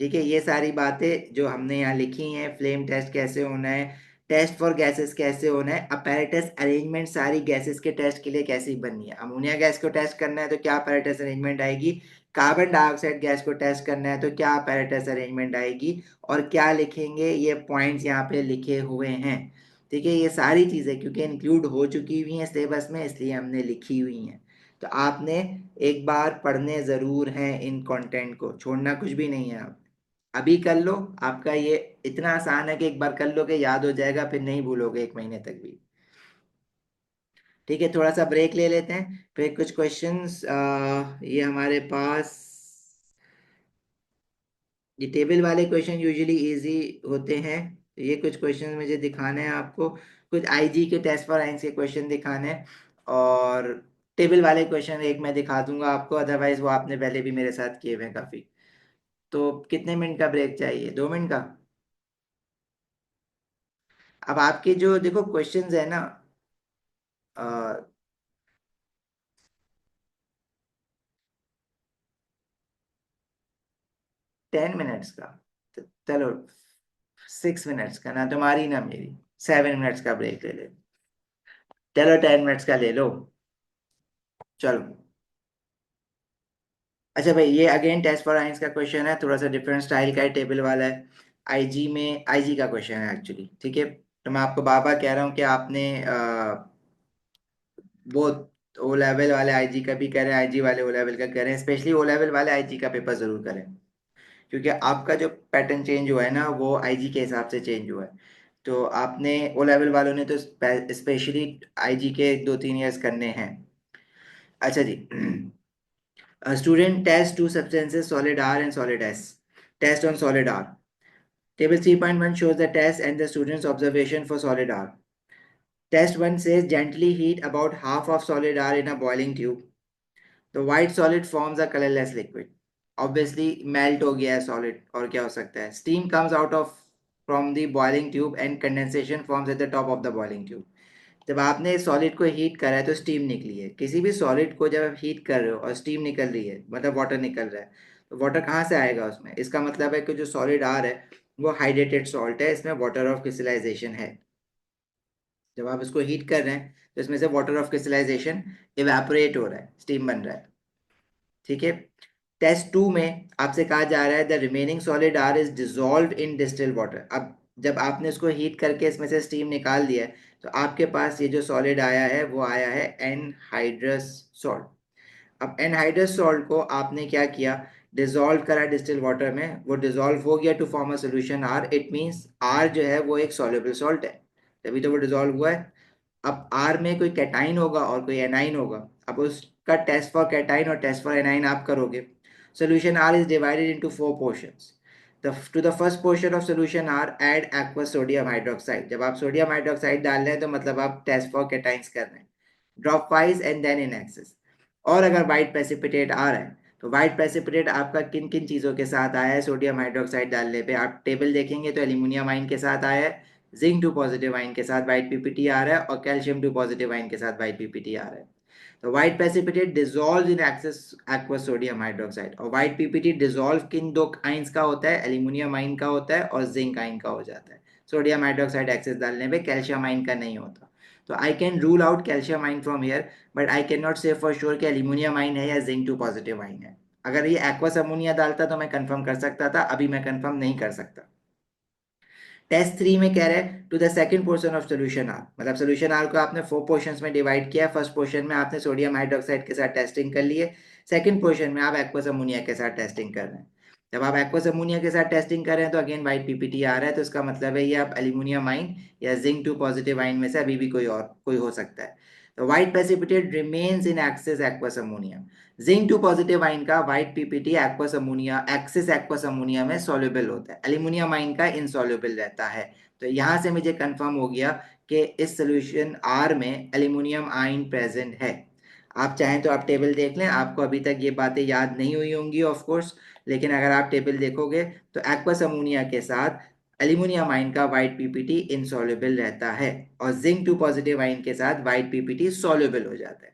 ठीक है, ये सारी बातें जो हमने यहाँ लिखी हैं, फ्लेम टेस्ट कैसे होना है, टेस्ट फॉर गैसेस कैसे होना है, अपैरेटस अरेंजमेंट सारी गैसेस के टेस्ट के लिए कैसी बननी है, अमोनिया गैस को टेस्ट करना है तो क्या अपैरेटस अरेंजमेंट आएगी, कार्बन डाइऑक्साइड गैस को टेस्ट करना है तो क्या अपैरेटस अरेंजमेंट आएगी, और क्या लिखेंगे, ये पॉइंट्स यहाँ पे लिखे हुए हैं। ठीक है, ये सारी चीज़ें क्योंकि इंक्लूड हो चुकी हुई हैं सिलेबस में, इसलिए हमने लिखी हुई हैं। तो आपने एक बार पढ़ने ज़रूर हैं, इन कंटेंट को छोड़ना कुछ भी नहीं है। आप अभी कर लो, आपका ये इतना आसान है कि एक बार कर लोगे याद हो जाएगा, फिर नहीं भूलोगे एक महीने तक भी। ठीक है, थोड़ा सा ब्रेक ले लेते हैं, फिर कुछ क्वेश्चंस ये हमारे पास, ये टेबल वाले क्वेश्चन यूजुअली इजी होते हैं। ये कुछ क्वेश्चन मुझे दिखाने हैं आपको, कुछ आईजी के टेस्ट फॉर आइंस के क्वेश्चन दिखाने हैं, और टेबल वाले क्वेश्चन एक मैं दिखा दूंगा आपको, अदरवाइज वो आपने पहले भी मेरे साथ किए हुए हैं काफी। तो कितने मिनट का ब्रेक चाहिए, 2 मिनट का? अब आपके जो देखो क्वेश्चंस है ना, 10 मिनट्स का, तो चलो 6 मिनट्स का, ना तुम्हारी ना मेरी, 7 मिनट्स का ब्रेक ले ले। चलो 10 मिनट्स का ले लो। चलो, अच्छा भाई, ये अगेन टेस्ट फॉर आइंस का क्वेश्चन है, थोड़ा सा डिफरेंट स्टाइल का है, टेबल वाला है। आईजी में, आईजी का क्वेश्चन है एक्चुअली। ठीक है, तो मैं आपको बार बार कह रहा हूँ कि आपने वो ओ लेवल वाले आईजी का भी करें, आईजी वाले ओ लेवल का करें, स्पेशली ओ लेवल वाले आईजी का पेपर जरूर करें, क्योंकि आपका जो पैटर्न चेंज हुआ है ना वो आईजी के हिसाब से चेंज हुआ है। तो आपने ओ लेवल वालों ने तो स्पेशली आईजी के 2-3 ईयर्स करने हैं। अच्छा जी। Student test two substances solid R and solid S. Test on solid R. Table 3.1 shows the test and the student's observation for solid R. Test 1 says gently heat about half of solid R in a boiling tube. The white solid forms a colorless liquid. Obviously melt हो गया है solid, और क्या हो सकता है? Steam comes out of from the boiling tube and condensation forms at the top of the boiling tube. जब आपने सॉलिड को हीट करा है तो स्टीम निकली है। किसी भी सॉलिड को जब आप हीट कर रहे हो और स्टीम निकल रही है, मतलब वाटर निकल रहा है, तो वाटर कहाँ से आएगा उसमें? इसका मतलब है कि जो सॉलिड आर है वो हाइड्रेटेड सॉल्ट है, इसमें वाटर ऑफ क्रिस्टलाइजेशन है। जब आप इसको हीट कर रहे हैं तो इसमें से वाटर ऑफ क्रिस्टलाइजेशन इवेपोरेट हो रहा है, स्टीम बन रहा है। ठीक है। टेस्ट 2 में आपसे कहा जा रहा है the remaining solid R is dissolve in distil water. अब जब आपने इसको हीट करके इसमें से स्टीम निकाल दिया है, तो आपके पास ये जो सॉलिड आया है वो आया है एनहाइड्रस सॉल्ट। अब एनहाइड्रस सॉल्ट को आपने क्या किया, डिजोल्व करा डिस्टिल वाटर में, वो डिजोल्व हो गया to form a solution R. It means R जो है वो एक सॉल्युबल सॉल्ट है, तभी तो वो डिजोल्व हुआ है। अब आर में कोई कैटाइन होगा और कोई एनाइन होगा। अब उसका टेस्ट फॉर कैटाइन और टेस्ट फॉर एनाइन आप करोगे। Solution R is divided into 4 portions. To the first portion of solution R add aqueous sodium hydroxide. जब आप सोडियम हाइड्रोक्साइड डाल रहे हैं तो मतलब आप टेस्ट फॉर कैटाइंस कर रहे हैं। Drop wise and then in excess. और अगर वाइट प्रेसिपिटेट आ रहा है तो वाइट प्रेसिपिटेट आपका किन किन चीज़ों के साथ आया है सोडियम हाइड्रोक्साइड डालने पे? आप टेबल देखेंगे तो एल्यूमिनियम आयन के साथ आया है, जिंक 2 पॉजिटिव आयन के साथ वाइट पीपीटी आ रहा है, और कैल्शियम 2 पॉजिटिव आयन के साथ वाइट पीपीटी आ रहा है। तो white precipitate dissolve in aqueous sodium hydroxide, और व्हाइट पीपीटी डिजोल्व किन दो आइंस का होता है, एल्यूमिनियम आइन का होता है और जिंक आइन का हो जाता है। सोडियम हाइड्रोक्साइड एक्सेस डालने पे कैल्शियम आइन का नहीं होता। तो I can rule out calcium ion from here, but I can not से फॉर श्योर कि एल्यूमिनियम आइन है या जिंक टू पॉजिटिव आइन है। अगर ये एक्वस अमोनिया डालता तो मैं कंफर्म कर सकता था, अभी मैं कंफर्म नहीं कर सकता। टेस्ट 3 में कह रहे हैं to the second portion of solution R, मतलब सोल्यूशन आर को आपने 4 पोर्शंस में डिवाइड किया। फर्स्ट पोर्शन में आपने सोडियम हाइड्रोक्साइड के साथ टेस्टिंग कर लिए, सेकंड पोर्शन में आप एक्वस अमोनिया के साथ टेस्टिंग कर रहे हैं। जब आप एक्वस अमोनिया के साथ टेस्टिंग कर रहे हैं तो अगेन वाइट पीपीटी आ रहा है, तो इसका मतलब है ये आप एल्यूमिनियम आइन या जिंक टू पॉजिटिव आइन में से अभी भी कोई और कोई हो सकता है। तो white precipitate remains in excess aqueous ammonia. Zinc two positive ion का white PPT aqueous ammonia excess aqueous ammonia में सॉल्युबल होता है, एल्यूमिनियम आइन का इनसॉल्युबल रहता है। तो यहां से मुझे कंफर्म हो गया कि इस सोल्यूशन आर में एल्यूमिनियम आयन प्रेजेंट है। आप चाहें तो आप टेबल देख लें, आपको अभी तक ये बातें याद नहीं हुई होंगी ऑफ कोर्स, लेकिन अगर आप टेबल देखोगे तो एक्वस अमोनिया के साथ एल्यूमिनियम आयन का व्हाइट पीपीटी इनसॉल्युबल रहता है, और जिंक टू पॉजिटिव आयन के साथ व्हाइट पीपीटी सॉल्युबल हो जाता है।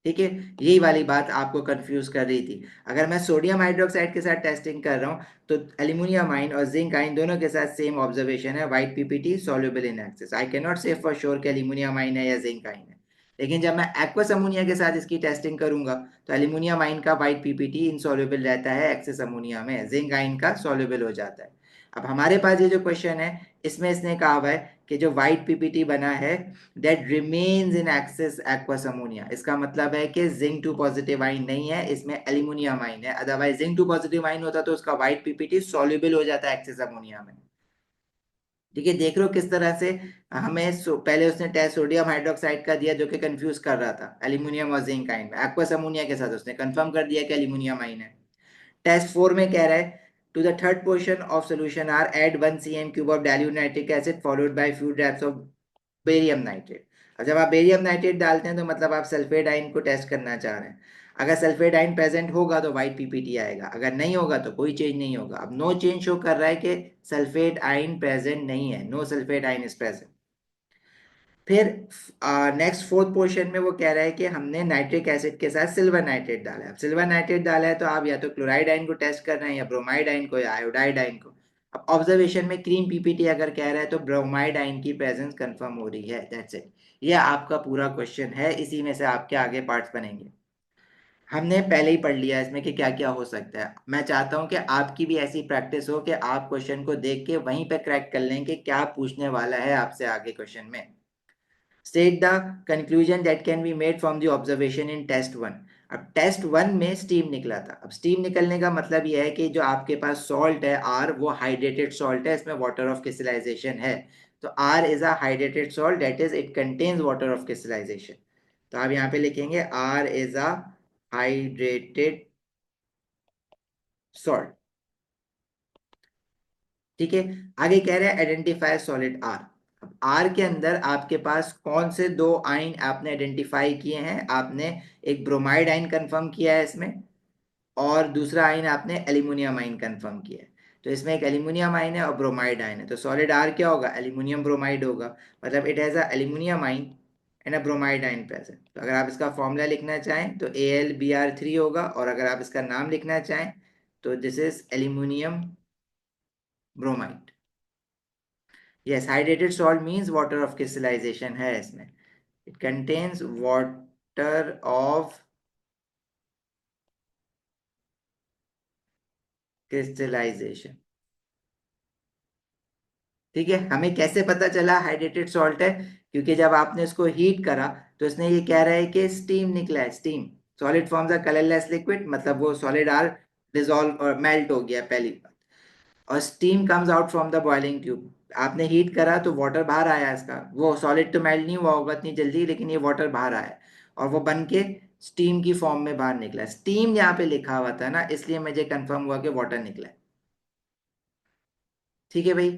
ठीक है, यही वाली बात आपको कंफ्यूज कर रही थी। अगर मैं सोडियम हाइड्रोक्साइड के साथ टेस्टिंग कर रहा हूँ तो एल्यूमिनियम आइन और जिंक आइन दोनों के साथ सेम ऑब्जर्वेशन है, white PPT soluble in access. I can not से फॉर श्योर कि एल्यूमिनियम आइन है या जिंक आइन है। लेकिन जब मैं एक्वस अमोनिया के साथ इसकी टेस्टिंग करूंगा तो एल्यूमिनियम आइन का व्हाइट पीपीटी इनसॉल्युबल रहता है एक्सेस अमोनिया में, जिंक आइन का सॉल्युबल हो जाता है। अब हमारे पास ये जो क्वेश्चन है इसमें इसने कहा हुआ है कि जो व्हाइट पीपीटी बना है that remains in excess aqueous ammonia, इसका मतलब है कि जिंक टू पॉजिटिव आइन नहीं है, इसमें एल्यूमिनियम आइन है। अदरवाइज जिंक टू पॉजिटिव आइन होता तो उसका व्हाइट पीपीटी सॉल्युबल हो जाता है एक्सेस अमोनिया में। ठीक है, देख रहे हो किस तरह से हमें पहले उसने टेस्ट सोडियम हाइड्रोक्साइड का दिया जो कि कंफ्यूज कर रहा था एल्यूमिनियम और जिंक आइन में, एक्वस अमोनिया के साथ उसने कंफर्म कर दिया कि एल्यूमिनियम आइन है। टेस्ट 4 में कह रहा है to the third portion of solution R add 1 cm cube of dilute nitric acid followed by few drops of barium nitrate. और जब आप बेरियम नाइट्रेट डालते हैं तो मतलब आप सल्फेट आयन को टेस्ट करना चाह रहे हैं। अगर सल्फेट आयन प्रेजेंट होगा तो व्हाइट पीपीटी आएगा, अगर नहीं होगा तो कोई चेंज नहीं होगा। अब नो चेंज शो कर रहा है कि सल्फेट आयन प्रेजेंट नहीं है, no sulphate ion is present. फिर नेक्स्ट फोर्थ पोर्शन में वो कह रहा है कि हमने नाइट्रिक एसिड के साथ सिल्वर नाइट्रेट डाला है। अब सिल्वर नाइट्रेट डाला है तो आप या तो क्लोराइड आयन को टेस्ट कर रहे हैं या ब्रोमाइड आयन को या आयोडाइड आयन को। अब ऑब्जर्वेशन में क्रीम पीपीटी अगर कह रहा है तो ब्रोमाइड आयन की प्रेजेंस कंफर्म हो रही है, दैट्स इट। ये आपका पूरा क्वेश्चन है, इसी में से आपके आगे पार्ट्स बनेंगे। हमने पहले ही पढ़ लिया इसमें कि क्या क्या हो सकता है। मैं चाहता हूं कि आपकी भी ऐसी प्रैक्टिस हो कि आप क्वेश्चन को देख के वहीं पे क्रैक कर लें कि क्या पूछने वाला है आपसे आगे क्वेश्चन में। State the conclusion that can be made from the observation in test 1। अब टेस्ट 1 में स्टीम निकला था। अब स्टीम निकलने का मतलब यह है कि जो आपके पास सॉल्ट है आर, वो हाइड्रेटेड सॉल्ट है, इसमें वाटर ऑफ क्रिस्टलाइजेशन है। तो R is a hydrated salt, that is it contains water of crystallisation. तो आप यहाँ पे लिखेंगे R is a hydrated salt. ठीक है, आगे कह रहे हैं आइडेंटिफाई सॉलिड आर। अब आर के अंदर आपके पास कौन से दो आइन आपने आइडेंटिफाई किए हैं, आपने एक ब्रोमाइड आइन कंफर्म किया है इसमें, और दूसरा आइन आपने एल्यूमिनियम आइन कंफर्म किया है। तो इसमें एक एल्यूमिनियम आइन है और ब्रोमाइड आइन है, तो सॉलिड आर क्या होगा, एल्यूमिनियम ब्रोमाइड होगा। मतलब इट हैज अ एल्यूमिनियम आइन एंड अ ब्रोमाइड आइन प्रेजेंट। तो अगर आप इसका फॉर्मूला लिखना चाहें तो AlBr3 होगा, और अगर आप इसका नाम लिखना चाहें तो this is aluminium bromide. Yes, hydrated salt means water of crystallization है इसमें, it contains water of crystallization। ठीक है, हमें कैसे पता चला हाइड्रेटेड सॉल्ट है, क्योंकि जब आपने इसको हीट करा तो इसने ये कह रहा है कि स्टीम निकला है, steam. Solid forms a colourless liquid, मतलब वो सॉलिड आर डिसॉल्व और मेल्ट हो गया पहली बात। और steam comes out from the boiling tube, आपने हीट करा तो वाटर बाहर आया इसका, वो सॉलिड तो मेल्ट नहीं हुआ होगा इतनी जल्दी, लेकिन ये वाटर बाहर आया और वो बन के स्टीम की फॉर्म में बाहर निकला। स्टीम यहाँ पे लिखा हुआ था ना, इसलिए मुझे कंफर्म हुआ कि वाटर निकला है। ठीक है भाई।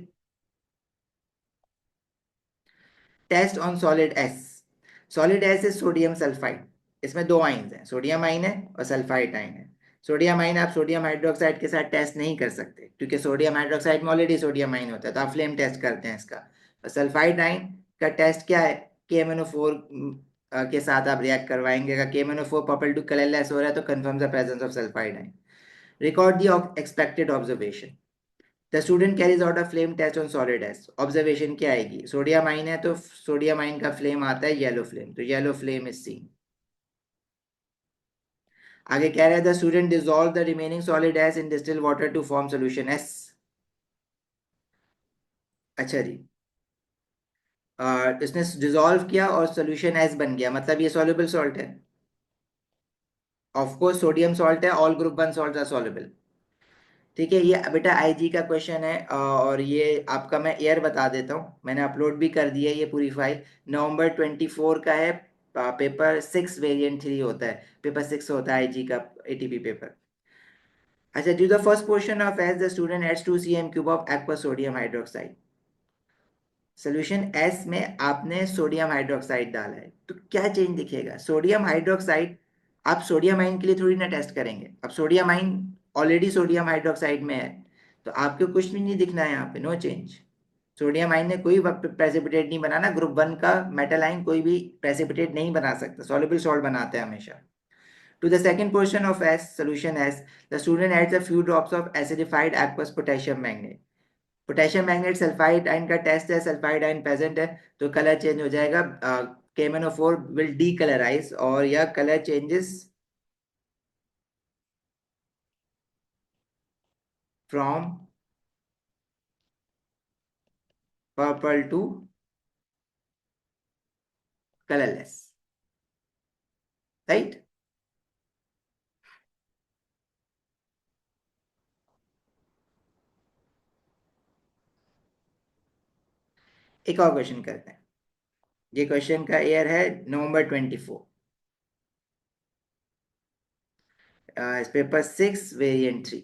Test on solid S. Solid S is sodium sulphide. इसमें दो आइंस हैं, सोडियम आइन है और सल्फाइड आइन है। सोडियम आइन आप सोडियम हाइड्रोक्साइड के साथ टेस्ट नहीं कर सकते, क्योंकि सोडियम हाइड्रोक्साइड में ऑलरेडी सोडियम आइन होता है, तो आप फ्लेम टेस्ट करते हैं इसका। और सल्फाइड आइन का टेस्ट क्या है, KMnO4 के साथ आप रिएक्ट करवाएंगे। अगर KMnO4 पर्पल टू कलरलेस हो रहा है तो confirm the presence of sulphide ion. Record the expected observation. The student carries out a flame test on solid S. Observation क्या आएगी? सोडियम आइन है तो सोडियम आइन का फ्लेम आता है येलो फ्लेम, तो येलो फ्लेम इज सीन। आगे कह रहा है the student dissolve the remaining solid S in distil water to form solution S. अच्छा जी। इसने डिसॉल्व किया और सोल्यूशन एस बन गया, मतलब ये सॉल्युबल सॉल्ट है। ऑफ कोर्स सोडियम सॉल्ट है, all group one salt are soluble. ठीक है, ये बेटा आईजी का क्वेश्चन है, और ये आपका मैं ईयर बता देता हूँ, मैंने अपलोड भी कर दिया है ये पूरी फाइल। November 24 का है। पेपर 6 वेरिएंट 3 होता है, पेपर 6 होता है आईजी का एटीपी पेपर। अच्छा, to the first portion of S the student adds 2 cm³ of aqua sodium hydroxide. Solution S में आपने सोडियम हाइड्रोक्साइड डाला है तो क्या चेंज दिखेगा? सोडियम हाइड्रोक्साइड, आप सोडियम आइन के लिए थोड़ी ना टेस्ट करेंगे, अब सोडियम आइन ऑलरेडी सोडियम हाइड्रोक्साइड में है, तो आपको कुछ भी नहीं दिखना है यहाँ पे, नो चेंज। सोडियम आइन ने कोई प्रेसिपिटेट नहीं बनाना, ग्रुप वन का मेटल आइन कोई भी प्रेसिपिटेट नहीं बना सकता, सॉल्युबल सॉल्ट बनाते हैं हमेशा। To the second portion of S, solution S, the student adds a few drops of acidified aqueous potassium magnate। Potassium magnet sulphide ion का टेस्ट है, सल्फाइड आयन प्रेजेंट है, तो कलर चेंज हो जाएगा। KMnO4 will decolourise और यह colour changes from purple to colourless, right. एक और क्वेश्चन करते हैं। ये क्वेश्चन का ईयर है November 24, पेपर 6 वेरिएंट 3।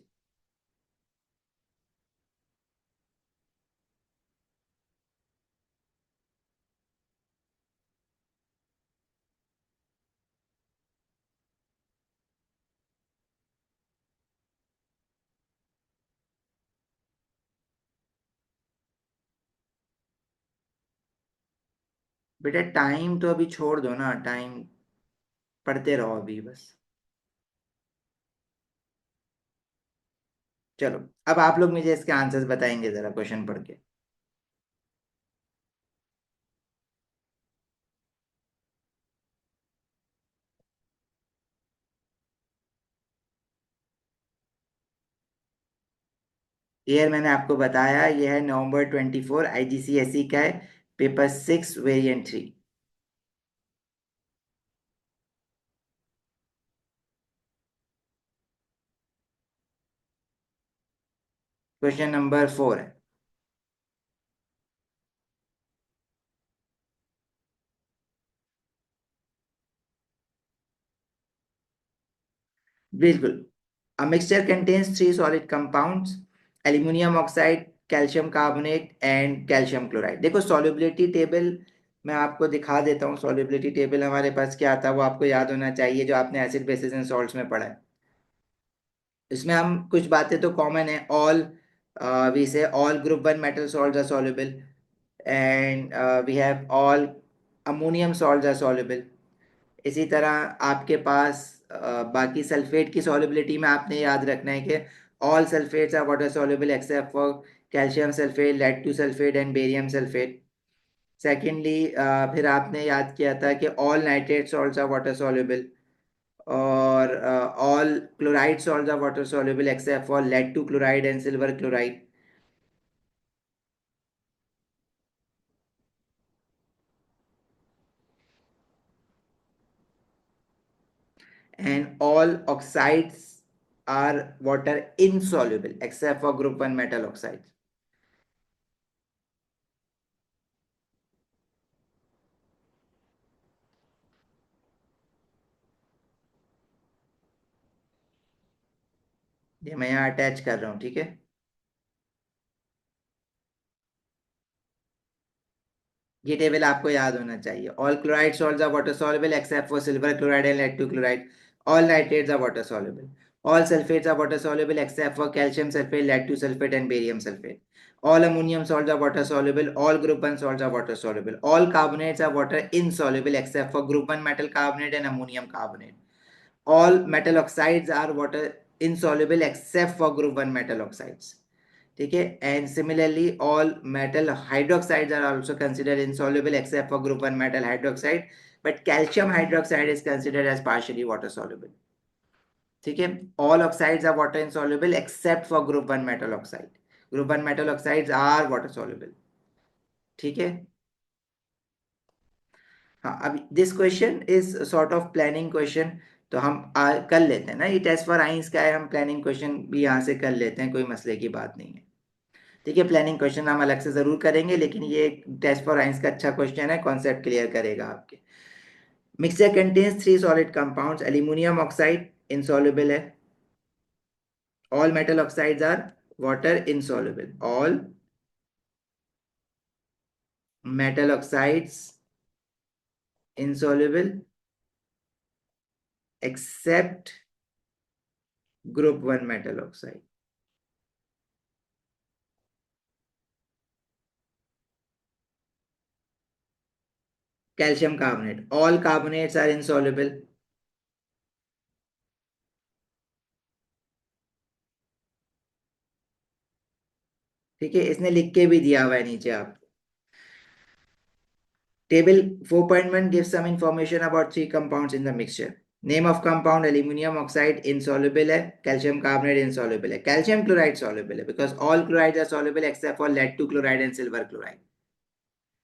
बेटा टाइम तो अभी छोड़ दो ना, टाइम पढ़ते रहो अभी बस। चलो, अब आप लोग मुझे इसके आंसर्स बताएंगे जरा क्वेश्चन पढ़ के। ईयर मैंने आपको बताया, ये है November 24, IGCSE का है, पेपर 6 वेरिएंट 3। क्वेश्चन नंबर 4 है। बिल्कुल। A mixture contains 3 solid compounds: aluminium oxide, calcium carbonate and calcium chloride. देखो सॉल्युबिलिटी टेबल मैं आपको दिखा देता हूँ। सॉल्युबिलिटी टेबल हमारे पास क्या आता है वो आपको याद होना चाहिए, जो आपने एसिड बेसिस एंड सॉल्ट्स में पढ़ा है। इसमें हम कुछ बातें तो कॉमन है, all we say all group one metal salts are soluble, and we have all ammonium salts are soluble. इसी तरह आपके पास बाकी सल्फेट की सॉल्युबिलिटी में आपने याद रखना है कि all sulphates are water soluble except for calcium sulphate, lead two sulphate and barium sulphate. Secondly फिर आपने याद किया था कि all nitrate salts are water soluble, और all chloride salts are water soluble except for lead two chloride and silver chloride. And all oxides are water insoluble except for group 1 metal oxides. ये मैं यहाँ attach कर रहा हूँ, ठीक है। ये टेबल आपको याद होना चाहिए। All chloride salts are water soluble except for silver chloride and lead two chloride. All nitrates are water soluble. All sulfates are water soluble except for calcium sulfate, lead 2 sulfate, and barium sulfate. All ammonium salts are water soluble. All group 1 salts are water soluble. All carbonates are water insoluble except for group 1 metal carbonate and ammonium carbonate. All metal oxides are water insoluble except for group 1 metal oxides. ठीक है, and similarly all metal hydroxides are also considered insoluble except for group 1 metal hydroxide, but calcium hydroxide is considered as partially water soluble. ठीक है, all oxides are water insoluble except for group 1 metal oxide. Group 1 metal oxides are water soluble. ठीक है, हाँ, अब this question is sort of planning question, तो हम कर लेते हैं ना, ये टेस्ट फॉर आइंस का है, हम प्लानिंग क्वेश्चन भी यहाँ से कर लेते हैं, कोई मसले की बात नहीं है। ठीक है, प्लानिंग क्वेश्चन हम अलग से जरूर करेंगे, लेकिन ये टेस्ट फॉर आइंस का अच्छा क्वेश्चन है, कॉन्सेप्ट क्लियर करेगा आपके। Mixture contains 3 solid compounds, aluminium oxide insoluble है, all metal oxides are water insoluble, all metal oxides insoluble except group 1 metal oxide. Calcium carbonate, all carbonates are insoluble. ठीक है, इसने लिख के भी दिया हुआ है नीचे आप। Table 4.1 gives some information about 3 compounds in the mixture. Name of compound aluminum oxide insoluble है, calcium carbonate insoluble है, calcium chloride soluble है because all chlorides are soluble except for lead 2 chloride and silver chloride.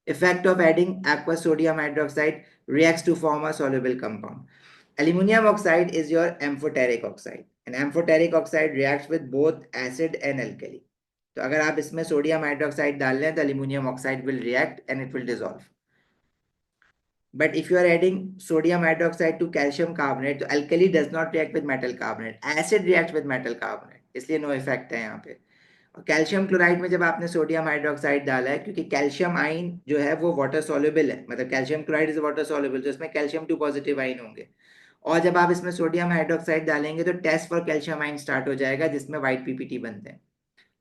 Effect of adding aqueous sodium hydroxide reacts to form a soluble compound. Aluminum oxide is your amphoteric oxide, and amphoteric oxide reacts with both acid and alkali. तो अगर आप इसमें sodium hydroxide डाल लें तो aluminium oxide will react and it will dissolve. But if you are adding sodium hydroxide to calcium carbonate, तो alkali does not react with metal carbonate. Acid reacts with metal carbonate. इसलिए no effect है यहाँ पे. और calcium chloride में जब आपने sodium hydroxide डाला है, क्योंकि कैल्शियम आइन जो है वो वाटर सॉल्युबल है, मतलब calcium chloride is water soluble, तो इसमें कैल्शियम 2 पॉजिटिव आइन होंगे. और जब आप इसमें सोडियम हाइड्रोक्साइड डालेंगे तो test for calcium ion start हो जाएगा, जिसमें व्हाइट पीपीटी बनते हैं.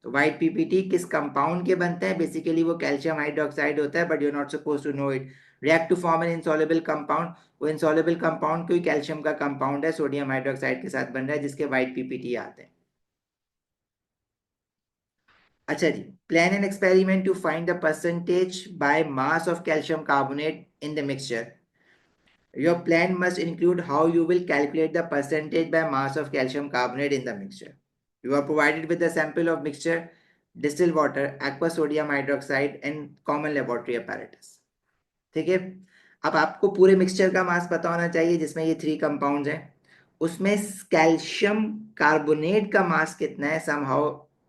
तो व्हाइट पीपीटी किस कंपाउंड के बनते हैं? बेसिकली वो कैल्शियम हाइड्रोक्साइड होता है, but you are not suppose to know it. React to form an insoluble compound. वो इनसॉल्युबल कंपाउंड कोई कैल्शियम का कंपाउंड है, सोडियम हाइड्रोक्साइड के साथ बन रहा है, जिसके व्हाइट पीपीटी आते हैं. अच्छा जी, plan an experiment to find the percentage by mass of calcium carbonate in the mixture. Your plan must include how you will calculate the percentage by mass of calcium carbonate in the mixture. You are provided with a sample of mixture, distilled water, aqueous sodium hydroxide and common laboratory apparatus. ठीक है, अब आपको पूरे mixture का मास पता होना चाहिए जिसमें ये 3 कंपाउंड्स हैं. उसमें कैल्शियम कार्बोनेट का मास कितना है, somehow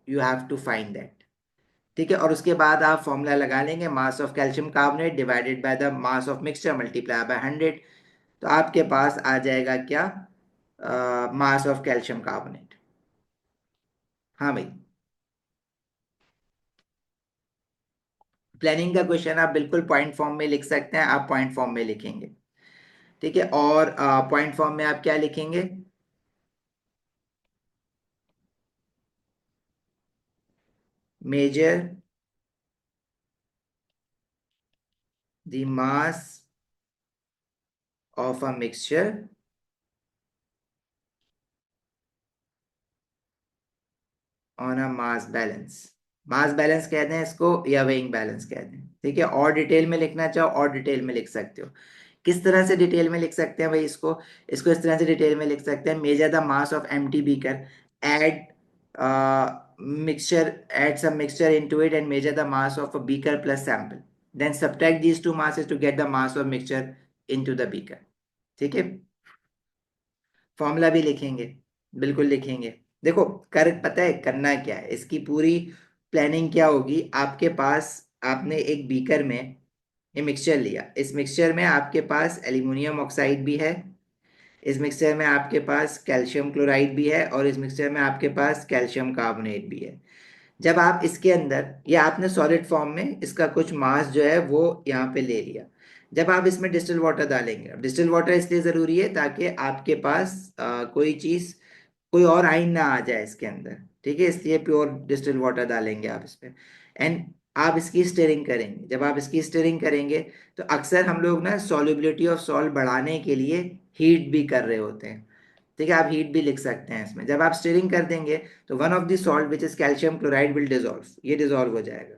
you have to find that. ठीक है, और उसके बाद आप फॉर्मूला लगा लेंगे, मास of calcium carbonate divided by the mass of mixture multiply by 100. तो आपके पास आ जाएगा क्या, मास ऑफ कैल्शियम कार्बोनेट. हाँ भाई, प्लानिंग का क्वेश्चन आप बिल्कुल पॉइंट फॉर्म में लिख सकते हैं, आप पॉइंट फॉर्म में लिखेंगे. ठीक है, और पॉइंट फॉर्म में आप क्या लिखेंगे? Major the mass of a mixture on a mass balance. Mass balance कहते हैं इसको, या वेइंग बैलेंस कहते हैं. ठीक है, और डिटेल में लिखना चाहो और डिटेल में लिख सकते हो. किस तरह से डिटेल में लिख सकते हैं भाई इसको? इसको इस तरह से डिटेल में लिख सकते हैं, measure the mass of empty beaker, add mixture, add some mixture into it and measure the mass of a beaker plus sample, then subtract these two masses to get the mass of mixture into the beaker. ठीक है, formula भी लिखेंगे, बिल्कुल लिखेंगे. देखो, कर पता है करना क्या है, इसकी पूरी प्लानिंग क्या होगी. आपके पास, आपने एक बीकर में ये मिक्सचर लिया, इस मिक्सचर में आपके पास एल्यूमिनियम ऑक्साइड भी है, इस मिक्सचर में आपके पास कैल्शियम क्लोराइड भी है, और इस मिक्सचर में आपके पास कैल्शियम कार्बोनेट भी है. जब आप इसके अंदर, ये आपने सॉलिड फॉर्म में इसका कुछ मास जो है वो यहाँ पे ले लिया. जब आप इसमें डिस्टिल वाटर डालेंगे, डिस्टिल वाटर इसलिए ज़रूरी है ताकि आपके पास कोई चीज़ कोई और आइन ना आ जाए इसके अंदर। ठीक है, इसलिए प्योर डिस्टिल वाटर डालेंगे आप इसमें। एंड आप इसकी स्टिरिंग करेंगे। जब आप इसकी स्टिरिंग करेंगे तो अक्सर हम लोग ना सॉल्युबिलिटी ऑफ सॉल्ट बढ़ाने के लिए हीट भी कर रहे होते हैं। ठीक है, आप हीट भी लिख सकते हैं इसमें। जब आप स्टिरिंग कर देंगे तो one of the salt which is calcium chloride will dissolve, ये डिजोल्व हो जाएगा।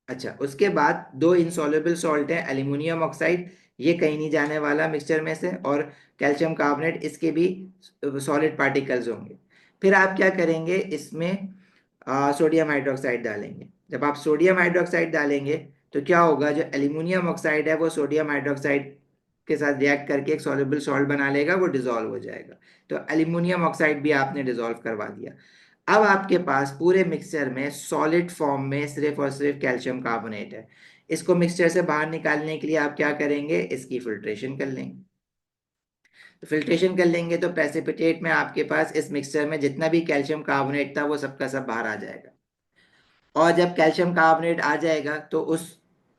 अच्छा, उसके बाद दो इनसॉल्युबल सॉल्ट है, एल्यूमिनियम ऑक्साइड, ये कहीं नहीं जाने वाला मिक्सचर में से, और कैल्शियम कार्बोनेट, इसके भी सॉलिड पार्टिकल्स होंगे। फिर आप क्या करेंगे, इसमें सोडियम हाइड्रोक्साइड डालेंगे। जब आप सोडियम हाइड्रोक्साइड डालेंगे तो क्या होगा, जो एल्यूमिनियम ऑक्साइड है वो सोडियम हाइड्रोक्साइड के साथ रिएक्ट करके एक सॉल्युबल सॉल्ट बना लेगा, वो डिजोल्व हो जाएगा। तो एल्यूमिनियम ऑक्साइड भी आपने डिजोल्व करवा दिया। अब आपके पास पूरे मिक्सचर में सॉलिड फॉर्म में सिर्फ और सिर्फ कैल्शियम कार्बोनेट है। इसको मिक्सचर से बाहर निकालने के लिए आप क्या करेंगे, इसकी फिल्ट्रेशन कर लेंगे। तो फिल्ट्रेशन कर लेंगे तो प्रेसिपिटेट में आपके पास इस मिक्सचर में जितना भी कैल्शियम कार्बोनेट था वो सबका सब बाहर आ जाएगा। और जब कैल्शियम कार्बोनेट आ जाएगा तो उस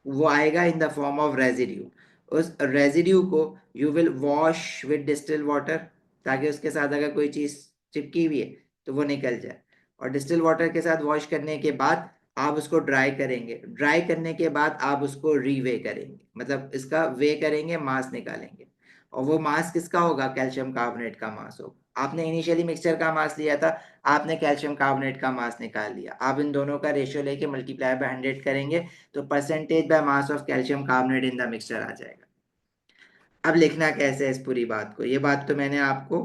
वो आएगा in the form of residue. उस रेजिड्यू को you will wash with distil water, ताकि उसके साथ अगर कोई चीज़ चिपकी हुई है तो वो निकल जाए। और डिस्टिल वाटर के साथ वॉश करने के बाद आप उसको ड्राई करेंगे। ड्राई करने के बाद आप उसको रीवे करेंगे, मतलब इसका वे करेंगे, मास निकालेंगे। और वो मास किसका होगा, कैल्शियम कार्बोनेट का मास होगा। आपने इनिशियली मिक्सचर का मास लिया था, आपने कैल्शियम कार्बोनेट का मास निकाल लिया। आप इन दोनों का रेशियो लेके मल्टीप्लाई बाय 100 करेंगे तो percentage by mass of calcium carbonate in the mixture आ जाएगा। अब लिखना कैसे है इस पूरी बात को, ये बात तो मैंने आपको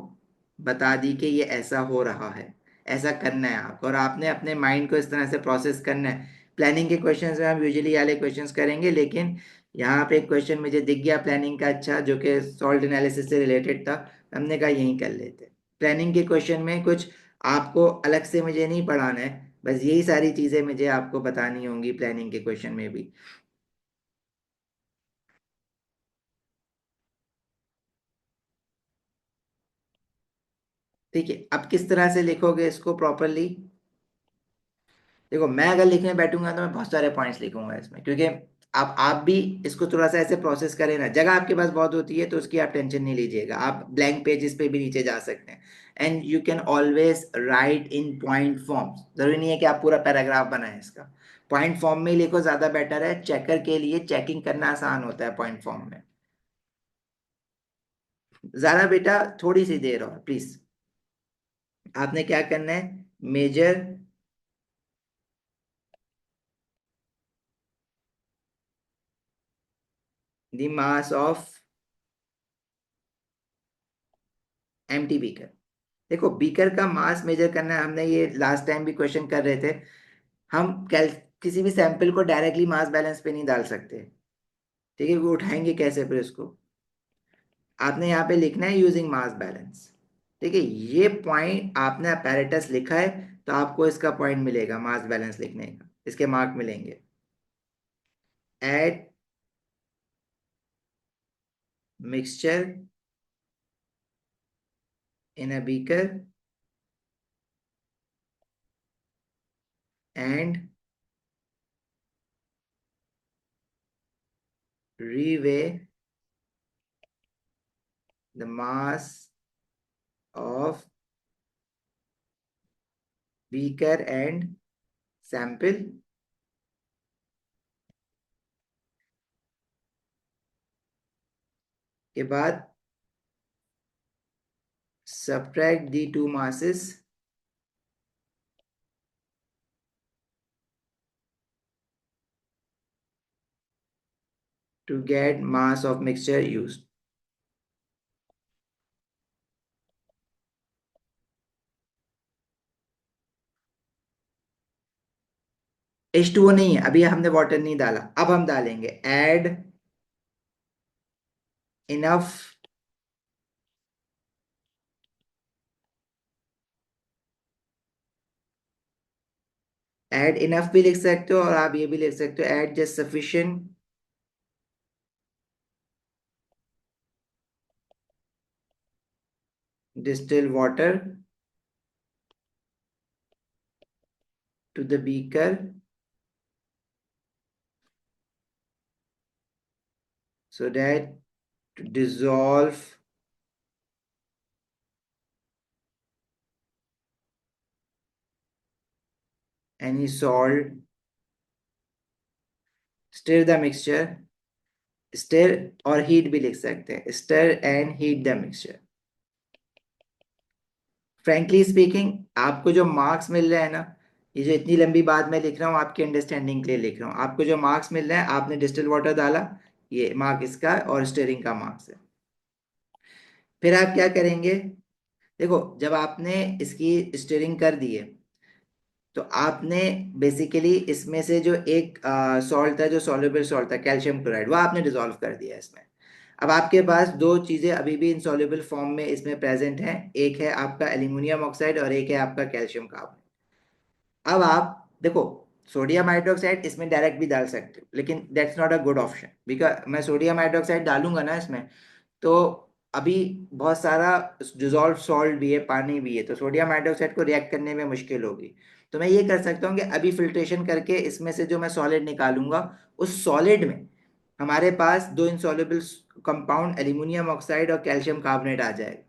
बता दी कि ये ऐसा हो रहा है, ऐसा करना है आपको, और आपने अपने माइंड को इस तरह से प्रोसेस करना है। प्लानिंग के क्वेश्चंस में हम यूजुअली वाले क्वेश्चंस करेंगे, लेकिन यहाँ पे एक क्वेश्चन मुझे दिख गया प्लानिंग का, अच्छा, जो कि सॉल्ट एनालिसिस से रिलेटेड था। हमने कहा यहीं कर लेते। प्लानिंग के क्वेश्चन में कुछ आपको अलग से मुझे नहीं पढ़ाना है, बस यही सारी चीज़ें मुझे आपको बतानी होंगी प्लानिंग के क्वेश्चन में भी। ठीक है, अब किस तरह से लिखोगे इसको प्रॉपरली। देखो, मैं अगर लिखने बैठूंगा तो मैं बहुत सारे पॉइंट्स लिखूंगा इसमें, क्योंकि आप भी इसको थोड़ा सा ऐसे प्रोसेस करें ना। जगह आपके पास बहुत होती है तो उसकी आप टेंशन नहीं लीजिएगा, आप ब्लैंक पेजेस पे भी नीचे जा सकते हैं। And you can always right in point forms, जरूरी नहीं है कि आप पूरा पैराग्राफ बनाएं इसका। पॉइंट फॉर्म में ही लिखो, ज्यादा बेटर है। चेकर के लिए चेकिंग करना आसान होता है पॉइंट फॉर्म में। जरा बेटा थोड़ी सी देर और प्लीज। आपने क्या करना है, major the mass of empty beaker. देखो, बीकर का मास मेजर करना है, हमने ये लास्ट टाइम भी क्वेश्चन कर रहे थे। हम कैल किसी भी सैंपल को डायरेक्टली मास बैलेंस पे नहीं डाल सकते। ठीक है, वो उठाएंगे कैसे फिर उसको। आपने यहाँ पे लिखना है यूजिंग मास बैलेंस। ठीक है, ये पॉइंट आपने अपैरेटस लिखा है तो आपको इसका पॉइंट मिलेगा मास बैलेंस लिखने का, इसके मार्क मिलेंगे। Add mixture in a beaker and reweigh the mass of beaker and sample के बाद subtract the two masses to get mass of mixture used। H2O नहीं है, अभी हमने वाटर नहीं डाला, अब हम डालेंगे। एड इनफ, एड इनफ भी लिख सकते हो और आप ये भी लिख सकते हो, add just sufficient distilled water to the beaker so that to dissolve any salt, stir the mixture, stir और हीट भी लिख सकते हैं, stir and heat the mixture. Frankly speaking, आपको जो मार्क्स मिल रहे हैं ना, ये जो इतनी लंबी बात मैं लिख रहा हूँ आपकी अंडरस्टैंडिंग के लिए लिख रहा हूँ, आपको जो मार्क्स मिल रहे हैं, आपने डिस्टिल वाटर डाला, ये मार्क इसका और स्टीयरिंग का मार्क्स है। फिर आप क्या करेंगे, देखो जब आपने इसकी स्टीयरिंग कर दी है, तो आपने बेसिकली इसमें से जो एक सॉल्ट था, जो सॉल्युबल सॉल्ट था कैल्शियम क्लोराइड, वो आपने डिसॉल्व कर दिया इसमें। अब आपके पास दो चीजें अभी भी इनसॉल्युबल फॉर्म में इसमें प्रेजेंट हैं, एक है आपका एल्यूमिनियम ऑक्साइड और एक है आपका कैल्शियम कार्बोनेट। अब आप देखो, सोडियम हाइड्रोक्साइड इसमें डायरेक्ट भी डाल सकते हो, लेकिन that's not a good option, because मैं सोडियम हाइड्रोक्साइड डालूंगा ना इसमें, तो अभी बहुत सारा डिजॉल्व सॉल्ट भी है, पानी भी है, तो सोडियम हाइड्रोक्साइड को रिएक्ट करने में मुश्किल होगी। तो मैं ये कर सकता हूँ कि अभी फिल्ट्रेशन करके इसमें से जो मैं सॉलिड निकालूंगा, उस सॉलिड में हमारे पास दो इंसॉल्युबल कंपाउंड एल्यूमिनियम ऑक्साइड और कैल्शियम कार्बोनेट आ जाएगा।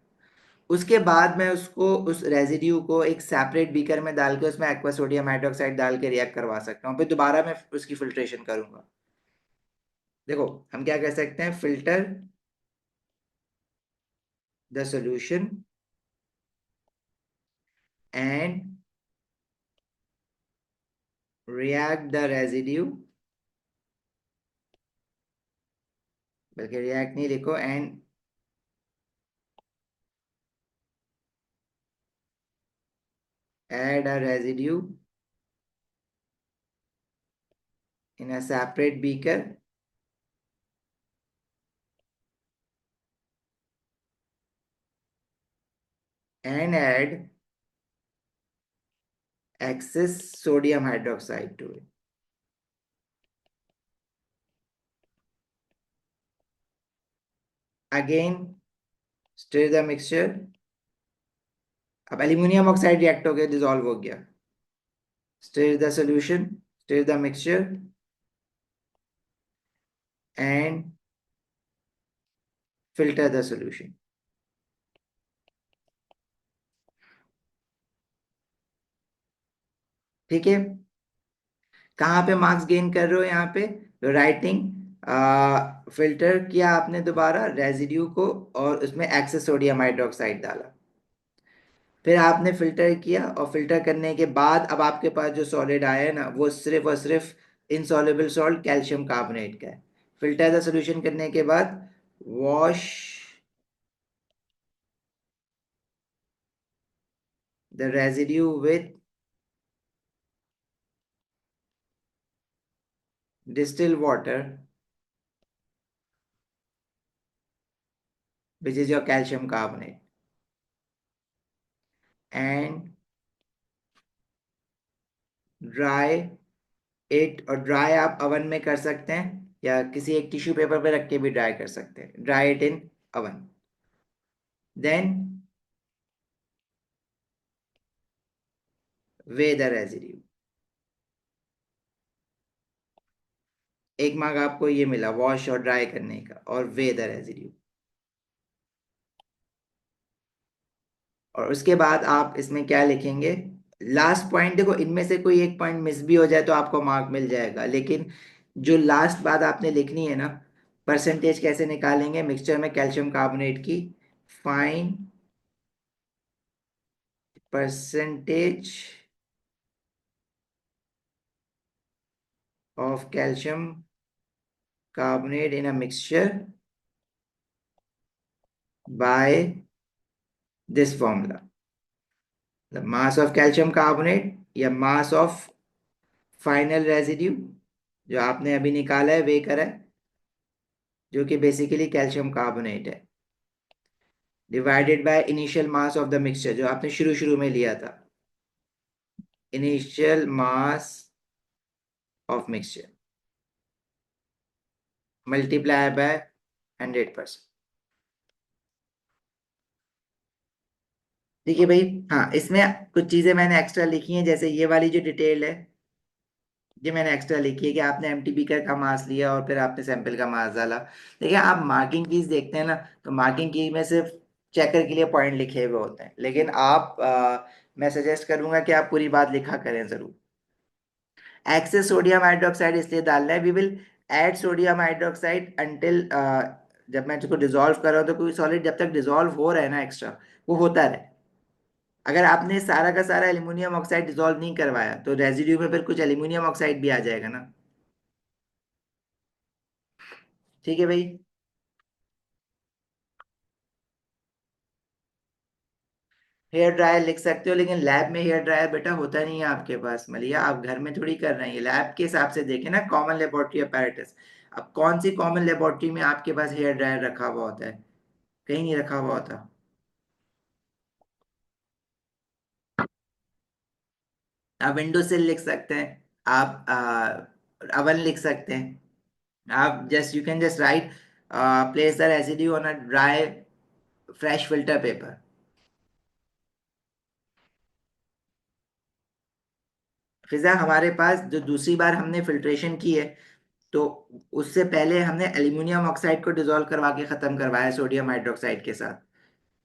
उसके बाद मैं उसको, उस रेजिड्यू को एक सेपरेट बीकर में डाल के उसमें एक्वा सोडियम हाइड्रोक्साइड डाल के रिएक्ट करवा सकता हूँ, फिर दोबारा मैं उसकी फिल्ट्रेशन करूंगा। देखो हम क्या कर सकते हैं, filter the solution and react the residue, बल्कि react नहीं लिखो, and add a residue in a separate beaker and add excess sodium hydroxide to it. Again stir the mixture। अब एल्यूमिनियम ऑक्साइड रिएक्ट हो गया, डिसॉल्व हो गया। Stir the solution, stir the mixture and filter the solution। ठीक है, कहाँ पे marks gain कर रहे हो, यहाँ पे राइटिंग, फिल्टर किया आपने दोबारा रेजिड्यू को और उसमें एक्सेस सोडियम हाइड्रोक्साइड डाला, फिर आपने फिल्टर किया और फिल्टर करने के बाद अब आपके पास जो सॉलिड आया है ना, वो सिर्फ और सिर्फ इनसॉल्युबल सॉल्ट कैल्शियम कार्बोनेट का है। फिल्टर द सॉल्यूशन करने के बाद wash the residue with distilled water which is your calcium carbonate and dry it. और ड्राई आप अवन में कर सकते हैं या किसी एक टिश्यू पेपर पे रख के भी ड्राई कर सकते हैं, dry it in oven. Then weigh the residue. एक मार्क आपको ये मिला वॉश और ड्राई करने का, और वे द रेजिड्यू। और उसके बाद आप इसमें क्या लिखेंगे, लास्ट पॉइंट, देखो इनमें से कोई एक पॉइंट मिस भी हो जाए तो आपको मार्क मिल जाएगा, लेकिन जो लास्ट बात आपने लिखनी है ना, परसेंटेज कैसे निकालेंगे मिक्सचर में कैल्शियम कार्बोनेट की, fine percentage of calcium carbonate in a mixture by this formula, the mass of calcium carbonate या mass of final residue जो आपने अभी निकाला है, वे करा है, जो कि बेसिकली कैल्शियम कार्बोनेट है, divided by initial mass of the mixture जो आपने शुरू शुरू में लिया था, initial mass of mixture multiply by 100%। ठीक है भाई, हाँ इसमें कुछ चीजें मैंने एक्स्ट्रा लिखी हैं, जैसे ये वाली जो डिटेल है, ये मैंने एक्स्ट्रा लिखी है कि आपने एमटीबी का मास लिया और फिर आपने सैंपल का मास डाला। देखिए आप मार्किंग कीज देखते हैं ना, तो मार्किंग की में सिर्फ चेकर के लिए पॉइंट लिखे हुए होते हैं, लेकिन आप मैं सजेस्ट करूंगा कि आप पूरी बात लिखा करें जरूर। एक्सेस सोडियम हाइड्रोक्साइड इसलिए डालना है, we will add sodium hydroxide until, जब मैं इसको डिजोल्व कर रहा हूँ तो कोई सॉलिड जब तक डिजोल्व हो रहा है ना एक्स्ट्रा, वो होता रहे। अगर आपने सारा का सारा एल्यूमिनियम ऑक्साइड डिजोल्व नहीं करवाया तो रेजिड्यू में फिर कुछ एल्यूमिनियम ऑक्साइड भी आ जाएगा ना। ठीक है भाई। हेयर ड्रायर लिख सकते हो, लेकिन लैब में हेयर ड्रायर बेटा होता नहीं है आपके पास मलिया, आप घर में थोड़ी कर रहे हैं, लैब के हिसाब से देखें ना, कॉमन लेबोरेटरी अपैरेटस। अब कौन सी कॉमन लेबोरेटरी में आपके पास हेयर ड्रायर रखा हुआ होता है? कहीं नहीं रखा हुआ होता। आप विंडो सिल लिख सकते हैं, आप अवन लिख सकते हैं, आप just you can just write place the residue on a dry fresh filter paper. फिजा हमारे पास जो दूसरी बार हमने फिल्ट्रेशन की है, तो उससे पहले हमने एल्यूमिनियम ऑक्साइड को डिजोल्व करवा के खत्म करवाया सोडियम हाइड्रोक्साइड के साथ।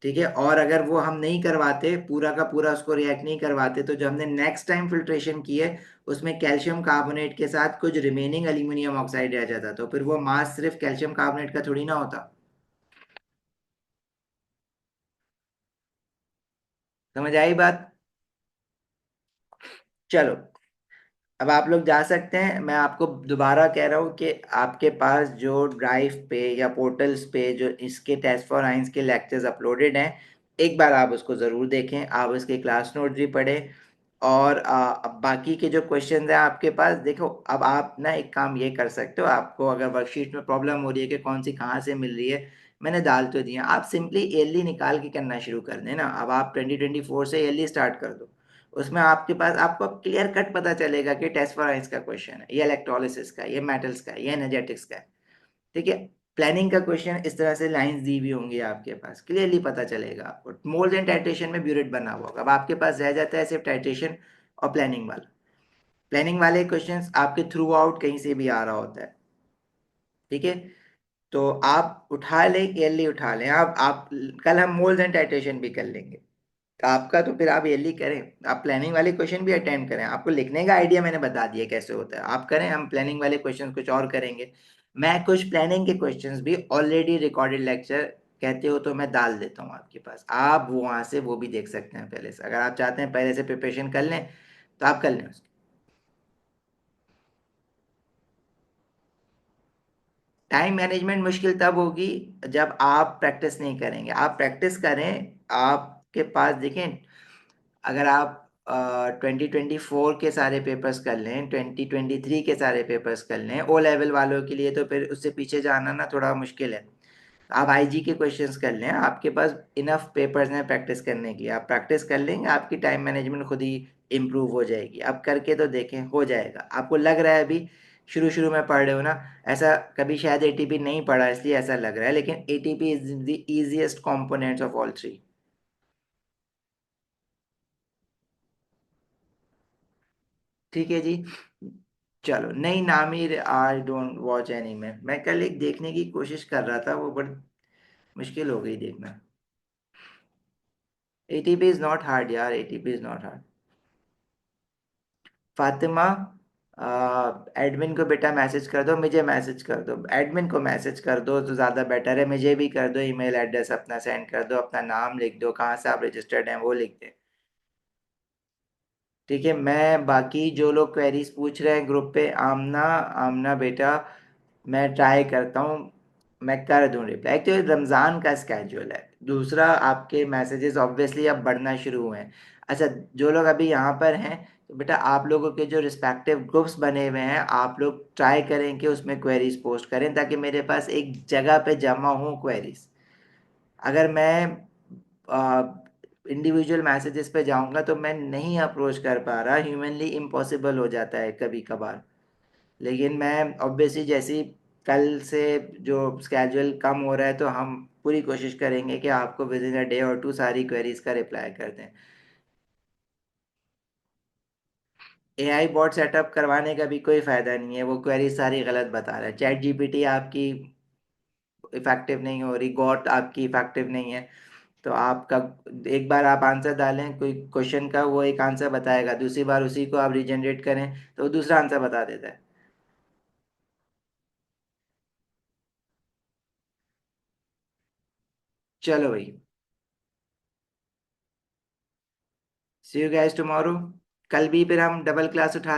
ठीक है, और अगर वो हम नहीं करवाते, पूरा का पूरा उसको रिएक्ट नहीं करवाते, तो जो हमने नेक्स्ट टाइम फिल्ट्रेशन की है उसमें कैल्शियम कार्बोनेट के साथ कुछ रिमेनिंग एल्यूमिनियम ऑक्साइड रह जाता, तो फिर वो मास सिर्फ कैल्शियम कार्बोनेट का थोड़ी ना होता। समझ आई बात? चलो, अब आप लोग जा सकते हैं। मैं आपको दोबारा कह रहा हूँ कि आपके पास जो ड्राइव पे या पोर्टल्स पे जो इसके टेस्ट फॉर आइंस के लेक्चर्स अपलोडेड हैं, एक बार आप उसको ज़रूर देखें, आप उसके क्लास नोट भी पढ़ें। और अब बाकी के जो क्वेश्चन हैं आपके पास, देखो अब आप ना एक काम ये कर सकते हो, आपको अगर वर्कशीट में प्रॉब्लम हो रही है कि कौन सी कहाँ से मिल रही है, मैंने डाल तो दिया, आप सिंपली ईयरली निकाल के करना शुरू कर देना। अब आप 2024 से ईयरली स्टार्ट कर दो, उसमें आपके पास आपको क्लियर कट पता चलेगा कि टेस्ट फॉर आइंस का क्वेश्चन है, ये इलेक्ट्रोलिसिस का है, ये मेटल्स का है, ये एनर्जेटिक्स का है। ठीक है, प्लानिंग का क्वेश्चन इस तरह से लाइंस दी हुई होंगी आपके पास, क्लियरली पता चलेगा आपको। मोल्स एंड टाइट्रेशन में ब्यूरेट बना हुआ होगा, अब आपके पास रह जाता है सिर्फ टाइट्रेशन और प्लानिंग वाला। प्लानिंग वाले क्वेश्चंस आपके थ्रू आउट कहीं से भी आ रहा होता है। ठीक है, तो आप उठा लें, ईयरली उठा लें। आप कल हम मोल्स एंड टाइट्रेशन भी कर लेंगे, तो आपका तो फिर आप ईयरली करें, आप प्लानिंग वाले क्वेश्चन भी अटेम्प्ट करें, आपको लिखने का आइडिया मैंने बता दिया कैसे होता है, आप करें, हम प्लानिंग वाले क्वेश्चन कुछ और करेंगे। मैं कुछ प्लानिंग के क्वेश्चंस भी ऑलरेडी रिकॉर्डेड लेक्चर कहते हो तो मैं डाल देता हूँ आपके पास, आप वहां से वो भी देख सकते हैं पहले से, अगर आप चाहते हैं पहले से प्रिपरेशन कर लें तो आप कर लें उसकी। टाइम मैनेजमेंट मुश्किल तब होगी जब आप प्रैक्टिस नहीं करेंगे, आप प्रैक्टिस करें। आपके पास देखें, अगर आप 2024 के सारे पेपर्स कर लें, 2023 के सारे पेपर्स कर लें ओ लेवल वालों के लिए, तो फिर उससे पीछे जाना ना थोड़ा मुश्किल है। आप आईजी के क्वेश्चंस कर लें, आपके पास इनफ पेपर्स हैं प्रैक्टिस करने की, आप प्रैक्टिस कर लेंगे, आपकी टाइम मैनेजमेंट खुद ही इम्प्रूव हो जाएगी। अब करके तो देखें, हो जाएगा। आपको लग रहा है अभी शुरू शुरू में पढ़ रहे हो ना, ऐसा कभी शायद एटीपी नहीं पढ़ा इसलिए ऐसा लग रहा है, लेकिन ATP is the easiest components of all three. ठीक है जी। चलो, नहीं Namir, I don't watch anime, मैं कल एक देखने की कोशिश कर रहा था, वो बड़ी मुश्किल हो गई देखना। एटीपी इज नॉट हार्ड यार, ATP is not hard. Fatima, admin को बेटा मैसेज कर दो, मुझे मैसेज कर दो, एडमिन को मैसेज कर दो तो ज़्यादा बेटर है, मुझे भी कर दो, ईमेल एड्रेस अपना सेंड कर दो, अपना नाम लिख दो, कहाँ से आप रजिस्टर्ड हैं वो लिख दें। ठीक है, मैं बाकी जो लोग क्वेरीज पूछ रहे हैं ग्रुप पे, आमना, आमना बेटा, मैं ट्राई करता हूँ, मैं कर दूँ रिप्लाई। एक तो ये रमज़ान का स्केड्यूल है, दूसरा आपके मैसेजेस ऑब्वियसली अब बढ़ना शुरू हुए हैं। अच्छा, जो लोग अभी यहाँ पर हैं, तो बेटा आप लोगों के जो रिस्पेक्टिव ग्रुप्स बने हुए हैं, आप लोग ट्राई करें कि उसमें क्वेरीज पोस्ट करें, ताकि मेरे पास एक जगह पे जमा हो क्वेरीज। अगर मैं इंडिविजुअल मैसेजेस पे जाऊंगा तो मैं नहीं अप्रोच कर पा रहा, ह्यूमनली इम्पॉसिबल हो जाता है कभी कभार। लेकिन मैं ऑब्वियसली जैसी कल से जो स्केड्यूल कम हो रहा है, तो हम पूरी कोशिश करेंगे कि आपको विद इन अ डे और टू सारी क्वेरीज का रिप्लाई कर दें। एआई बॉट सेटअप करवाने का भी कोई फायदा नहीं है, वो क्वेरी सारी गलत बता रहा है। चैट जीपीटी आपकी इफेक्टिव नहीं हो रही, गॉट आपकी इफेक्टिव नहीं है। तो आपका एक बार आप आंसर डालें कोई क्वेश्चन का, वो एक आंसर बताएगा, दूसरी बार उसी को आप रिजनरेट करें तो वो दूसरा आंसर बता देता है। चलो भाई, सी यू गाइस टुमारो। कल भी फिर हम डबल क्लास उठा